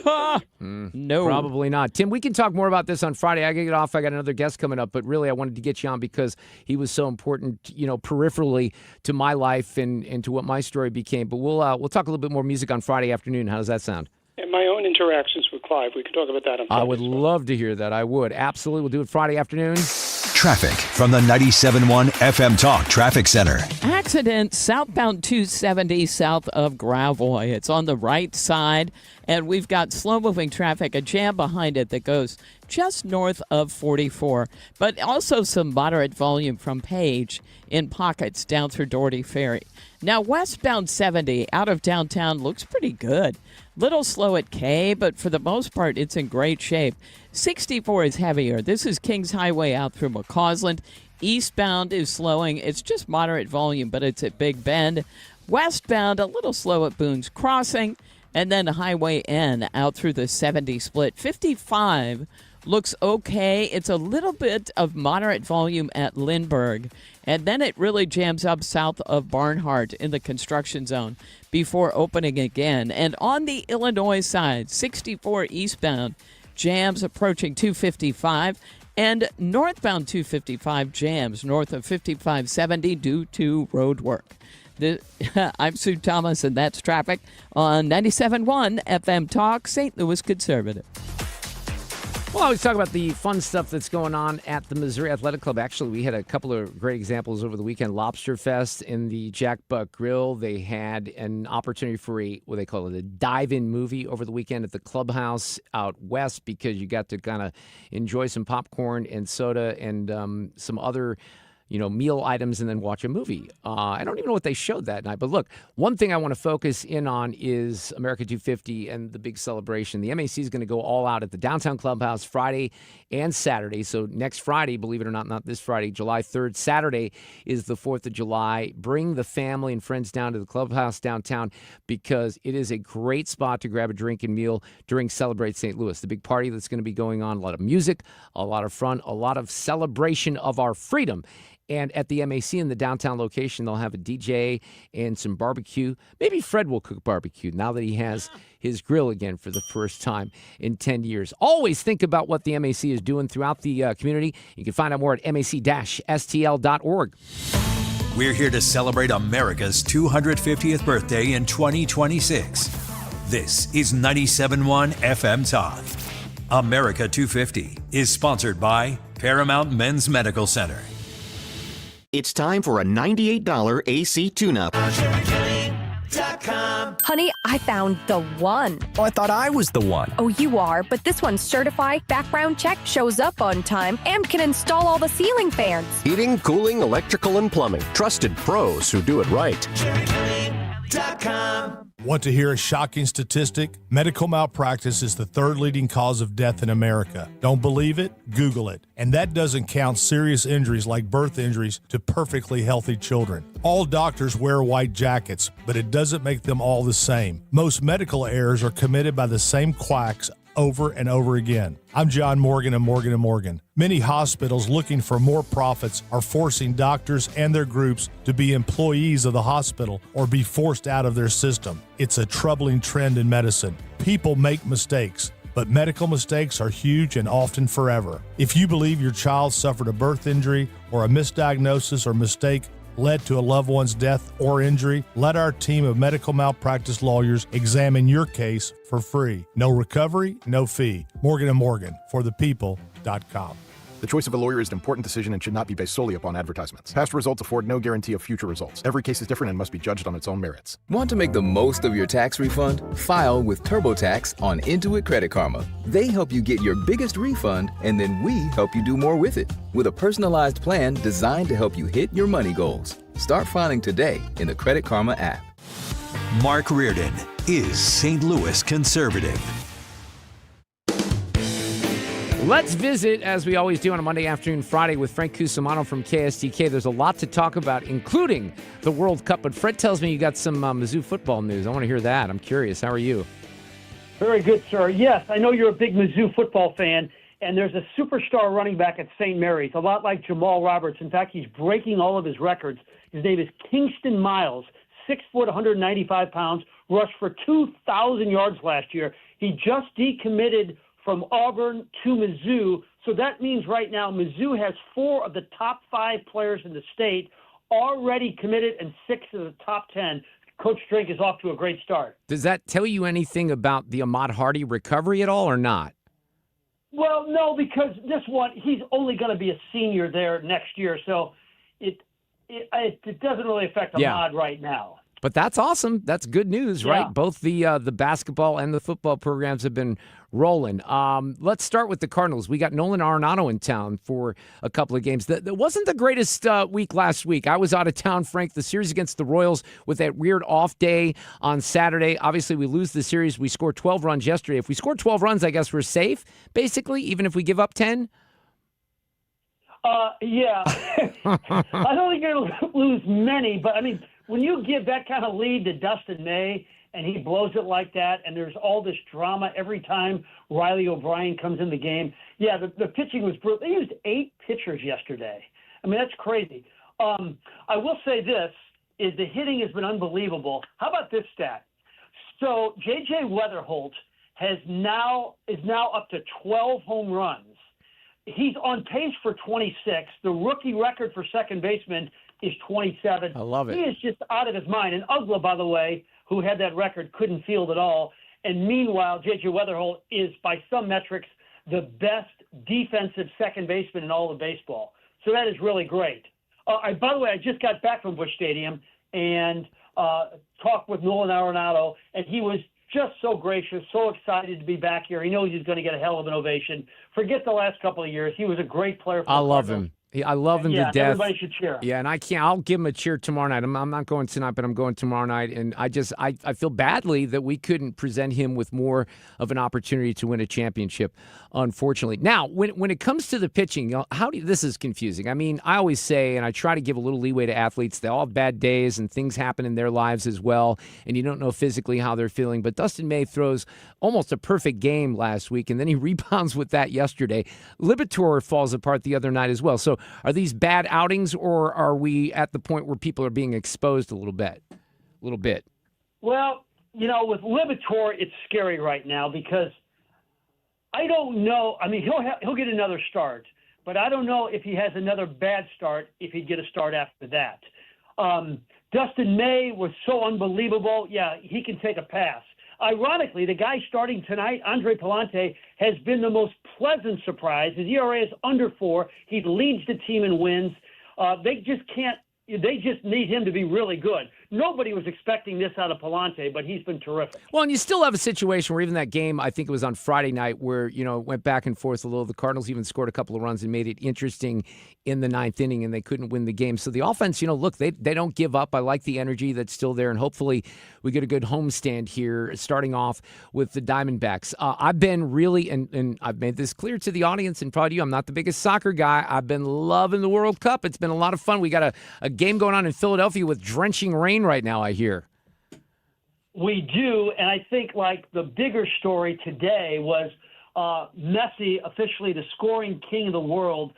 No. Probably not. Tim, we can talk more about this on Friday. I got to get off. I got another guest coming up, but really I wanted to get you on because he was so important, peripherally to my life and to what my story became. But we'll talk a little bit more music on Friday afternoon. How does that sound? And my own interactions with Clive. We could talk about that on Friday. I would love to hear that. I would. Absolutely. We'll do it Friday afternoon. Traffic from the 97.1 FM Talk Traffic Center. Accident southbound 270 south of Gravois. It's on the right side, and we've got slow-moving traffic, a jam behind it that goes just north of 44, but also some moderate volume from Page in pockets down through Doherty Ferry. Now, westbound 70 out of downtown looks pretty good. Little slow at K, but for the most part, it's in great shape. 64 is heavier. This is Kings Highway out through McCausland. Eastbound is slowing. It's just moderate volume, but it's at Big Bend. Westbound, a little slow at Boone's Crossing. And then Highway N out through the 70 split. 55 looks okay. It's a little bit of moderate volume at Lindbergh. And then it really jams up south of Barnhart in the construction zone before opening again. And on the Illinois side, 64 eastbound jams approaching 255. And northbound 255 jams north of 5570 due to road work. I'm Sue Thomas, and that's traffic on 97.1 FM Talk, St. Louis Conservative. Well, I always talk about the fun stuff that's going on at the Missouri Athletic Club. Actually, we had a couple of great examples over the weekend. Lobster Fest in the Jack Buck Grill. They had an opportunity for what they call it, a dive-in movie over the weekend at the clubhouse out west because you got to kind of enjoy some popcorn and soda and some other meal items and then watch a movie. I don't even know what they showed that night. But look, one thing I want to focus in on is America 250 and the big celebration. The MAC is going to go all out at the downtown clubhouse Friday and Saturday. So next Friday, believe it or not this Friday, July 3rd. Saturday is the 4th of July. Bring the family and friends down to the clubhouse downtown because it is a great spot to grab a drink and meal during Celebrate St. Louis, the big party that's going to be going on. A lot of music, a lot of fun, a lot of celebration of our freedom. And at the MAC in the downtown location, they'll have a DJ and some barbecue. Maybe Fred will cook barbecue now that he has his grill again for the first time in 10 years. Always think about what the MAC is doing throughout the community. You can find out more at mac-stl.org. We're here to celebrate America's 250th birthday in 2026. This is 97.1 FM Talk. America 250 is sponsored by Paramount Men's Medical Center. It's time for a $98 AC tune-up. Honey, I found the one. Oh, I thought I was the one. Oh, you are, but this one's certified, background check, shows up on time, and can install all the ceiling fans. Heating, cooling, electrical, and plumbing. Trusted pros who do it right. Want to hear a shocking statistic? Medical malpractice is the third leading cause of death in America. Don't believe it? Google it. And that doesn't count serious injuries like birth injuries to perfectly healthy children. All doctors wear white jackets, but it doesn't make them all the same. Most medical errors are committed by the same quacks over and over again. I'm John Morgan of Morgan & Morgan. Many hospitals looking for more profits are forcing doctors and their groups to be employees of the hospital or be forced out of their system. It's a troubling trend in medicine. People make mistakes, but medical mistakes are huge and often forever. If you believe your child suffered a birth injury or a misdiagnosis or mistake led to a loved one's death or injury, let our team of medical malpractice lawyers examine your case for free. No recovery, no fee. Morgan & Morgan, forthepeople.com. The choice of a lawyer is an important decision and should not be based solely upon advertisements. Past results afford no guarantee of future results. Every case is different and must be judged on its own merits. Want to make the most of your tax refund? File with TurboTax on Intuit Credit Karma. They help you get your biggest refund, and then we help you do more with it. With a personalized plan designed to help you hit your money goals. Start filing today in the Credit Karma app. Mark Reardon is St. Louis conservative. Let's visit, as we always do on a Monday afternoon, Friday, with Frank Cusumano from KSTK. There's a lot to talk about, including the World Cup. But Fred tells me you got some Mizzou football news. I want to hear that. I'm curious. How are you? Very good, sir. Yes, I know you're a big Mizzou football fan, and there's a superstar running back at St. Mary's, a lot like Jamal Roberts. In fact, he's breaking all of his records. His name is Kingston Miles, 6 foot, 195 pounds, rushed for 2,000 yards last year. He just decommitted from Auburn to Mizzou. So that means right now Mizzou has 4 of the top 5 players in the state already committed and 6 of the top 10. Coach Drink is off to a great start. Does that tell you anything about the Ahmad Hardy recovery at all or not? Well, no, because this one, he's only going to be a senior there next year. So it doesn't really affect Ahmad right now. But that's awesome. That's good news, right? Both the basketball and the football programs have been rolling. Let's start with the Cardinals. We got Nolan Arenado in town for a couple of games. That wasn't the greatest week last week. I was out of town, Frank. The series against the Royals with that weird off day on Saturday. Obviously, we lose the series. We scored 12 runs yesterday. If we score 12 runs, I guess we're safe, basically, even if we give up 10. Yeah. I don't think you're going to lose many, but I mean, when you give that kind of lead to Dustin May and he blows it like that, and there's all this drama every time Riley O'Brien comes in the game, the pitching was brutal. They used 8 pitchers yesterday. I mean, that's crazy. I will say this, is the hitting has been unbelievable. How about this stat? So J.J. Weatherholt is now up to 12 home runs. He's on pace for 26. The rookie record for second baseman is 27. I love it. He is just out of his mind. And Ugla, by the way, who had that record, couldn't field at all. And meanwhile, J.J. Weatherholt is, by some metrics, the best defensive second baseman in all of baseball. So that is really great. By the way, I just got back from Busch Stadium and talked with Nolan Arenado, and he was just so gracious, so excited to be back here. He knows he's going to get a hell of an ovation. Forget the last couple of years. He was a great player for I the love Cardinals. him. I love him to death. Everybody should cheer. Yeah, and I'll give him a cheer tomorrow night. I'm not going tonight, but I'm going tomorrow night. And I feel badly that we couldn't present him with more of an opportunity to win a championship, unfortunately. Now, when it comes to the pitching, this is confusing. I mean, I always say, and I try to give a little leeway to athletes, they all have bad days and things happen in their lives as well, and you don't know physically how they're feeling. But Dustin May throws almost a perfect game last week, and then he rebounds with that yesterday. Libator falls apart the other night as well. So are these bad outings, or are we at the point where people are being exposed a little bit? Well, with Libator, it's scary right now because I don't know. I mean, he'll get another start, but I don't know if he has another bad start, if he'd get a start after that. Dustin May was so unbelievable. Yeah, he can take a pass. Ironically, the guy starting tonight, Andre Palante, has been the most pleasant surprise. His ERA is under 4. He leads the team in wins. They just need him to be really good. Nobody was expecting this out of Palante, but he's been terrific. Well, and you still have a situation where even that game, I think it was on Friday night, where, it went back and forth a little. The Cardinals even scored a couple of runs and made it interesting in the 9th inning, and they couldn't win the game. So the offense, look, they don't give up. I like the energy that's still there, and hopefully we get a good homestand here, starting off with the Diamondbacks. I've been really, and I've made this clear to the audience and probably you, I'm not the biggest soccer guy. I've been loving the World Cup. It's been a lot of fun. We got a game going on in Philadelphia with drenching rain right now, I hear. We do, and I think the bigger story today was Messi, officially the scoring king of the World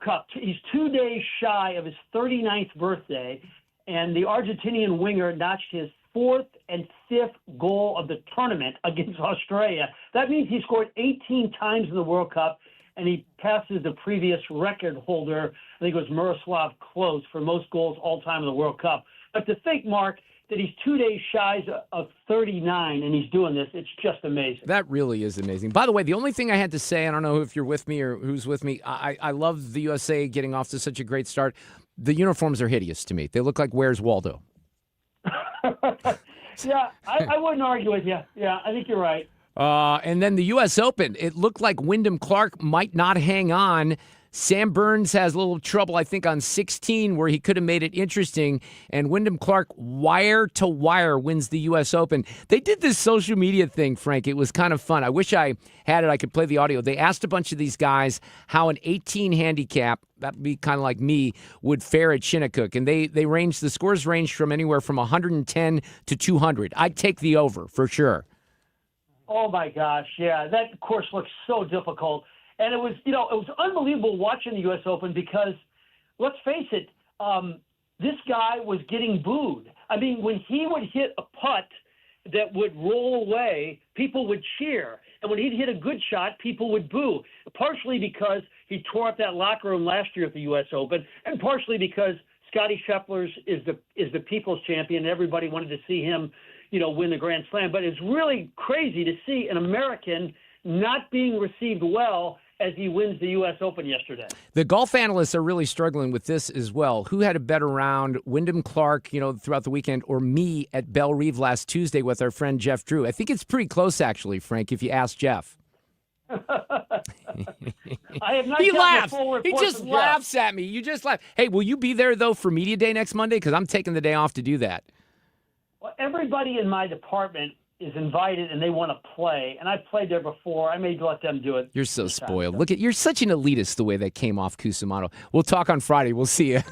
Cup. He's 2 days shy of his 39th birthday, and the Argentinian winger notched his 4th and 5th goal of the tournament against Australia. That means he scored 18 times in the World Cup, and he passes the previous record holder, I think it was Miroslav Klose, for most goals all time in the World Cup. But to think, Mark, that he's 2 days shy of 39 and he's doing this, it's just amazing. That really is amazing. By the way, the only thing I had to say, I don't know if you're with me or who's with me, I love the USA getting off to such a great start. The uniforms are hideous to me. They look like Where's Waldo? Yeah, I wouldn't argue with you. Yeah, I think you're right. And then the U.S. Open, it looked like Wyndham Clark might not hang on Sam Burns has a little trouble, I think, on 16 where he could have made it interesting. And Wyndham Clark, wire to wire, wins the U.S. Open. They did this social media thing, Frank. It was kind of fun. I wish I had it. I could play the audio. They asked a bunch of these guys how an 18 handicap, that'd be kind of like me, would fare at Shinnecook. And the scores ranged from anywhere from 110 to 200. I'd take the over for sure. Oh my gosh, yeah, that course looks so difficult. And it was, it was unbelievable watching the U.S. Open because, let's face it, this guy was getting booed. I mean, when he would hit a putt that would roll away, people would cheer. And when he'd hit a good shot, people would boo, partially because he tore up that locker room last year at the U.S. Open, and partially because Scottie Scheffler is the people's champion, and everybody wanted to see him, win the Grand Slam. But it's really crazy to see an American not being received well as he wins the U.S. Open yesterday. The golf analysts are really struggling with this as well. Who had a better round, Wyndham Clark, throughout the weekend, or me at Belle Reve last Tuesday with our friend Jeff Drew? I think it's pretty close, actually, Frank, if you ask Jeff. I have not he gotten laughs. a full report He just from laughs at me. You just laugh. Hey, will you be there, though, for Media Day next Monday? Because I'm taking the day off to do that. Well, everybody in my department is invited and they want to play, and I've played there before. I may let them do it. You're so spoiled. Look you're such an elitist the way that came off Cusumano. We'll talk on Friday. We'll see you.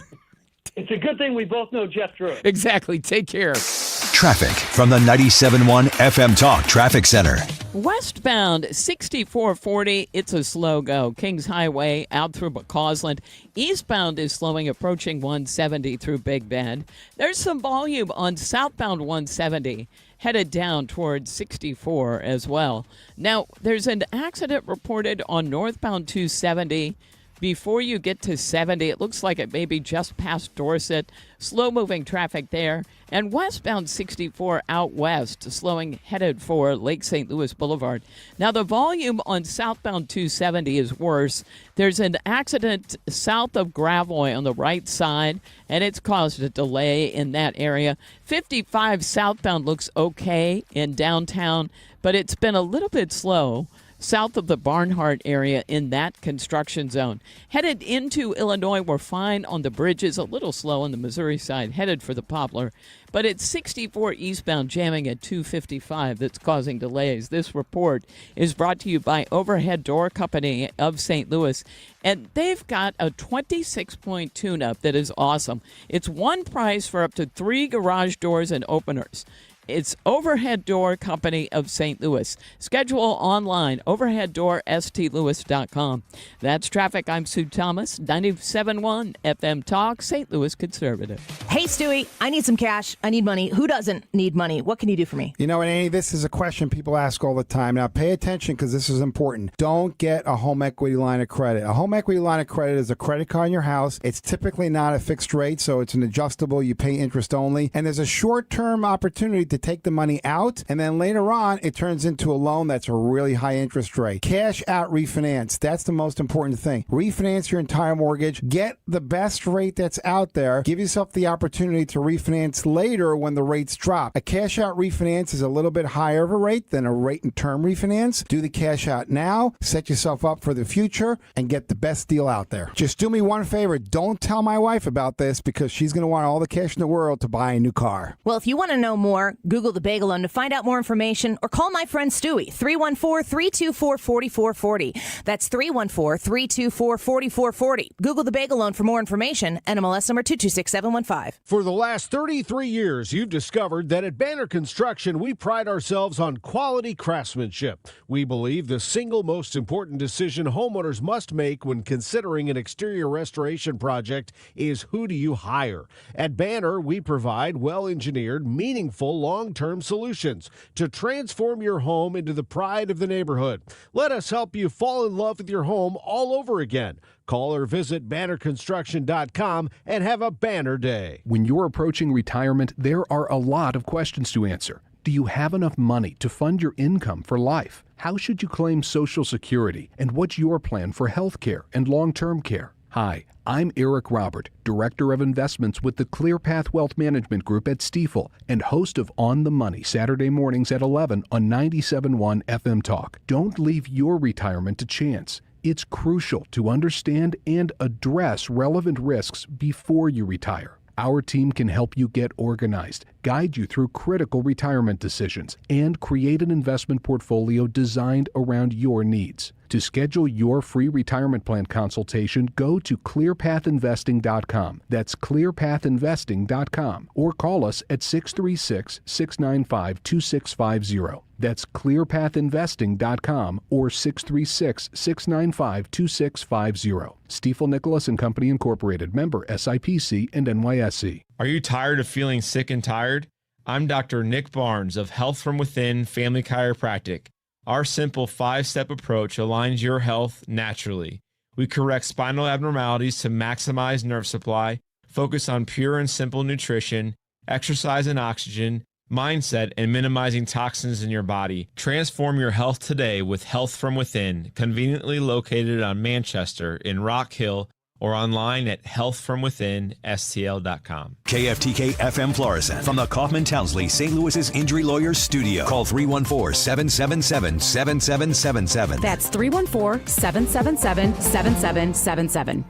It's a good thing we both know Jeff Drew. Exactly. Take care. Traffic from the 97.1 FM Talk Traffic Center. Westbound 6440, it's a slow go. Kings Highway out through McCausland. Eastbound is slowing, approaching 170 through Big Bend. There's some volume on southbound 170, headed down towards 64 as well. Now, there's an accident reported on northbound 270. Before you get to 70, it looks like it may be just past Dorset. Slow-moving traffic there. And westbound 64 out west, slowing, headed for Lake St. Louis Boulevard. Now, the volume on southbound 270 is worse. There's an accident south of Gravois on the right side, and it's caused a delay in that area. 55 southbound looks okay in downtown, but it's been a little bit slow south of the Barnhart area in that construction zone. Headed into Illinois, we're fine on the bridges, a little slow on the Missouri side, headed for the Poplar. But it's 64 eastbound jamming at 255 that's causing delays. This report is brought to you by Overhead Door Company of St. Louis. And they've got a 26-point tune-up that is awesome. It's one price for up to 3 garage doors and openers. It's Overhead Door Company of St. Louis. Schedule online, overheaddoorstlewis.com. That's traffic. I'm Sue Thomas, 97.1 FM Talk, St. Louis Conservative. Hey, Stewie, I need some cash. I need money. Who doesn't need money? What can you do for me? You know, Annie, this is a question people ask all the time. Now, pay attention because this is important. Don't get a home equity line of credit. A home equity line of credit is a credit card on your house. It's typically not a fixed rate, so it's an adjustable. You pay interest only. And there's a short-term opportunity to take the money out, and then later on, it turns into a loan that's a really high interest rate. Cash out refinance. That's the most important thing. Refinance your entire mortgage. Get the best rate that's out there. Give yourself the opportunity to refinance later when the rates drop. A cash out refinance is a little bit higher of a rate than a rate and term refinance. Do the cash out now, set yourself up for the future, and get the best deal out there. Just do me one favor. Don't tell my wife about this because she's going to want all the cash in the world to buy a new car. Well, if you want to know more, Google the Bagel Loan to find out more information, or call my friend Stewie, 314-324-4440. That's 314-324-4440. Google the Bagel Loan for more information. NMLS number 226715. For the last 33 years, you've discovered that at Banner Construction, we pride ourselves on quality craftsmanship. We believe the single most important decision homeowners must make when considering an exterior restoration project is who do you hire. At Banner, we provide well-engineered, meaningful, long-term solutions to transform your home into the pride of the neighborhood. Let us help you fall in love with your home all over again. Call or visit bannerconstruction.com and have a banner day. When you're approaching retirement, there are a lot of questions to answer. Do you have enough money to fund your income for life? How should you claim Social Security? And what's your plan for health care and long-term care? Hi, I'm Eric Robert, Director of Investments with the ClearPath Wealth Management Group at Stifel and host of On the Money Saturday mornings at 11 on 97.1 FM Talk. Don't leave your retirement to chance. It's crucial to understand and address relevant risks before you retire. Our team can help you get organized, guide you through critical retirement decisions, and create an investment portfolio designed around your needs. To schedule your free retirement plan consultation, go to clearpathinvesting.com. That's clearpathinvesting.com. Or call us at 636-695-2650. That's clearpathinvesting.com or 636-695-2650. Stifel Nicholas and Company Incorporated, member SIPC and NYSE. Are you tired of feeling sick and tired? I'm Dr. Nick Barnes of Health From Within Family Chiropractic. Our simple 5-step approach aligns your health naturally. We correct spinal abnormalities to maximize nerve supply, focus on pure and simple nutrition, exercise and oxygen, mindset, and minimizing toxins in your body. Transform your health today with Health From Within, conveniently located on Manchester in Rock Hill, or online at healthfromwithinstl.com. KFTK FM Florissant from the Kaufman Townsley St. Louis's Injury Lawyers Studio. Call 314-777-7777. That's 314-777-7777.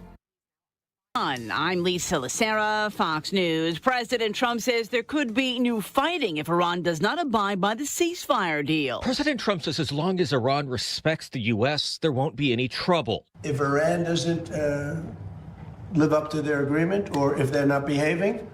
I'm Lisa Lacera, Fox News. President Trump says there could be new fighting if Iran does not abide by the ceasefire deal. President Trump says as long as Iran respects the U.S., there won't be any trouble. If Iran doesn't live up to their agreement, or if they're not behaving,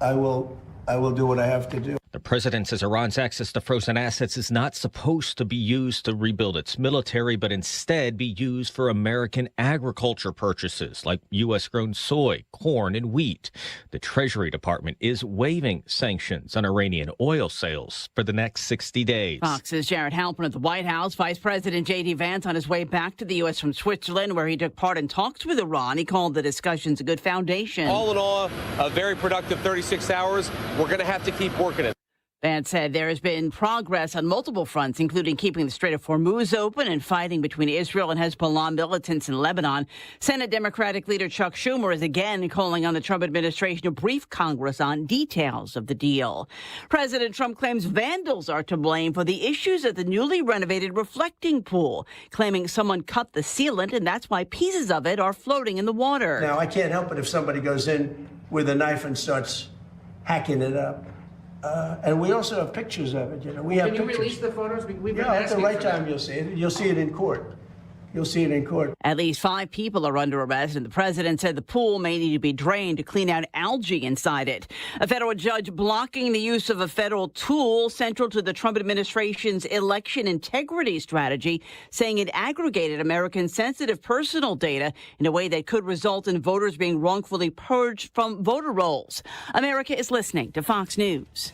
I will do what I have to do. The president says Iran's access to frozen assets is not supposed to be used to rebuild its military, but instead be used for American agriculture purchases like U.S.-grown soy, corn, and wheat. The Treasury Department is waiving sanctions on Iranian oil sales for the next 60 days. Fox's Jared Halpern at the White House. Vice President J.D. Vance on his way back to the U.S. from Switzerland, where he took part in talks with Iran. He called the discussions a good foundation. All in all, a very productive 36 hours. We're going to have to keep working it. Vance said there has been progress on multiple fronts, including keeping the Strait of Hormuz open and fighting between Israel and Hezbollah militants in Lebanon. Senate Democratic leader Chuck Schumer is again calling on the Trump administration to brief Congress on details of the deal. President Trump claims vandals are to blame for the issues at the newly renovated reflecting pool, claiming someone cut the sealant and that's why pieces of it are floating in the water. Now, I can't help it if somebody goes in with a knife and starts hacking it up. And we also have pictures of it. We have pictures. Can you release the photos? At the right time you'll see it. You'll see it in court. You'll see it in court. At least 5 people are under arrest, and the president said the pool may need to be drained to clean out algae inside it. A federal judge blocking the use of a federal tool central to the Trump administration's election integrity strategy, saying it aggregated Americans' sensitive personal data in a way that could result in voters being wrongfully purged from voter rolls. America is listening to Fox News.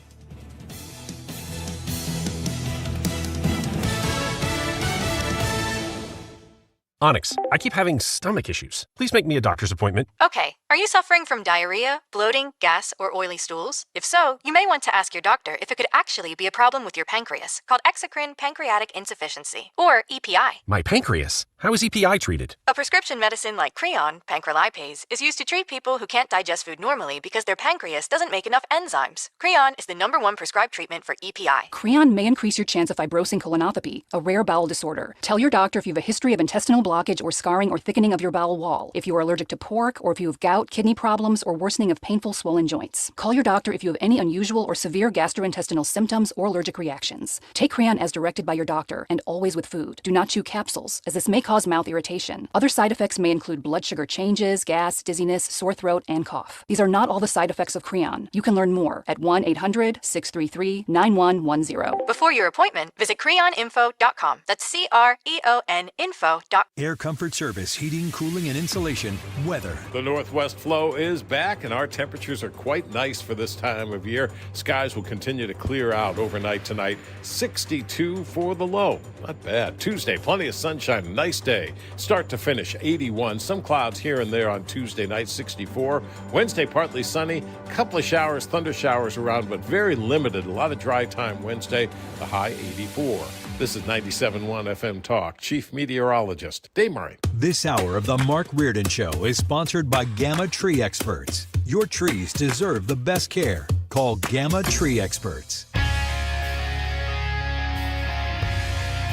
Onyx, I keep having stomach issues. Please make me a doctor's appointment. Okay, are you suffering from diarrhea, bloating, gas, or oily stools? If so, you may want to ask your doctor if it could actually be a problem with your pancreas, called exocrine pancreatic insufficiency, or EPI. My pancreas? How is EPI treated? A prescription medicine like Creon, pancrelipase, is used to treat people who can't digest food normally because their pancreas doesn't make enough enzymes. Creon is the #1 prescribed treatment for EPI. Creon may increase your chance of fibrosing colonopathy, a rare bowel disorder. Tell your doctor if you have a history of intestinal blockage or scarring or thickening of your bowel wall, if you are allergic to pork, or if you have gout, kidney problems, or worsening of painful swollen joints. Call your doctor if you have any unusual or severe gastrointestinal symptoms or allergic reactions. Take Creon as directed by your doctor, and always with food. Do not chew capsules, as this may cause mouth irritation. Other side effects may include blood sugar changes, gas, dizziness, sore throat, and cough. These are not all the side effects of Creon. You can learn more at 1-800-633-9110. Before your appointment, visit creoninfo.com. That's CREON info.com. Air Comfort Service, heating, cooling, and insulation, weather. The northwest flow is back, and our temperatures are quite nice for this time of year. Skies will continue to clear out overnight tonight. 62 for the low. Not bad. Tuesday, plenty of sunshine. Nice day. Start to finish, 81. Some clouds here and there on Tuesday night, 64. Wednesday, partly sunny. Couple of showers, thunder showers around, but very limited. A lot of dry time Wednesday. The high, 84. This is 97.1 FM Talk. Chief Meteorologist Dave Murray. This hour of the Mark Reardon Show is sponsored by Gamma Tree Experts. Your trees deserve the best care. Call Gamma Tree Experts.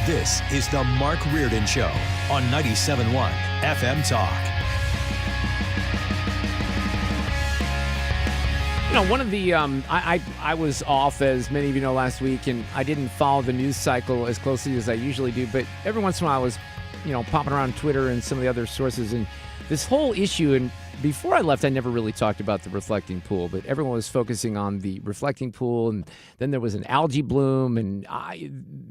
This is the Mark Reardon Show on 97.1 FM Talk. You know, one of the I was off, as many of you know, last week, and I didn't follow the news cycle as closely as I usually do. But every once in a while, I was, popping around Twitter and some of the other sources, and this whole issue. And before I left, I never really talked about the reflecting pool, but everyone was focusing on the reflecting pool, and then there was an algae bloom, and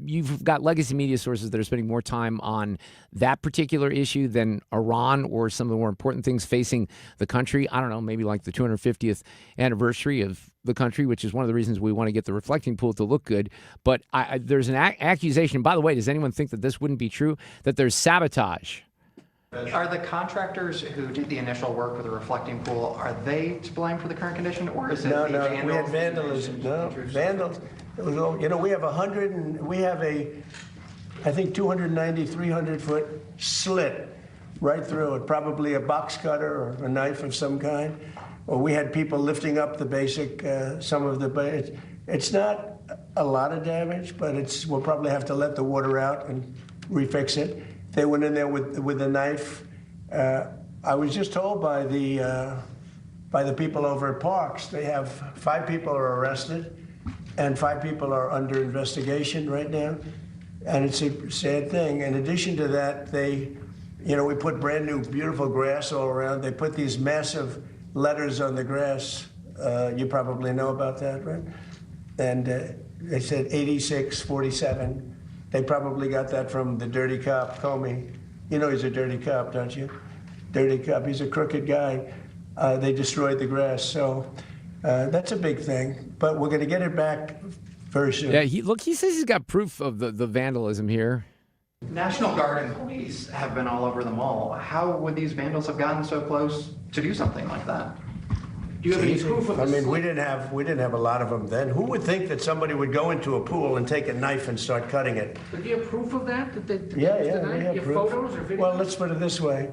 you've got legacy media sources that are spending more time on that particular issue than Iran or some of the more important things facing the country. I don't know, maybe like the 250th anniversary of the country, which is one of the reasons we want to get the reflecting pool to look good. But there's an accusation. By the way, does anyone think that this wouldn't be true, that there's sabotage? Are the contractors who did the initial work with the reflecting pool, are they to blame for the current condition, or is it No, vandals? we had vandalism. No, vandals. It was all, we have I think 290, 300-foot slit right through it, probably a box cutter or a knife of some kind. Or we had people lifting up the basic, some of the, it's not a lot of damage, but we'll probably have to let the water out and refix it. They went in there with a knife. I was just told by the people over at Parks, they have 5 people are arrested and 5 people are under investigation right now. And it's a sad thing. In addition to that, we put brand new, beautiful grass all around. They put these massive letters on the grass. You probably know about that, right? And they said 8647. They probably got that from the dirty cop, Comey. You know he's a dirty cop, don't you? Dirty cop. He's a crooked guy. They destroyed the grass. So that's a big thing. But we're going to get it back very soon. Yeah, he says he's got proof of the vandalism here. National Guard and police have been all over the mall. How would these vandals have gotten so close to do something like that? Do you have any proof of this? We didn't have a lot of them then. Who would think that somebody would go into a pool and take a knife and start cutting it? But do you have proof of that? Yeah, we have proof. Photos or videos? Well, let's put it this way.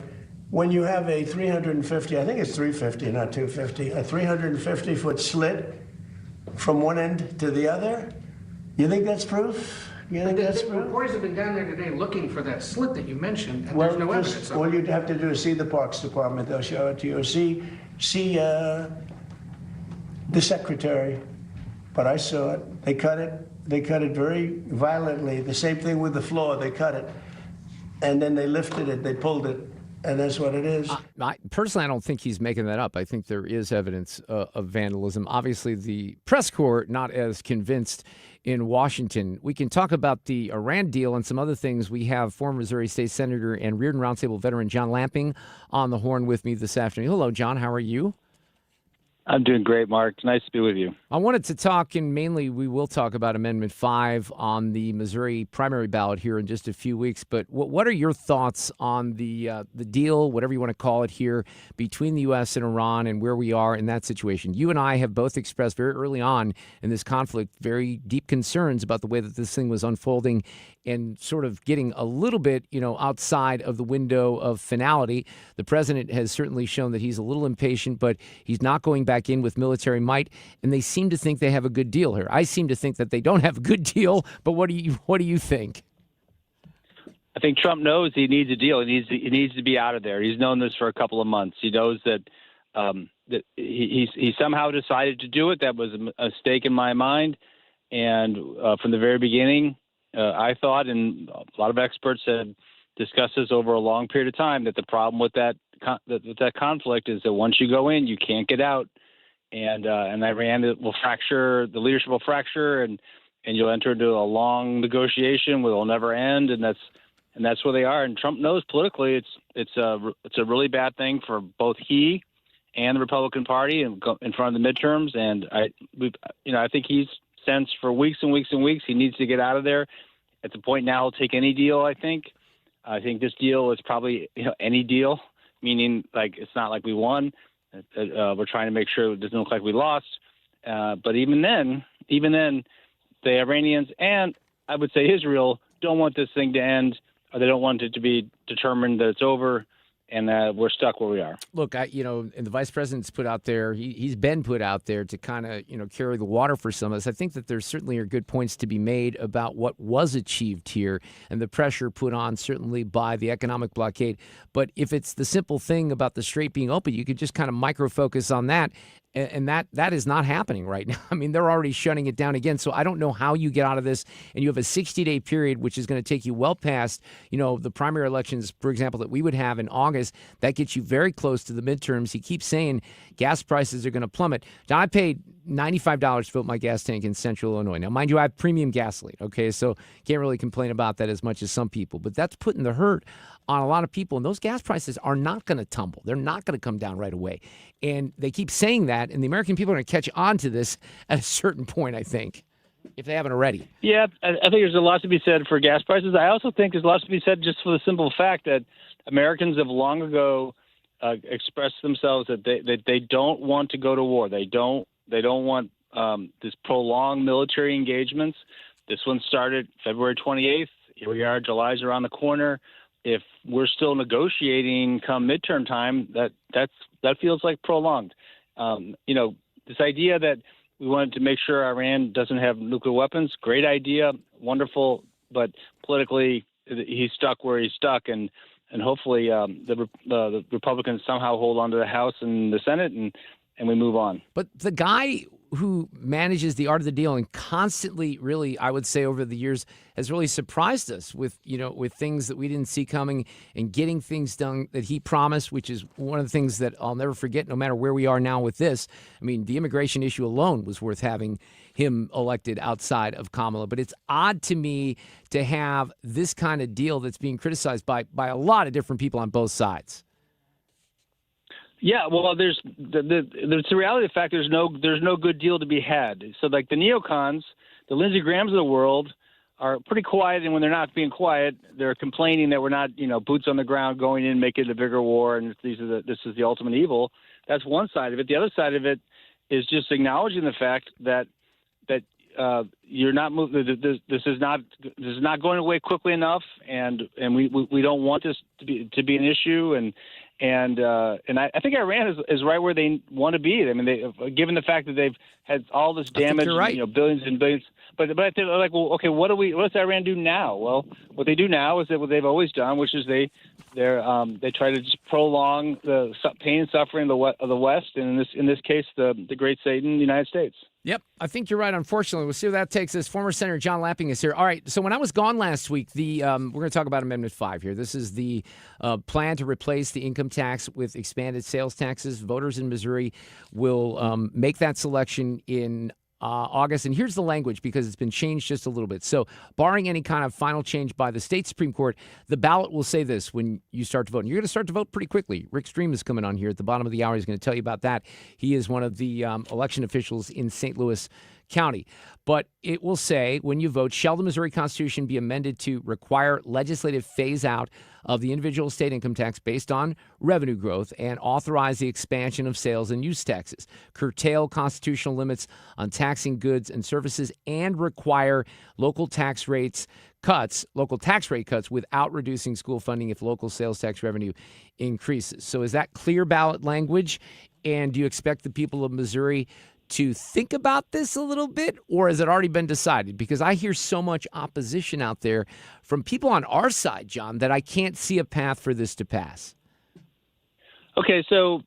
When you have a 350, I think it's 350, not 250, a 350-foot slit from one end to the other, you think that's proof? Reporters have been down there today looking for that slit that you mentioned, and there's no evidence of it. All you'd have to do is see the Parks Department. They'll show it to you. See the secretary. But I saw it. They cut it. They cut it very violently. The same thing with the floor. They cut it. And then they lifted it. They pulled it. And that's what it is. Personally, I don't think he's making that up. I think there is evidence of vandalism. Obviously, the press corps not as convinced in Washington. We can talk about the Iran deal and some other things. We have former Missouri State Senator and Reardon Roundtable veteran John Lamping on the horn with me this afternoon. Hello, John. How are you? I'm doing great, Mark. Nice to be with you. I wanted to talk, and mainly we will talk about Amendment 5 on the Missouri primary ballot here in just a few weeks. But what are your thoughts on the deal, whatever you want to call it here, between the U.S. and Iran and where we are in that situation? You and I have both expressed very early on in this conflict very deep concerns about the way that this thing was unfolding and sort of getting a little bit, outside of the window of finality. The president has certainly shown that he's a little impatient, but he's not going back in with military might, and they seem to think they have a good deal here. I seem to think that they don't have a good deal, but what do you think? I think Trump knows he needs a deal. He needs to be out of there. He's known this for a couple of months. He knows that that he somehow decided to do it. That was a mistake in my mind, and from the very beginning, I thought, and a lot of experts have discussed this over a long period of time, that the problem with that conflict is that once you go in, you can't get out, and Iran will fracture, the leadership will fracture, and you'll enter into a long negotiation where it'll never end, and that's where they are. And Trump knows politically it's a really bad thing for both he and the Republican Party in front of the midterms. And I think he's sensed for weeks and weeks and weeks he needs to get out of there. At the point now, he'll take any deal. I think this deal is probably any deal, meaning like it's not like we won. We're trying to make sure it doesn't look like we lost. But even then, the Iranians and I would say Israel don't want this thing to end. Or they don't want it to be determined that it's over. we're stuck where we are. Look, and the vice president's put out there, he's been put out there to kind of, carry the water for some of us. I think that there certainly are good points to be made about what was achieved here and the pressure put on certainly by the economic blockade. But if it's the simple thing about the strait being open, you could just kind of micro-focus on that. And that is not happening right now. I mean, they're already shutting it down again. So I don't know how you get out of this. And you have a 60-day period, which is going to take you well past, the primary elections, for example, that we would have in August. That gets you very close to the midterms. He keeps saying gas prices are going to plummet. Now, I paid $95 to fill up my gas tank in Central Illinois. Now, mind you, I have premium gasoline, okay? So can't really complain about that as much as some people. But that's putting the hurt on a lot of people. And those gas prices are not going to tumble. They're not going to come down right away. And they keep saying that, and the American people are going to catch on to this at a certain point, I think, if they haven't already. Yeah, I think there's a lot to be said for gas prices. I also think there's a lot to be said just for the simple fact that Americans have long ago expressed themselves that they don't want to go to war. They don't want this prolonged military engagements. This one started February 28th. Here we are. July's around the corner. If we're still negotiating come midterm time, that feels like prolonged. This idea that we wanted to make sure Iran doesn't have nuclear weapons, great idea, wonderful, but politically he's stuck where he's stuck, and hopefully the Republicans somehow hold on to the House and the Senate, and we move on. But the guy who manages the art of the deal and constantly, really, I would say over the years, has really surprised us with things that we didn't see coming and getting things done that he promised, which is one of the things that I'll never forget, no matter where we are now with this. I mean, the immigration issue alone was worth having him elected outside of Kamala. But it's odd to me to have this kind of deal that's being criticized by a lot of different people on both sides. Yeah, well, there's the reality of the fact there's no good deal to be had. So like the neocons, the Lindsey Grahams of the world are pretty quiet, and when they're not being quiet, they're complaining that we're not, boots on the ground going in, making it a bigger war, and this is the ultimate evil. That's one side of it. The other side of it is just acknowledging the fact that you're not moving. This is not going away quickly enough, and we don't want this to be an issue, and I think Iran is right where they want to be. I mean, given the fact that they've had all this damage, right. Billions and billions. But they're like, well, okay, what does Iran do now? Well, what they do now is what they've always done, which is they try to just prolong the pain and suffering of the West, and in this case, the great Satan, the United States. Yep, I think you're right. Unfortunately, we'll see where that takes us. Former Senator John Lapping is here. All right, so when I was gone last week, we're going to talk about Amendment 5 here. This is the plan to replace the income tax with expanded sales taxes. Voters in Missouri will make that selection in August. And here's the language, because it's been changed just a little bit. So barring any kind of final change by the state Supreme Court, the ballot will say this when you start to vote. And you're going to start to vote pretty quickly. Rick Stream is coming on here at the bottom of the hour. He's going to tell you about that. He is one of the election officials in St. Louis County. But it will say, when you vote, shall the Missouri Constitution be amended to require legislative phase out of the individual state income tax based on revenue growth and authorize the expansion of sales and use taxes, curtail constitutional limits on taxing goods and services, and require local tax rate cuts without reducing school funding if local sales tax revenue increases. So is that clear ballot language? And do you expect the people of Missouri to think about this a little bit, or has it already been decided? Because I hear so much opposition out there from people on our side, John, that I can't see a path for this to pass. Okay, so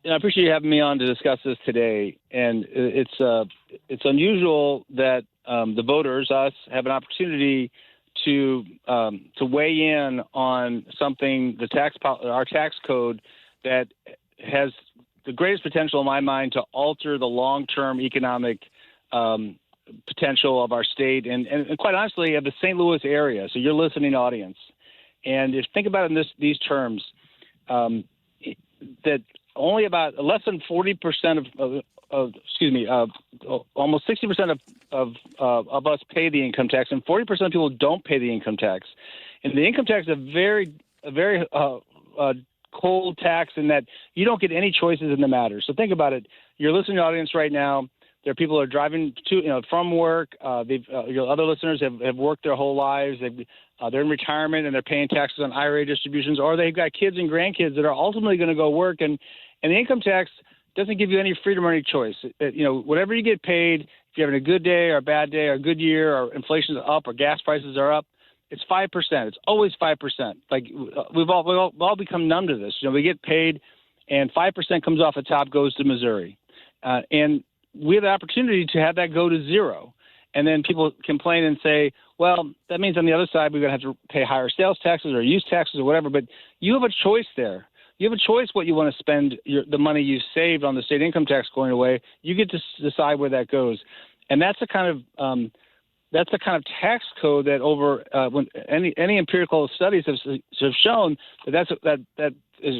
I appreciate you having me on to discuss this today. And it's unusual that the voters, us, have an opportunity to weigh in on something, our tax code, that has the greatest potential in my mind to alter the long-term economic potential of our state and quite honestly of the St. Louis area. So your listening audience. And if think about it in these terms, that only about less than 40% almost 60% of us pay the income tax, and 40% of people don't pay the income tax. And the income tax is a very cold tax in that you don't get any choices in the matter. So think about it. Your listening audience right now, There are people who are driving from work. Other listeners have worked their whole lives. They're in retirement and they're paying taxes on IRA distributions, or they've got kids and grandkids that are ultimately going to go work. And the income tax doesn't give you any freedom or any choice. Whatever you get paid, if you're having a good day or a bad day or a good year or inflation's up or gas prices are up, it's 5%. It's always 5%. Like we've all become numb to this. We get paid and 5% comes off the top, goes to Missouri. And we have the opportunity to have that go to zero. And then people complain and say, well, that means on the other side, we're going to have to pay higher sales taxes or use taxes or whatever. But you have a choice there. You have a choice what you want to spend the money you saved on the state income tax going away. You get to decide where that goes. And that's the kind of tax code that when any empirical studies have shown that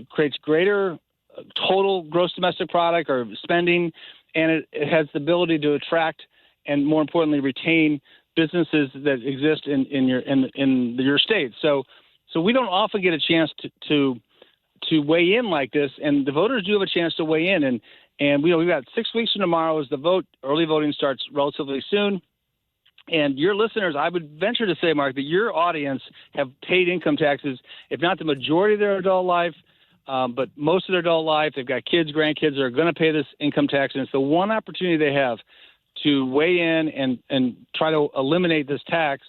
creates greater total gross domestic product or spending, and it has the ability to attract and, more importantly, retain businesses that exist in your state. So we don't often get a chance to weigh in like this, and the voters do have a chance to weigh in. And we've got 6 weeks from tomorrow as the vote. Early voting starts relatively soon. And your listeners, I would venture to say, Mark, that your audience have paid income taxes, if not the majority of their adult life, but most of their adult life. They've got kids, grandkids that are going to pay this income tax, and it's the one opportunity they have to weigh in and try to eliminate this tax.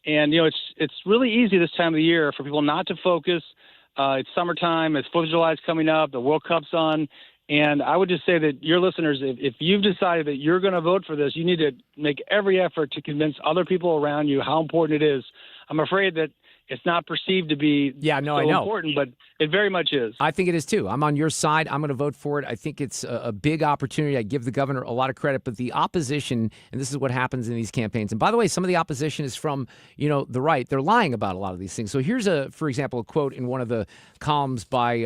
And it's really easy this time of the year for people not to focus. It's summertime. It's 4th of July is coming up. The World Cup's on. And I would just say that your listeners, if you've decided that you're going to vote for this, you need to make every effort to convince other people around you how important it is. I'm afraid that it's not perceived to be I know. important, but it very much is. I think it is too. I'm on your side. I'm going to vote for it. I think it's a big opportunity. I give the governor a lot of credit, but the opposition, and this is what happens in these campaigns. And by the way, some of the opposition is from, the right. They're lying about a lot of these things. So here's for example, a quote in one of the columns by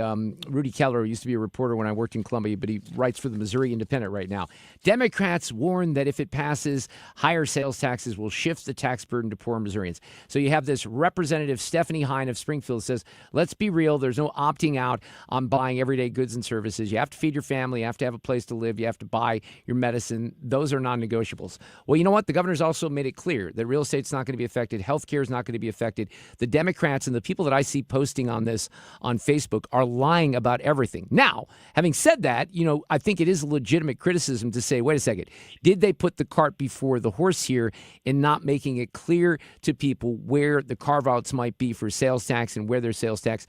Rudy Keller, who used to be a reporter when I worked in Columbia, but he writes for the Missouri Independent right now. Democrats warn that if it passes, higher sales taxes will shift the tax burden to poor Missourians. So you have this Representative Stephanie Hine of Springfield says, let's be real. There's no opting out on buying everyday goods and services. You have to feed your family. You have to have a place to live. You have to buy your medicine. Those are non-negotiables. Well, you know what? The governor's also made it clear that real estate's not going to be affected. Healthcare is not going to be affected. The Democrats and the people that I see posting on this on Facebook are lying about everything. Now, having said that, I think it is a legitimate criticism to say, wait a second, did they put the cart before the horse here in not making it clear to people where the carve-outs might be for sales tax and where their sales tax,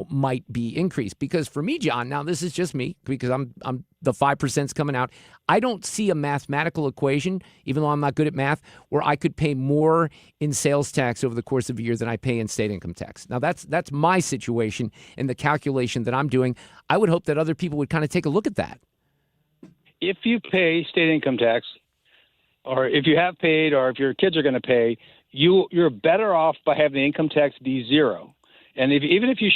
might be increased? Because for me, John, now this is just me, because I'm the 5%'s coming out. I don't see a mathematical equation, even though I'm not good at math, where I could pay more in sales tax over the course of a year than I pay in state income tax. Now that's my situation and the calculation that I'm doing. I would hope that other people would kind of take a look at that. If you pay state income tax, or if you have paid, or if your kids are going to pay, you're better off by having the income tax be zero. And even if you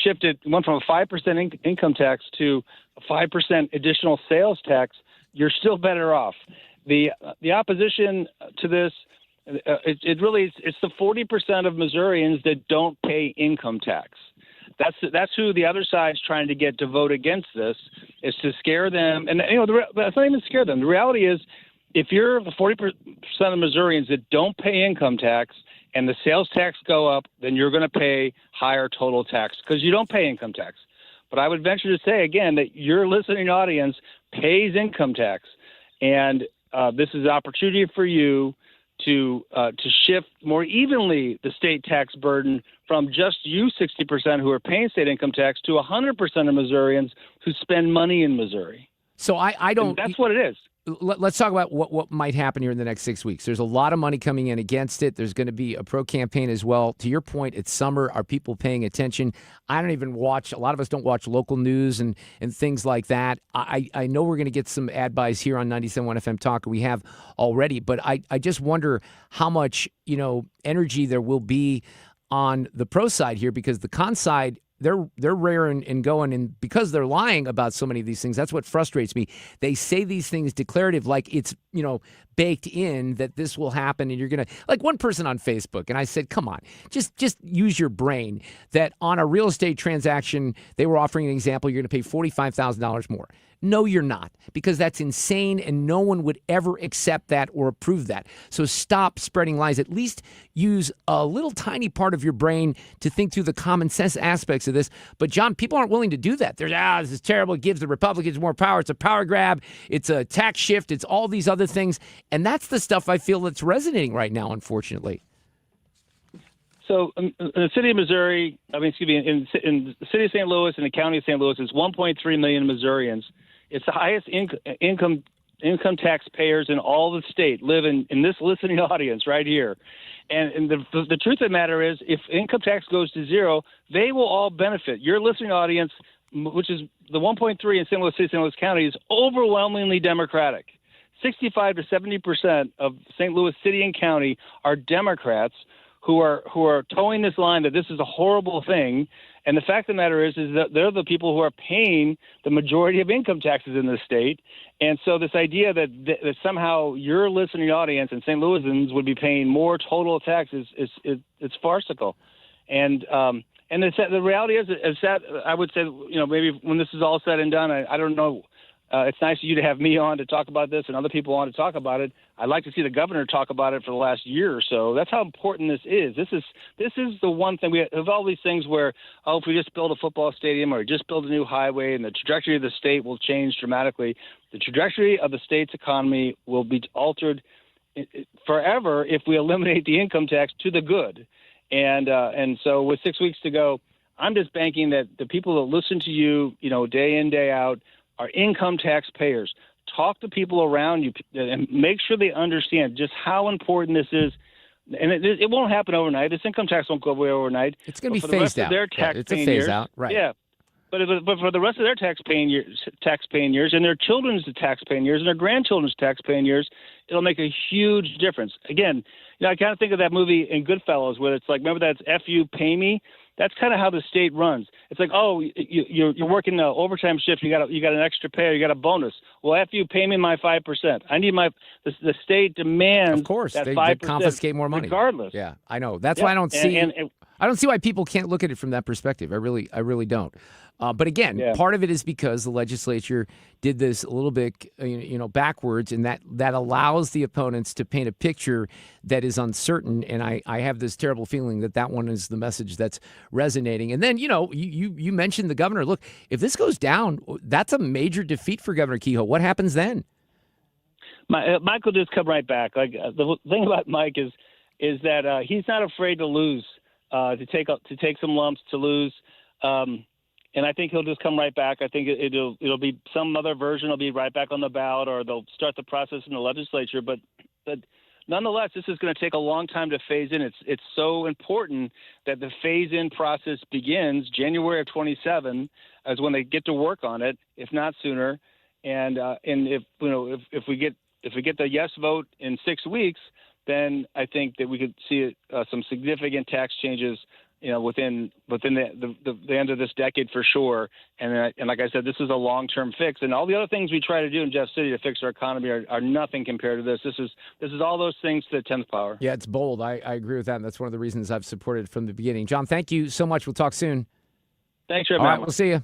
went from a 5% income tax to a 5% additional sales tax, you're still better off. The opposition to this, it's the 40% of Missourians that don't pay income tax. That's who the other side's trying to get to vote against this, is to scare them. And that's not even scare them. The reality is, if you're the 40% of Missourians that don't pay income tax and the sales tax go up, then you're going to pay higher total tax because you don't pay income tax. But I would venture to say, again, that your listening audience pays income tax. And this is an opportunity for you to shift more evenly the state tax burden from just you 60% who are paying state income tax to 100% of Missourians who spend money in Missouri. So I don't. And that's what it is. Let's talk about what might happen here in the next 6 weeks. There's a lot of money coming in against it. There's going to be a pro campaign as well. To your point, it's summer. Are people paying attention? I don't even watch. A lot of us don't watch local news and things like that. I know we're going to get some ad buys here on 97.1 FM Talk. We have already, but I just wonder how much energy there will be on the pro side here, because the con side, they're raring and going, and because they're lying about so many of these things, that's what frustrates me. They say these things declarative, like it's baked in that this will happen, and you're gonna, like one person on Facebook, and I said, come on, just use your brain. That on a real estate transaction, they were offering an example, you're gonna pay $45,000 more. No, you're not, because that's insane and no one would ever accept that or approve that. So stop spreading lies. At least use a little tiny part of your brain to think through the common sense aspects of this. But John, people aren't willing to do that. They're, this is terrible. It gives the Republicans more power. It's a power grab. It's a tax shift. It's all these other things. And that's the stuff I feel that's resonating right now, unfortunately. So in the city of Missouri, in the city of St. Louis and the county of St. Louis, is 1.3 million Missourians. It's the highest income taxpayers in all the state live in this listening audience right here. And the truth of the matter is, if income tax goes to zero, they will all benefit. Your listening audience, which is the 1.3 in St. Louis City, St. Louis County, is overwhelmingly Democratic. 65 to 70% of St. Louis City and County are Democrats who are towing this line that this is a horrible thing. And the fact of the matter is that they're the people who are paying the majority of income taxes in the state. And so this idea that somehow your listening audience and St. Louisans would be paying more total taxes it's farcical. And the reality is that I would say, maybe when this is all said and done, I don't know. It's nice of you to have me on to talk about this and other people on to talk about it. I'd like to see the governor talk about it for the last year or so. That's how important this is. This is the one thing. We have all these things where, if we just build a football stadium or just build a new highway and the trajectory of the state will change dramatically. The trajectory of the state's economy will be altered forever if we eliminate the income tax to the good. And so with 6 weeks to go, I'm just banking that the people that listen to you, day in, day out, are income taxpayers. Talk to people around you and make sure they understand just how important this is. And it won't happen overnight. This income tax won't go away overnight. It's going to be phased out. It's a phase out, right? Yeah. But for the rest of their tax-paying years and their children's tax-paying years and their grandchildren's tax-paying years, it'll make a huge difference. Again, I kind of think of that movie in Goodfellas where it's like, remember that's F you, pay me? That's kind of how the state runs. It's like, you're working an overtime shift. You got an extra pay. Or you got a bonus. Well, after you pay me my 5%, I need the state demands. Of course, that they 5% confiscate more money. Regardless. Yeah, I know. That's why I don't see. I don't see why people can't look at it from that perspective. I really don't. But again, part of it is because the legislature did this a little bit, backwards, and that allows the opponents to paint a picture that is uncertain. And I have this terrible feeling that one is the message that's resonating. And then, you mentioned the governor. Look, if this goes down, that's a major defeat for Governor Kehoe. What happens then? Mike will just come right back. Like the thing about Mike is that he's not afraid to lose, to take some lumps, to lose. And I think he'll just come right back. I think it'll be some other version will be right back on the ballot, or they'll start the process in the legislature. But nonetheless, this is going to take a long time to phase in. It's so important that the phase-in process begins January of 27 as when they get to work on it, if not sooner. And if we get the yes vote in 6 weeks, then I think that we could see some significant tax changes within the end of this decade for sure. And like I said, this is a long-term fix. And all the other things we try to do in Jeff City to fix our economy are nothing compared to this. This is all those things to the 10th power. Yeah, it's bold. I agree with that. And that's one of the reasons I've supported it from the beginning. John, thank you so much. We'll talk soon. Thanks, Jeff. All right, we'll see you.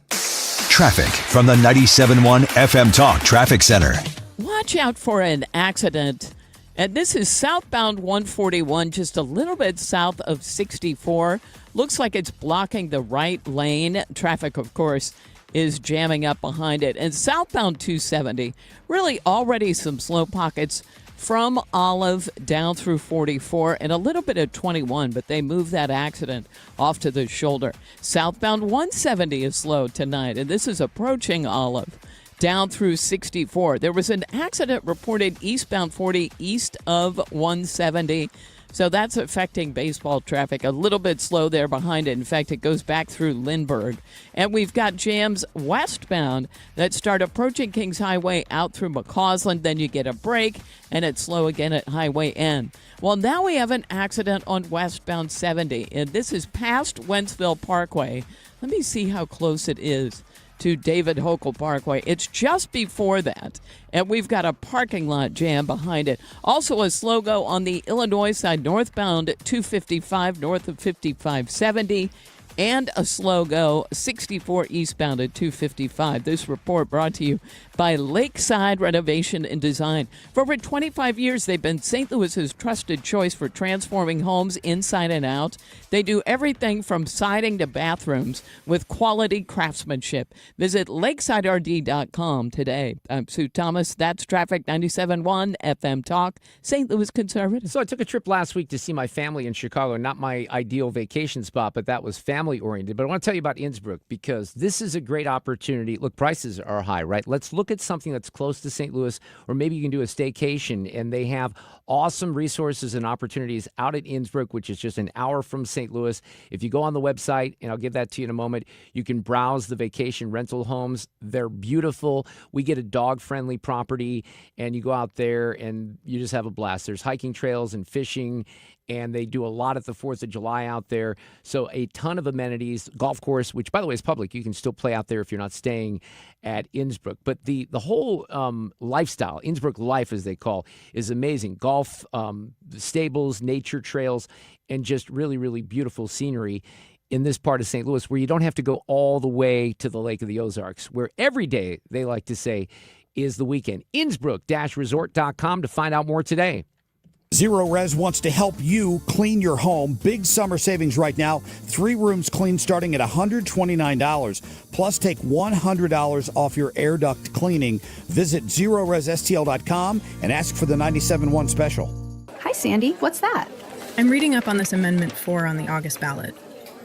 Traffic from the 97.1 FM Talk Traffic Center. Watch out for an accident. And this is southbound 141, just a little bit south of 64. Looks like it's blocking the right lane. Traffic, of course, is jamming up behind it. And southbound 270, really already some slow pockets from Olive down through 44 and a little bit of 21, but they moved that accident off to the shoulder. Southbound 170 is slow tonight, and this is approaching Olive down through 64. There was an accident reported eastbound 40 east of 170. So that's affecting baseball traffic. A little bit slow there behind it. In fact, it goes back through Lindbergh. And we've got jams westbound that start approaching Kings Highway out through McCausland. Then you get a break, and it's slow again at Highway N. Well, now we have an accident on westbound 70. And this is past Wentzville Parkway. Let me see how close it is to David Hochul Parkway. It's just before that, and we've got a parking lot jam behind it. Also a slow go on the Illinois side, northbound 255 north of 5570. and a slow go, 64 eastbound at 255. This report brought to you by Lakeside Renovation and Design. For over 25 years, they've been St. Louis's trusted choice for transforming homes inside and out. They do everything from siding to bathrooms with quality craftsmanship. Visit lakesiderd.com today. I'm Sue Thomas. That's Traffic 97.1 FM Talk, St. Louis Conservative. So I took a trip last week to see my family in Chicago. Not my ideal vacation spot, but that was family-oriented. But I want to tell you about Innsbruck because this is a great opportunity. Look, prices are high, right? Let's look at something that's close to St. Louis, or maybe you can do a staycation, and they have awesome resources and opportunities out at Innsbruck, which is just an hour from St. Louis. If you go on the website, and I'll give that to you in a moment, you can browse the vacation rental homes. They're beautiful. We get a dog-friendly property, and you go out there, and you just have a blast. There's hiking trails and fishing, and they do a lot at the 4th of July out there. So a ton of amenities, golf course, which, by the way, is public. You can still play out there if you're not staying at Innsbruck. But the whole lifestyle, Innsbruck life, as they call, is amazing. Golf, stables, nature trails, and just really, really beautiful scenery in this part of St. Louis where you don't have to go all the way to the Lake of the Ozarks, where every day, they like to say, is the weekend. Innsbruck-resort.com to find out more today. Zero Res wants to help you clean your home. Big summer savings right now. 3 rooms clean starting at $129. Plus, take $100 off your air duct cleaning. Visit ZeroResSTL.com and ask for the 97.1 special. Hi, Sandy. What's that? I'm reading up on this Amendment 4 on the August ballot.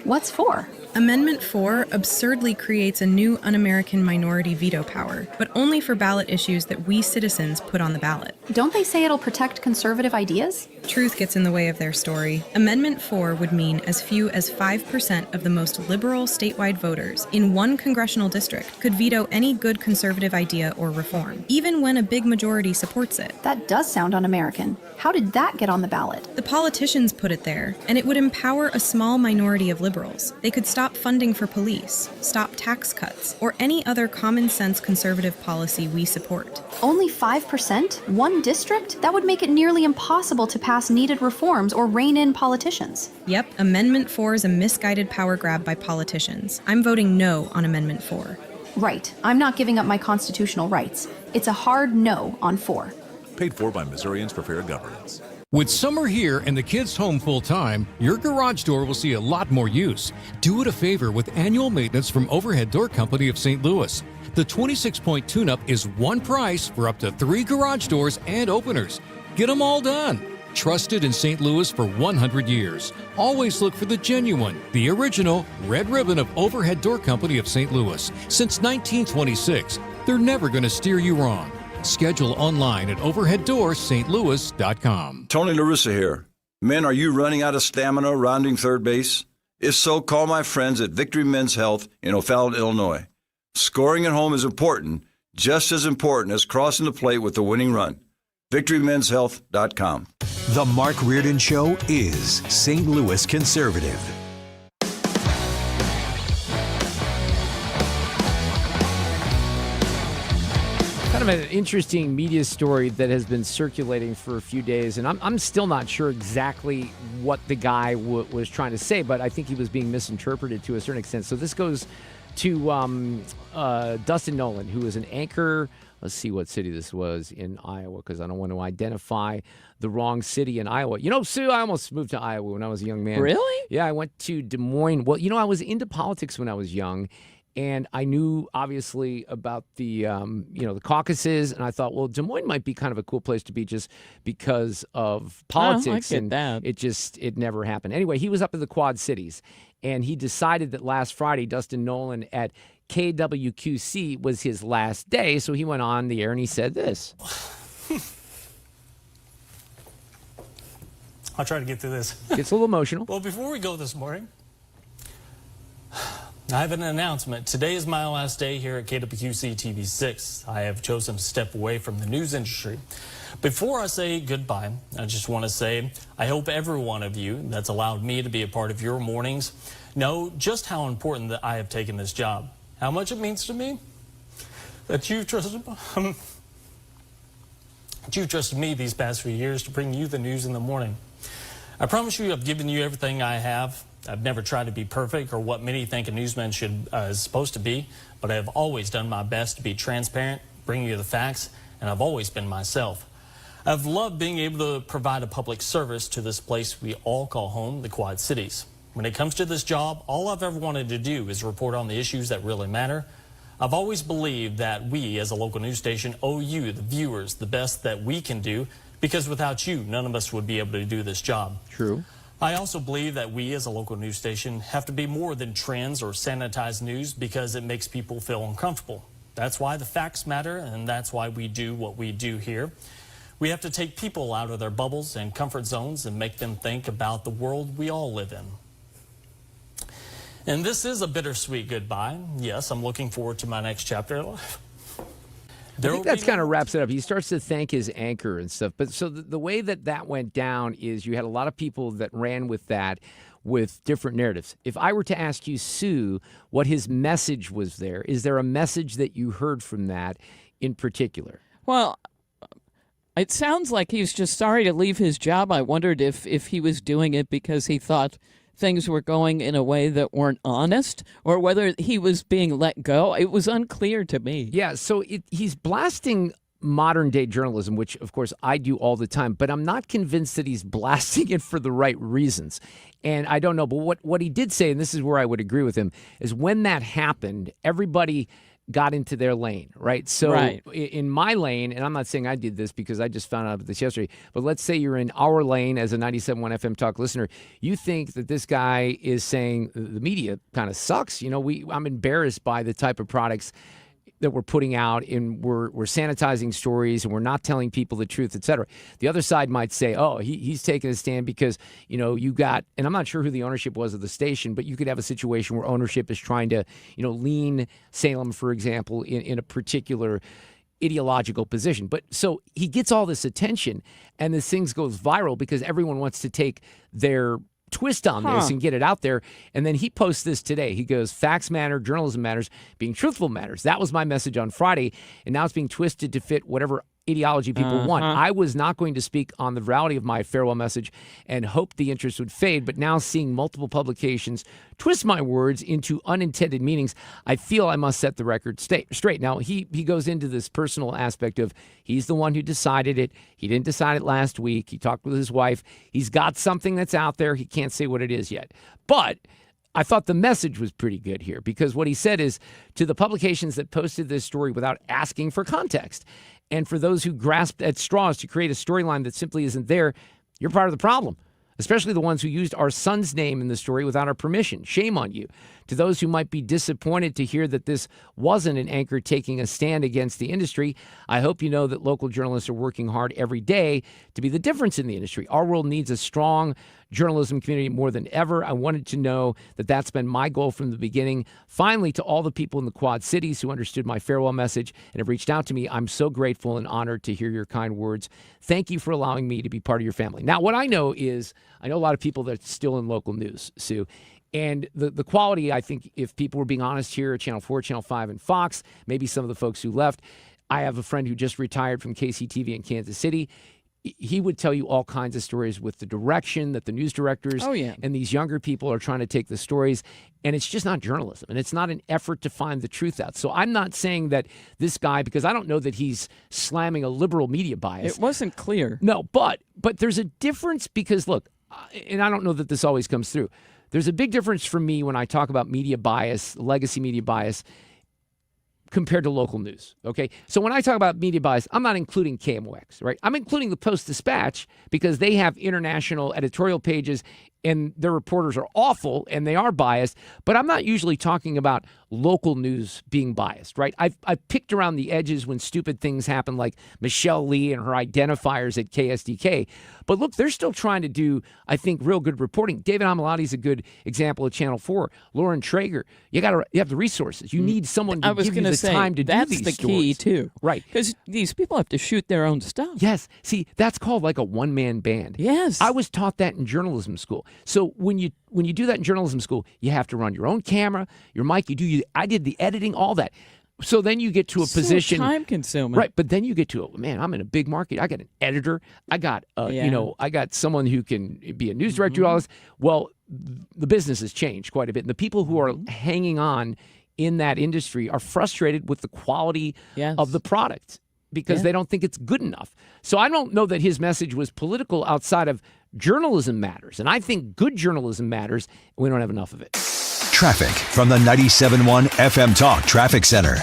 What's 4? Amendment 4 absurdly creates a new un-American minority veto power, but only for ballot issues that we citizens put on the ballot. Don't they say it'll protect conservative ideas? Truth gets in the way of their story. Amendment 4 would mean as few as 5% of the most liberal statewide voters in one congressional district could veto any good conservative idea or reform, even when a big majority supports it. That does sound un-American. How did that get on the ballot? The politicians put it there, and it would empower a small minority of liberals. They could stop funding for police, stop tax cuts, or any other common sense conservative policy we support. Only 5%? One district? That would make it nearly impossible to pass needed reforms or rein in politicians. Yep, Amendment 4 is a misguided power grab by politicians. I'm voting no on Amendment 4. Right. I'm not giving up my constitutional rights. It's a hard no on 4. Paid for by Missourians for Fair Governance. With summer here and the kids home full-time, your garage door will see a lot more use. Do it a favor with annual maintenance from Overhead Door Company of St. Louis. The 26-point tune-up is one price for up to 3 garage doors and openers. Get them all done. Trusted in St. Louis for 100 years. Always look for the genuine, the original red ribbon of Overhead Door Company of St. Louis. Since 1926, they're never going to steer you wrong. Schedule online at overheaddoorsstlouis.com. Tony LaRussa here. Men, are you running out of stamina rounding third base? If so, call my friends at Victory Men's Health in O'Fallon, Illinois. Scoring at home is important, just as important as crossing the plate with the winning run. VictoryMen'sHealth.com. The Mark Reardon Show is St. Louis conservative. Kind of an interesting media story that has been circulating for a few days, and I'm still not sure exactly what the guy was trying to say, but I think he was being misinterpreted to a certain extent. So this goes to Dustin Nolan, who is an anchor. Let's see what city this was in Iowa, because I don't want to identify the wrong city in Iowa. You know, Sue, I almost moved to Iowa when I was a young man. Really? Yeah, I went to Des Moines. Well, you know, I was into politics when I was young. And I knew, obviously, about the, the caucuses, and I thought, well, Des Moines might be kind of a cool place to be just because of politics. I get that. It never happened. Anyway, he was up in the Quad Cities, and he decided that last Friday, Dustin Nolan at KWQC was his last day, so he went on the air and he said this. I'll try to get through this. It's a little emotional. Well, before we go this morning, I have an announcement. Today is my last day here at KWQC TV6. I have chosen to step away from the news industry. Before I say goodbye, I just want to say I hope every one of you that's allowed me to be a part of your mornings know just how important that I have taken this job. How much it means to me that you've trusted me these past few years to bring you the news in the morning. I promise you I've given you everything I have. I've never tried to be perfect or what many think a newsman is supposed to be, but I have always done my best to be transparent, bring you the facts, and I've always been myself. I've loved being able to provide a public service to this place we all call home, the Quad Cities. When it comes to this job, all I've ever wanted to do is report on the issues that really matter. I've always believed that we, as a local news station, owe you, the viewers, the best that we can do, because without you, none of us would be able to do this job. True. I also believe that we, as a local news station, have to be more than trends or sanitized news because it makes people feel uncomfortable. That's why the facts matter, and that's why we do what we do here. We have to take people out of their bubbles and comfort zones and make them think about the world we all live in. And this is a bittersweet goodbye. Yes, I'm looking forward to my next chapter. I think that's kind of wraps it up. He starts to thank his anchor and stuff. But so the way that went down is you had a lot of people that ran with that with different narratives. If I were to ask you, Sue, what his message was there, is there a message that you heard from that in particular? Well, it sounds like he was just sorry to leave his job. I wondered if he was doing it because he thought things were going in a way that weren't honest, or whether he was being let go. It was unclear to me. Yeah, so he's blasting modern day journalism, which of course I do all the time, but I'm not convinced that he's blasting it for the right reasons. And I don't know, but what he did say, and this is where I would agree with him, is when that happened, everybody got into their lane, right? So in my lane, and I'm not saying I did this because I just found out about this yesterday, but let's say you're in our lane as a 97.1 FM Talk listener, you think that this guy is saying the media kind of sucks. You know, I'm embarrassed by the type of products that we're putting out, and we're sanitizing stories, and we're not telling people the truth, et cetera. The other side might say, oh, he's taking a stand because, you know, you got, and I'm not sure who the ownership was of the station, but you could have a situation where ownership is trying to, you know, lean Salem, for example, in a particular ideological position. But so he gets all this attention, and this thing goes viral because everyone wants to take their twist on this and get it out there. And then he posts this today. He goes, facts matter, journalism matters, being truthful matters. That was my message on Friday, and now it's being twisted to fit whatever ideology people want. I was not going to speak on the reality of my farewell message and hoped the interest would fade, but now seeing multiple publications twist my words into unintended meanings, I feel I must set the record straight. Now, he goes into this personal aspect of he's the one who decided it. He didn't decide it last week. He talked with his wife. He's got something that's out there. He can't say what it is yet. But I thought the message was pretty good here, because what he said is to the publications that posted this story without asking for context, and for those who grasped at straws to create a storyline that simply isn't there, you're part of the problem, especially the ones who used our son's name in the story without our permission. Shame on you. To those who might be disappointed to hear that this wasn't an anchor taking a stand against the industry, I hope you know that local journalists are working hard every day to be the difference in the industry. Our world needs a strong journalism community more than ever. I wanted to know that that's been my goal from the beginning. Finally, to all the people in the Quad Cities who understood my farewell message and have reached out to me, I'm so grateful and honored to hear your kind words. Thank you for allowing me to be part of your family. Now, what I know is, I know a lot of people that are still in local news, Sue. And the quality, I think, if people were being honest here at Channel 4, Channel 5, and Fox, maybe some of the folks who left. I have a friend who just retired from KCTV in Kansas City. He would tell you all kinds of stories with the direction that the news directors and these younger people are trying to take the stories. And it's just not journalism. And it's not an effort to find the truth out. So I'm not saying that this guy, because I don't know that he's slamming a liberal media bias. It wasn't clear. No, but there's a difference because, look, and I don't know that this always comes through. There's a big difference for me when I talk about media bias, legacy media bias, compared to local news, okay? So when I talk about media bias, I'm not including KMOX, right? I'm including the Post-Dispatch because they have international editorial pages and their reporters are awful and they are biased, but I'm not usually talking about local news being biased, right? I've picked around the edges when stupid things happen, like Michelle Lee and her identifiers at KSDK. But look, they're still trying to do, I think, real good reporting. David Amalati's a good example of Channel 4. Lauren Traeger, you have the resources. You need someone to give you the time to do these stories. That's the key, too. Right. Because these people have to shoot their own stuff. Yes. See, that's called like a one-man band. Yes. I was taught that in journalism school. So when you do that in journalism school, you have to run your own camera, your mic. I did the editing, all that. So then you get to a position, time consuming, right? But then you get to man, I'm in a big market. I got an editor. I got I got someone who can be a news director. All this. Well, the business has changed quite a bit. And the people who are hanging on in that industry are frustrated with the quality of the product because they don't think it's good enough. So I don't know that his message was political outside of journalism matters. And I think good journalism matters, and we don't have enough of it. Traffic from the 97.1 FM Talk Traffic Center.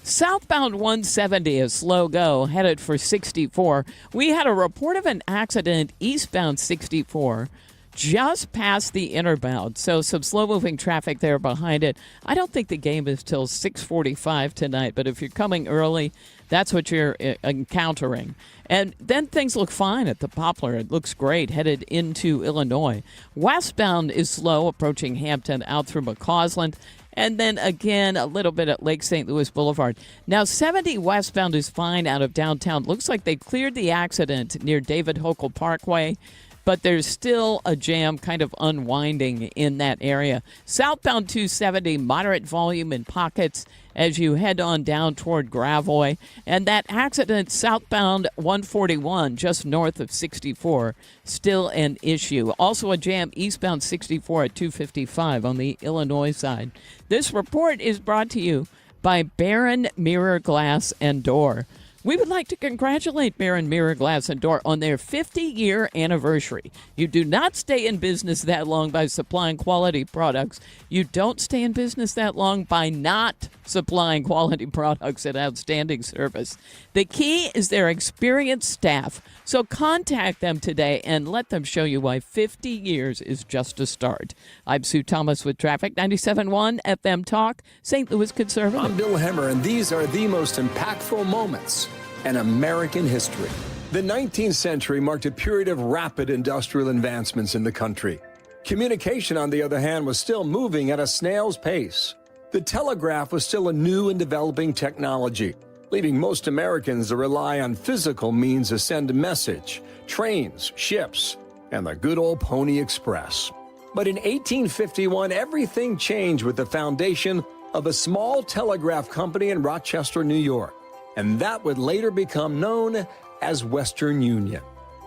Southbound 170 is slow go, headed for 64. We had a report of an accident eastbound 64 just past the Interbound, so some slow-moving traffic there behind it. I don't think the game is till 6:45 tonight, but if you're coming early, that's what you're encountering. And then things look fine at the Poplar. It looks great headed into Illinois. Westbound is slow, approaching Hampton out through McCausland. And then again, a little bit at Lake St. Louis Boulevard. Now, 70 westbound is fine out of downtown. Looks like they cleared the accident near David Hochul Parkway, but there's still a jam kind of unwinding in that area. Southbound 270, moderate volume in pockets as you head on down toward Gravois. And that accident southbound 141, just north of 64, still an issue. Also a jam eastbound 64 at 255 on the Illinois side. This report is brought to you by Barron Mirror Glass and Door. We would like to congratulate Barron Mirror Glass and Door on their 50-year anniversary. You do not stay in business that long by supplying quality products. You don't stay in business that long by not supplying quality products and outstanding service. The key is their experienced staff. So contact them today and let them show you why 50 years is just a start. I'm Sue Thomas with Traffic, 97.1 FM Talk, St. Louis Conservative. I'm Bill Hemmer, and these are the most impactful moments in American history. The 19th century marked a period of rapid industrial advancements in the country. Communication, on the other hand, was still moving at a snail's pace. The telegraph was still a new and developing technology, leaving most Americans to rely on physical means to send a message, trains, ships, and the good old Pony Express. But in 1851, everything changed with the foundation of a small telegraph company in Rochester, New York, and that would later become known as Western Union.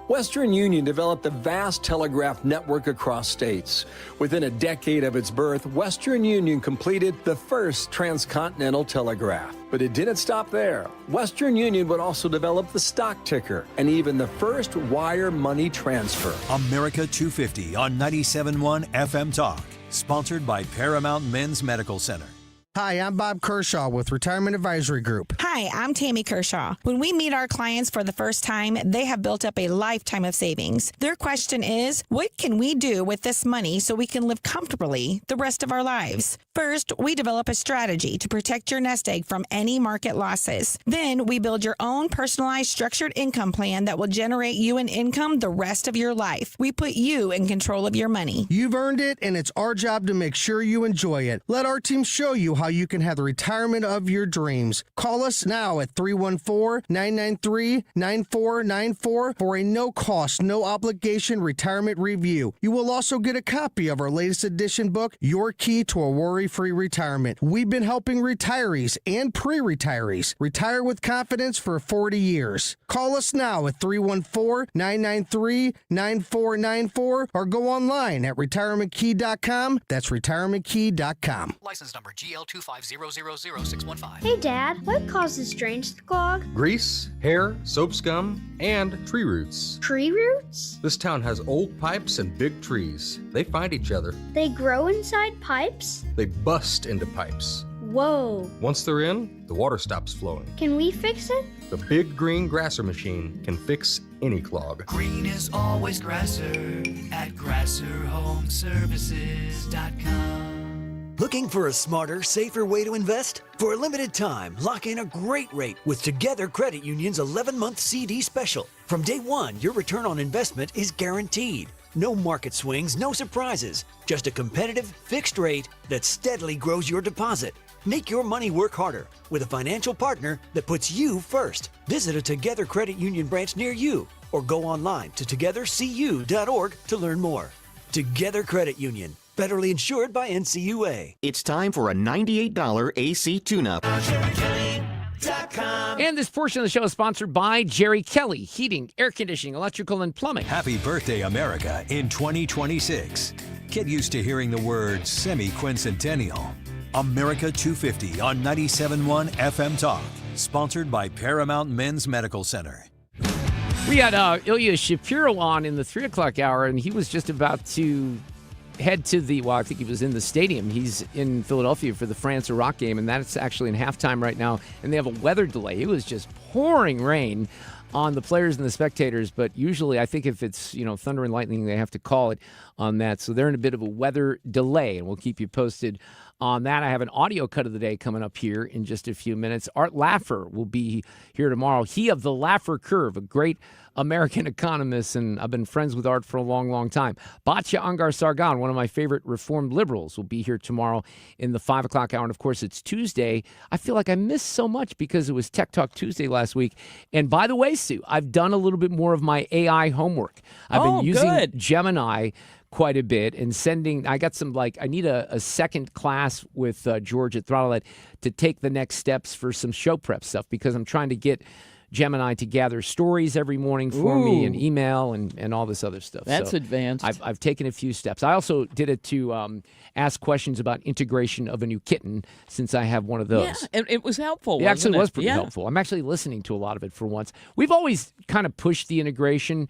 Western Union developed a vast telegraph network across states. Within a decade of its birth, Western Union completed the first transcontinental telegraph. But it didn't stop there. Western Union would also develop the stock ticker and even the first wire money transfer. America 250 on 97.1 FM Talk. Sponsored by Paramount Men's Medical Center. Hi, I'm Bob Kershaw with Retirement Advisory Group. Hi, I'm Tammy Kershaw. When we meet our clients for the first time, they have built up a lifetime of savings. Their question is, what can we do with this money so we can live comfortably the rest of our lives? First, we develop a strategy to protect your nest egg from any market losses. Then, we build your own personalized structured income plan that will generate you an income the rest of your life. We put you in control of your money. You've earned it, and it's our job to make sure you enjoy it. Let our team show you how you can have the retirement of your dreams. Call us now at 314-993-9494 for a no-cost, no-obligation retirement review. You will also get a copy of our latest edition book, Your Key to a Worry-Free Retirement. We've been helping retirees and pre-retirees retire with confidence for 40 years. Call us now at 314-993-9494 or go online at retirementkey.com. That's retirementkey.com. License number GL250000615. Hey, Dad, what causes drains to clog? Grease, hair, soap scum, and tree roots. Tree roots? This town has old pipes and big trees. They find each other. They grow inside pipes? They bust into pipes. Whoa. Once they're in, the water stops flowing. Can we fix it? The big green grasser machine can fix any clog. Green is always grasser at grasserhomeservices.com. Looking for a smarter, safer way to invest? For a limited time, lock in a great rate with Together Credit Union's 11-month CD special. From day one, your return on investment is guaranteed. No market swings, no surprises. Just a competitive, fixed rate that steadily grows your deposit. Make your money work harder with a financial partner that puts you first. Visit a Together Credit Union branch near you or go online to togethercu.org to learn more. Together Credit Union, federally insured by NCUA. It's time for a $98 AC tune-up. And this portion of the show is sponsored by Jerry Kelly, heating, air conditioning, electrical, and plumbing. Happy birthday, America, in 2026. Get used to hearing the word semi-quincentennial. America 250 on 97.1 FM Talk. Sponsored by Paramount Men's Medical Center. We had Ilya Shapiro on in the 3 o'clock hour, and he was just about to head to I think he was in the stadium. He's in Philadelphia for the France-Iraq game, and that's actually in halftime right now, and they have a weather delay. It was just pouring rain on the players and the spectators, but usually I think if it's, thunder and lightning, they have to call it on that. So they're in a bit of a weather delay, and we'll keep you posted on that. I have an audio cut of the day coming up here in just a few minutes. Art Laffer will be here tomorrow. He of the Laffer Curve, a great American economist, and I've been friends with Art for a long, long time. Batya Ungar-Sargon, one of my favorite Reformed liberals, will be here tomorrow in the 5 o'clock hour. And, of course, it's Tuesday. I feel like I missed so much because it was Tech Talk Tuesday last week. And, by the way, Sue, I've done a little bit more of my AI homework. I've been using Gemini quite a bit and I got some, I need a second class with George at Throttlehead to take the next steps for some show prep stuff because I'm trying to get Gemini to gather stories every morning for me and email and all this other stuff. That's advanced. I've taken a few steps. I also did it to ask questions about integration of a new kitten since I have one of those. Yeah, and it was helpful. It actually was pretty Yeah. helpful. I'm actually listening to a lot of it for once. We've always kind of pushed the integration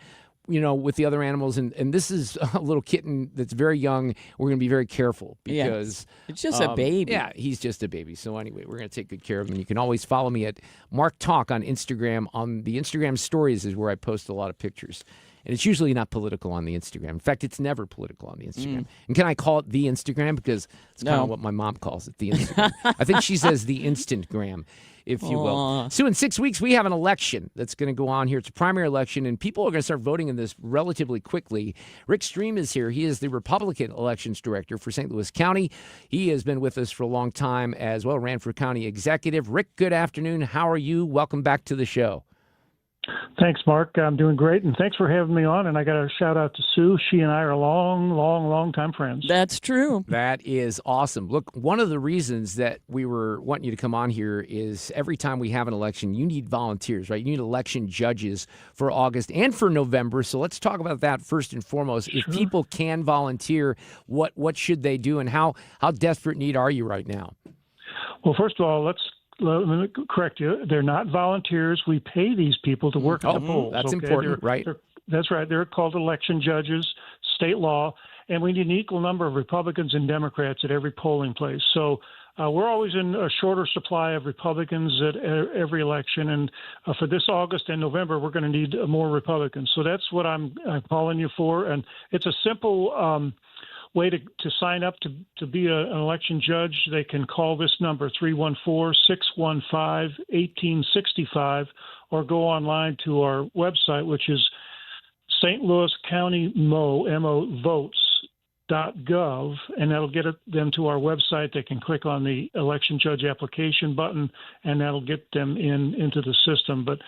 with the other animals. And this is a little kitten that's very young. We're going to be very careful because it's just a baby. Yeah, he's just a baby. So anyway, we're going to take good care of him. And you can always follow me at Mark Talk on Instagram. On the Instagram stories is where I post a lot of pictures. And it's usually not political on the Instagram. In fact, it's never political on the Instagram. And can I call it the Instagram? Because it's kind of what my mom calls it, the Instagram. I think she says the Instantgram, if you will. So in 6 weeks, we have an election that's going to go on here. It's a primary election, and people are going to start voting in this relatively quickly. Rick Stream is here. He is the Republican elections director for St. Louis County. He has been with us for a long time as well, ran for county executive. Rick, good afternoon. How are you? Welcome back to the show. Thanks, Mark. I'm doing great, and thanks for having me on. And I got a shout out to Sue. She and I are long time friends. That's true. That is awesome. Look, one of the reasons that we were wanting you to come on here is every time we have an election, you need volunteers, right? You need election judges for August and for November. So let's talk about that first and foremost. Sure. If people can volunteer, what should they do, and how desperate need are you right now? Well, first of all, let me correct you. They're not volunteers. We pay these people to work at the polls. That's important, right? That's right. They're called election judges, state law, and we need an equal number of Republicans and Democrats at every polling place. So we're always in a shorter supply of Republicans at every election, and for this August and November, we're going to need more Republicans. So that's what I'm calling you for, and it's a simple way to sign up to be an election judge. They can call this number, 314-615-1865, or go online to our website, which is St. Louis County votes.gov, and that'll get them to our website. They can click on the election judge application button, and that'll get them into the system. But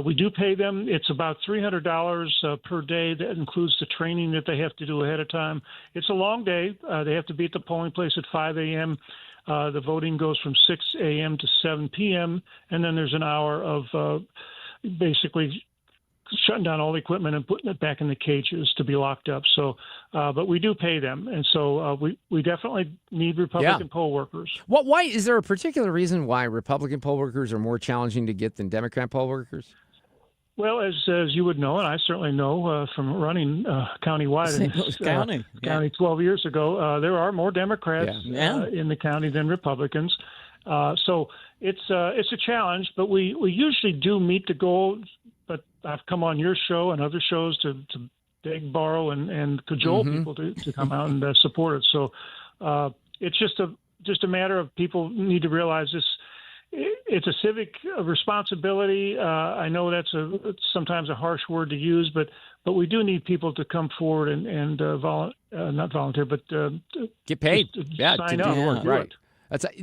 we do pay them. It's about $300 per day. That includes the training that they have to do ahead of time. It's a long day. They have to be at the polling place at 5 a.m. The voting goes from 6 a.m. to 7 p.m., and then there's an hour of basically shutting down all the equipment and putting it back in the cages to be locked up. So, but we do pay them, and so we definitely need Republican poll workers. Why is there a particular reason why Republican poll workers are more challenging to get than Democrat poll workers? Well, as you would know, and I certainly know from running countywide in this county 12 years ago, there are more Democrats in the county than Republicans. So it's a challenge, but we usually do meet the goal. But I've come on your show and other shows to beg, borrow, and cajole people to come out and support it. So it's just a matter of people need to realize this. It's a civic responsibility. I know it's sometimes a harsh word to use, but we do need people to come forward and not volunteer, but get paid. Sign up. Work, right.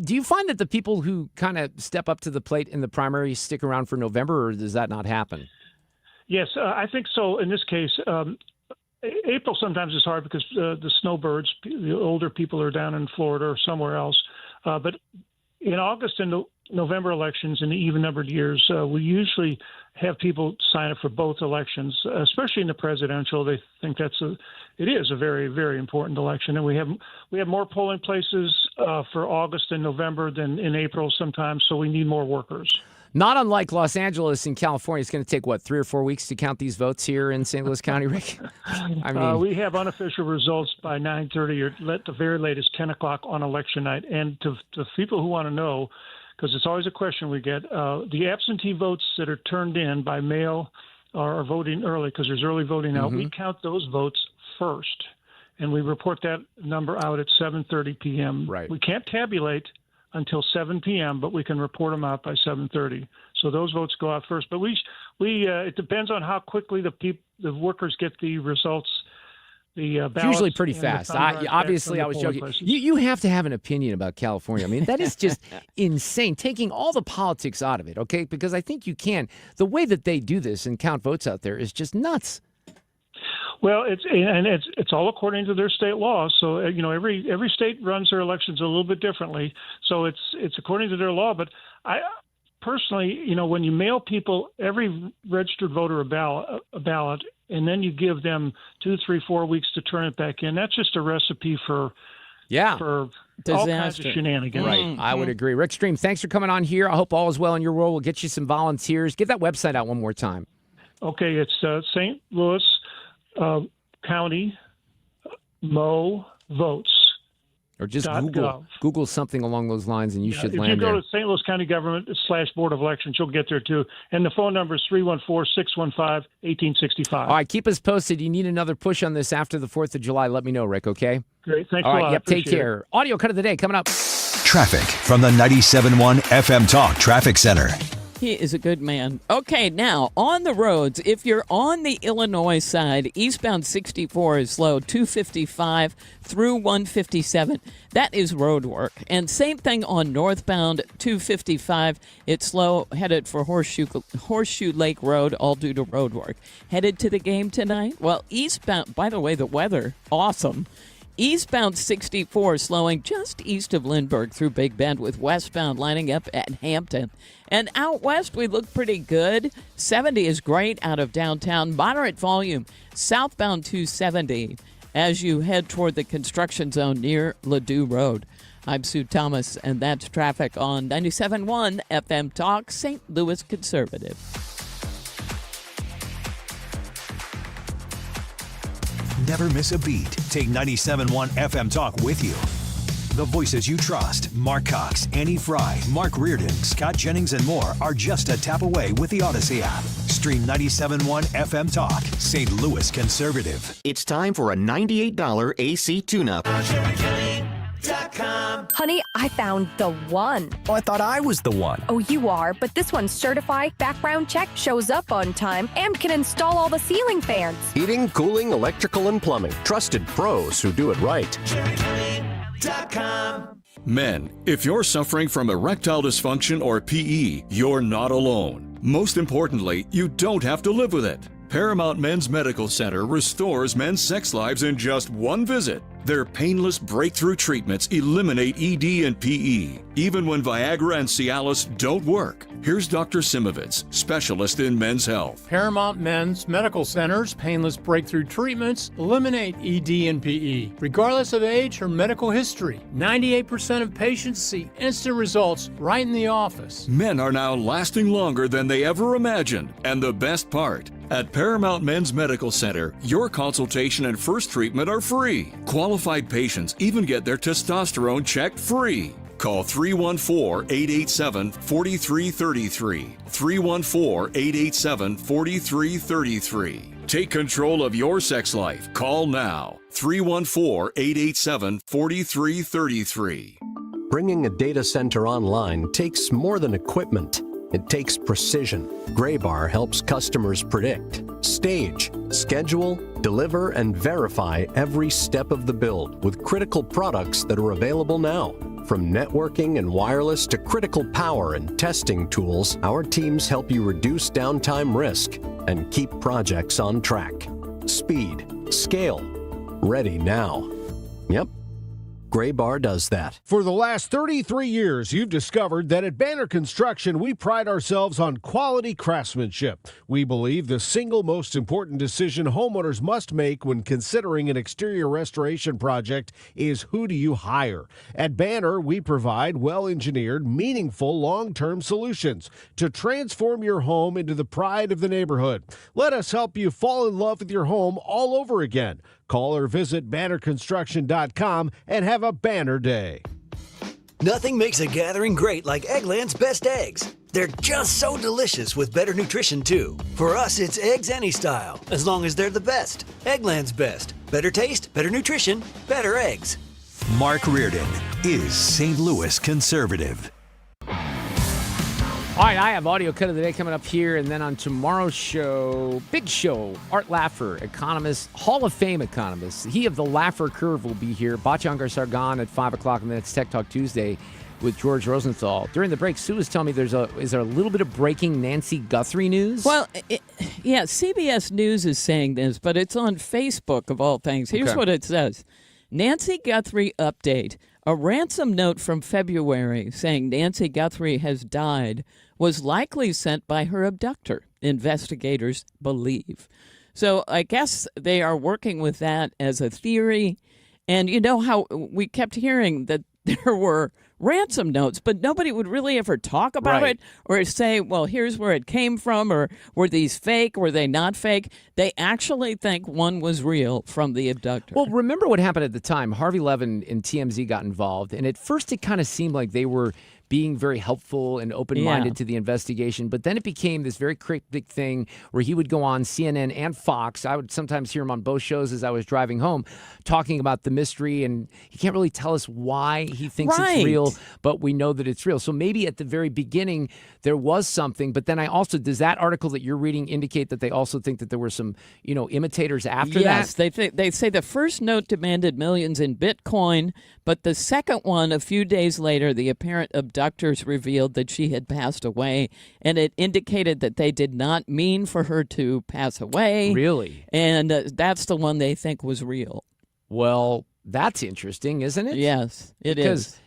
Do you find that the people who kind of step up to the plate in the primary stick around for November, or does that not happen? Yes, I think so. In this case, April sometimes is hard because the snowbirds, the older people are down in Florida or somewhere else. But in August and November elections in the even-numbered years, we usually have people sign up for both elections, especially in the presidential. They think it is a very, very important election, and we have more polling places for August and November than in April sometimes, so we need more workers. Not unlike Los Angeles and California, it's going to take, 3 or 4 weeks to count these votes here in St. Louis County, Rick? I mean, we have unofficial results by 9:30 or at the very latest 10 o'clock on election night. And to people who want to know, because it's always a question we get, the absentee votes that are turned in by mail are voting early because there's early voting out. We count those votes first, and we report that number out at 7:30 p.m. Right. We can't tabulate until 7 p.m., but we can report them out by 7:30. So those votes go out first. But it depends on how quickly the workers get the results. The ballots. It's usually pretty fast. Obviously, I was joking. You have to have an opinion about California. I mean, that is just insane, taking all the politics out of it, okay? Because I think you can. The way that they do this and count votes out there is just nuts. Well, it's all according to their state laws. So every state runs their elections a little bit differently. So it's according to their law. But I personally, when you mail people, every registered voter a ballot, and then you give them 2, 3, 4 weeks to turn it back in, that's just a recipe for all kinds of shenanigans. Right, I would agree. Rick Stream, thanks for coming on here. I hope all is well in your role. We'll get you some volunteers. Get that website out one more time. Okay, it's St. Louis County Mo Votes. Or just Google something along those lines, and you should land there. If you go to St. Louis County Government /Board of Elections, you'll get there too. And the phone number is 314-615-1865. All right, keep us posted. You need another push on this after the 4th of July. Let me know, Rick, okay? Great. Thanks a lot. All right, yep, take care. It. Audio cut of the day coming up. Traffic from the 97.1 FM Talk Traffic Center. He is a good man. Okay, now, on the roads, if you're on the Illinois side, eastbound 64 is slow, 255 through 157. That is road work. And same thing on northbound 255. It's slow, headed for Horseshoe Lake Road, all due to road work. Headed to the game tonight? Well, eastbound, by the way, the weather, awesome. Eastbound 64 slowing just east of Lindbergh through Big Bend, with westbound lining up at Hampton. And out west, we look pretty good. 70 is great out of downtown. Moderate volume southbound 270 as you head toward the construction zone near Ladue Road. I'm Sue Thomas, and that's traffic on 97.1 FM Talk, St. Louis Conservative. Never miss a beat. Take 97.1 FM Talk with you. The voices you trust, Mark Cox, Annie Fry, Mark Reardon, Scott Jennings, and more are just a tap away with the Odyssey app. Stream 97.1 FM Talk, St. Louis Conservative. It's time for a $98 AC tune-up. Honey, I found the one. Oh, I thought I was the one. Oh, you are, but this one's certified, background check, shows up on time, and can install all the ceiling fans. Heating, cooling, electrical, and plumbing. Trusted pros who do it right. Men, if you're suffering from erectile dysfunction or PE, you're not alone. Most importantly, you don't have to live with it. Paramount Men's Medical Center restores men's sex lives in just one visit. Their painless breakthrough treatments eliminate ED and PE, even when Viagra and Cialis don't work. Here's Dr. Simovitz, specialist in men's health. Paramount Men's Medical Center's painless breakthrough treatments eliminate ED and PE, regardless of age or medical history. 98% of patients see instant results right in the office. Men are now lasting longer than they ever imagined. And the best part, at Paramount Men's Medical Center, your consultation and first treatment are free. Qualified patients even get their testosterone checked free. Call 314-887-4333. 314-887-4333. Take control of your sex life. Call now. 314-887-4333. Bringing a data center online takes more than equipment. It takes precision. Graybar helps customers predict, stage, schedule, deliver, and verify every step of the build with critical products that are available now. From networking and wireless to critical power and testing tools, our teams help you reduce downtime risk and keep projects on track. Speed, scale, ready now. Yep, Graybar does that. For the last 33 years, you've discovered that at Banner Construction, we pride ourselves on quality craftsmanship. We believe the single most important decision homeowners must make when considering an exterior restoration project is who do you hire. At Banner, we provide well-engineered, meaningful, long-term solutions to transform your home into the pride of the neighborhood. Let us help you fall in love with your home all over again. Call or visit bannerconstruction.com and have a banner day. Nothing makes a gathering great like Eggland's Best Eggs. They're just so delicious with better nutrition, too. For us, it's eggs any style, as long as they're the best. Eggland's Best. Better taste, better nutrition, better eggs. Mark Reardon is St. Louis conservative. All right, I have audio cut of the day coming up here, and then on tomorrow's show, big show, Art Laffer, economist, Hall of Fame economist. He of the Laffer Curve will be here. Bachangar Sargon at 5 o'clock, and then it's Tech Talk Tuesday with George Rosenthal. During the break, Sue was telling me is there a little bit of breaking Nancy Guthrie news? Well, yeah, CBS News is saying this, but it's on Facebook of all things. Here's what it says. Nancy Guthrie update. A ransom note from February saying Nancy Guthrie has died was likely sent by her abductor, investigators believe. So I guess they are working with that as a theory. And you know how we kept hearing that there were ransom notes, but nobody would really ever talk about it or say, well, here's where it came from, or were these fake, were they not fake? They actually think one was real from the abductor. Well, remember what happened at the time. Harvey Levin and TMZ got involved, and at first it kind of seemed like they were being very helpful and open-minded to the investigation. But then it became this very cryptic thing where he would go on CNN and Fox. I would sometimes hear him on both shows as I was driving home talking about the mystery, and he can't really tell us why he thinks it's real, but we know that it's real. So maybe at the very beginning there was something, but then does that article that you're reading indicate that they also think that there were some, imitators after that? Yes, they say the first note demanded millions in Bitcoin, but the second one, a few days later, the apparent abductors revealed that she had passed away, and it indicated that they did not mean for her to pass away. Really? And that's the one they think was real. Well, that's interesting, isn't it? Yes, it is. Because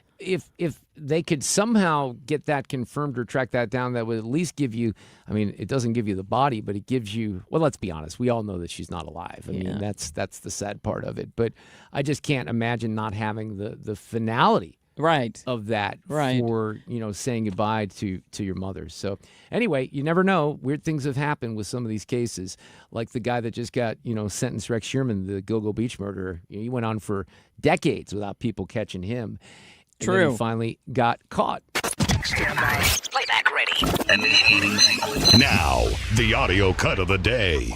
if they could somehow get that confirmed or track that down, that would at least give you, it doesn't give you the body, but it gives you, well, let's be honest, we all know that she's not alive. I mean, that's the sad part of it. But I just can't imagine not having the finality of that for, saying goodbye to your mother. So anyway, you never know. Weird things have happened with some of these cases, like the guy that just got, sentenced, Rex Sherman, the Gilgo Beach murderer. He went on for decades without people catching him. True. And then he finally got caught. Stand by. Playback ready. Now, the audio cut of the day.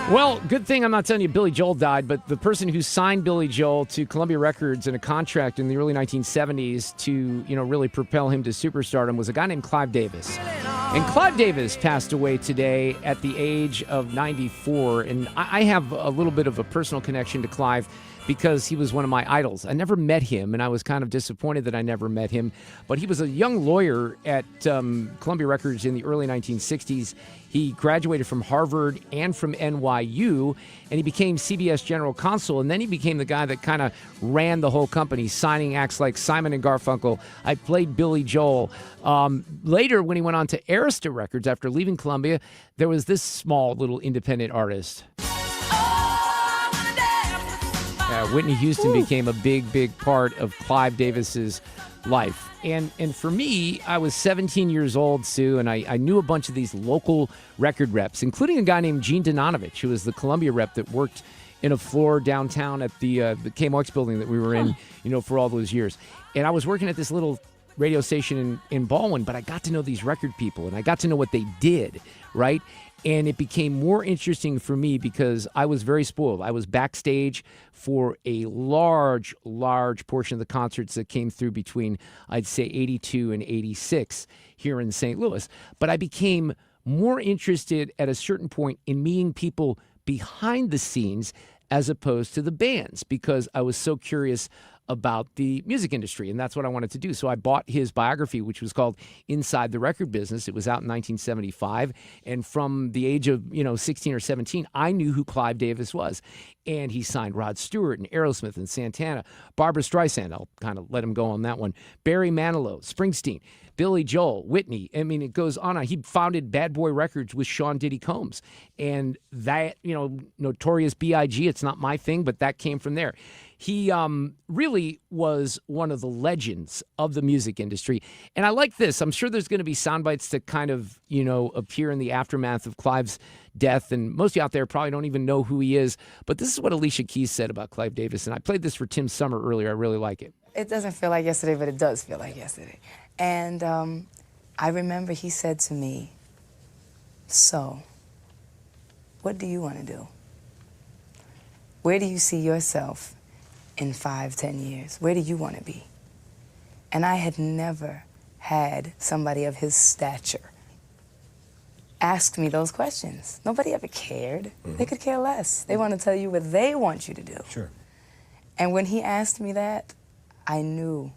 Well, good thing I'm not telling you Billy Joel died, but the person who signed Billy Joel to Columbia Records in a contract in the early 1970s to, really propel him to superstardom was a guy named Clive Davis. And Clive Davis passed away today at the age of 94. And I have a little bit of a personal connection to Clive because he was one of my idols. I never met him, and I was kind of disappointed that I never met him. But he was a young lawyer at Columbia Records in the early 1960s. He graduated from Harvard and from NYU, and he became CBS general counsel. And then he became the guy that kind of ran the whole company, signing acts like Simon and Garfunkel. I played Billy Joel. Later, when he went on to Arista Records after leaving Columbia, there was this small little independent artist. Whitney Houston became a big part of Clive Davis's life. And for me, I was 17 years old, Sue, and I knew a bunch of these local record reps, including a guy named Gene Donanovich, who was the Columbia rep that worked in a floor downtown at the KMOX building that we were in, for all those years. And I was working at this little radio station in Baldwin, but I got to know these record people, and I got to know what they did, right? And it became more interesting for me because I was very spoiled. I was backstage for a large portion of the concerts that came through between, I'd say, 82 and 86 here in St. Louis. But I became more interested at a certain point in meeting people behind the scenes as opposed to the bands because I was so curious about the music industry, and that's what I wanted to do. So I bought his biography, which was called Inside the Record Business. It was out in 1975, and from the age of 16 or 17, I knew who Clive Davis was. And he signed Rod Stewart and Aerosmith and Santana, Barbra Streisand, I'll kind of let him go on that one, Barry Manilow, Springsteen, Billy Joel, Whitney. I mean, it goes on. He founded Bad Boy Records with Sean Diddy Combs. And that, Notorious B.I.G., it's not my thing, but that came from there. He really was one of the legends of the music industry. And I like this. I'm sure there's going to be sound bites that kind of, appear in the aftermath of Clive's death. And most of you out there probably don't even know who he is. But this is what Alicia Keys said about Clive Davis. And I played this for Tim Sommer earlier. I really like it. It doesn't feel like yesterday, but it does feel like yesterday. And I remember he said to me, "So, what do you want to do? Where do you see yourself in 5, 10 years? Where do you want to be?" And I had never had somebody of his stature ask me those questions. Nobody ever cared. Mm-hmm. They could care less. They want to tell you what they want you to do. Sure. And when he asked me that, I knew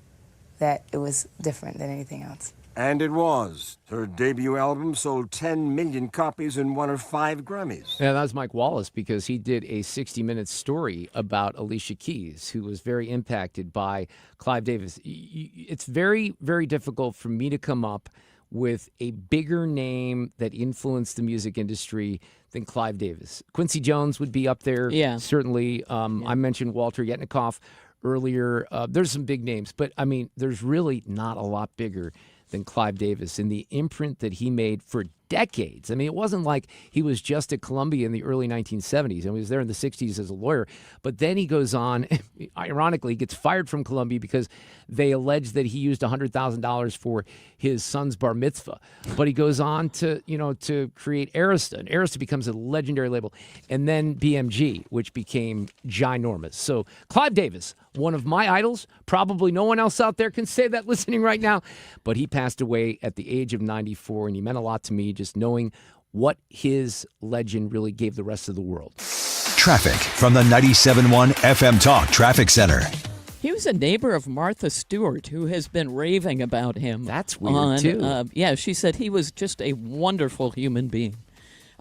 that it was different than anything else. And it was. Her debut album sold 10 million copies and won her 5 Grammys. Yeah, that was Mike Wallace, because he did a 60-minute story about Alicia Keys, who was very impacted by Clive Davis. It's very, very difficult for me to come up with a bigger name that influenced the music industry than Clive Davis. Quincy Jones would be up there, certainly. I mentioned Walter Yetnikoff earlier. There's some big names, but, I mean, there's really not a lot bigger than Clive Davis and the imprint that he made for decades. I mean, it wasn't like he was just at Columbia in the early 1970s, and he was there in the 60s as a lawyer. But then he goes on, ironically, gets fired from Columbia because they allege that he used $100,000 for his son's bar mitzvah. But he goes on to, to create Arista, and Arista becomes a legendary label, and then BMG, which became ginormous. So Clive Davis, one of my idols, probably no one else out there can say that listening right now, but he passed away at the age of 94, and he meant a lot to me, just knowing what his legend really gave the rest of the world. Traffic from the 97.1 FM Talk Traffic Center. He was a neighbor of Martha Stewart, who has been raving about him. That's weird, too. Yeah, she said he was just a wonderful human being.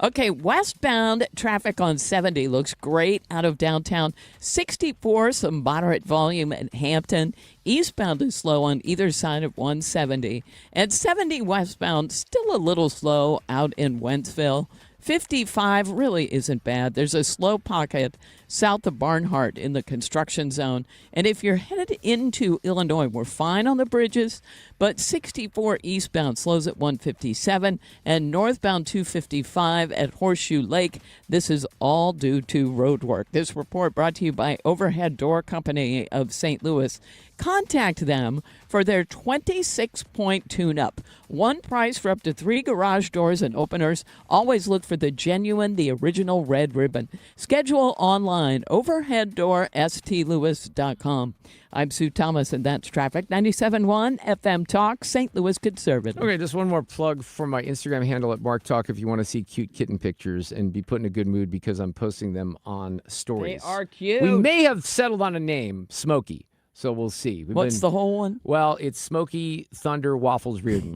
Okay, westbound traffic on 70 looks great out of downtown. 64, some moderate volume at Hampton. Eastbound is slow on either side of 170. And 70 westbound, still a little slow out in Wentzville. 55 really isn't bad. There's a slow pocket south of Barnhart in the construction zone. And if you're headed into Illinois, we're fine on the bridges, but 64 eastbound slows at 157 and northbound 255 at Horseshoe Lake. This is all due to road work. This report brought to you by Overhead Door Company of St. Louis. Contact them for their 26-point tune-up. One price for up to 3 garage doors and openers. Always look for the genuine, the original red ribbon. Schedule online, overheaddoorstlewis.com. I'm Sue Thomas, and that's Traffic. 97.1 FM Talk, St. Louis Conservative. Okay, just one more plug for my Instagram handle at Mark Talk if you want to see cute kitten pictures and be put in a good mood because I'm posting them on stories. They are cute. We may have settled on a name, Smokey. So we'll see. What's the whole one? Well, it's Smoky Thunder Waffles Reardon,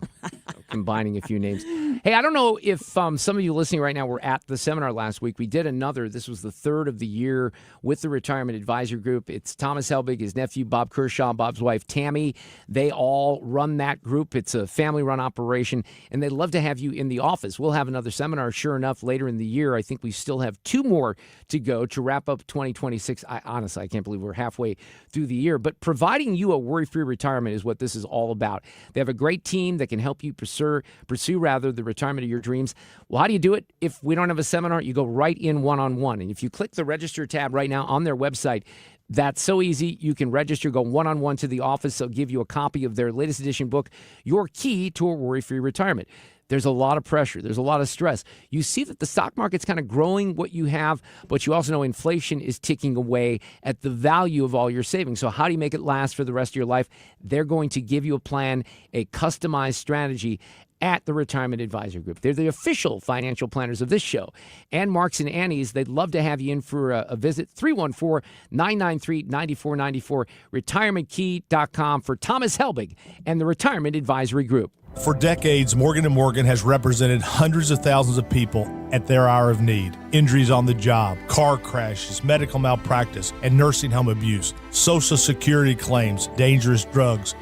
combining a few names. Hey, I don't know if some of you listening right now were at the seminar last week. We did another. This was the 3rd of the year with the Retirement Advisor Group. It's Thomas Helbig, his nephew, Bob Kershaw, Bob's wife, Tammy. They all run that group. It's a family-run operation, and they'd love to have you in the office. We'll have another seminar, sure enough, later in the year. I think we still have 2 more to go to wrap up 2026. Honestly, I can't believe we're halfway through the year. But providing you a worry-free retirement is what this is all about. They have a great team that can help you pursue the retirement of your dreams. Well, how do you do it? If we don't have a seminar, you go right in one-on-one. And if you click the register tab right now on their website, that's so easy. You can register, go one-on-one to the office. They'll give you a copy of their latest edition book, Your Key to a Worry-Free Retirement. There's a lot of pressure. There's a lot of stress. You see that the stock market's kind of growing what you have, but you also know inflation is ticking away at the value of all your savings. So how do you make it last for the rest of your life? They're going to give you a plan, a customized strategy. at the Retirement Advisory Group. They're the official financial planners of this show. And Mark's and Annie's, they'd love to have you in for a visit. 314-993-9494, retirementkey.com for Thomas Helbig and the Retirement Advisory Group. For decades, Morgan & Morgan has represented hundreds of thousands of people at their hour of need. Injuries on the job, car crashes, medical malpractice, and nursing home abuse, Social Security claims, dangerous drugs,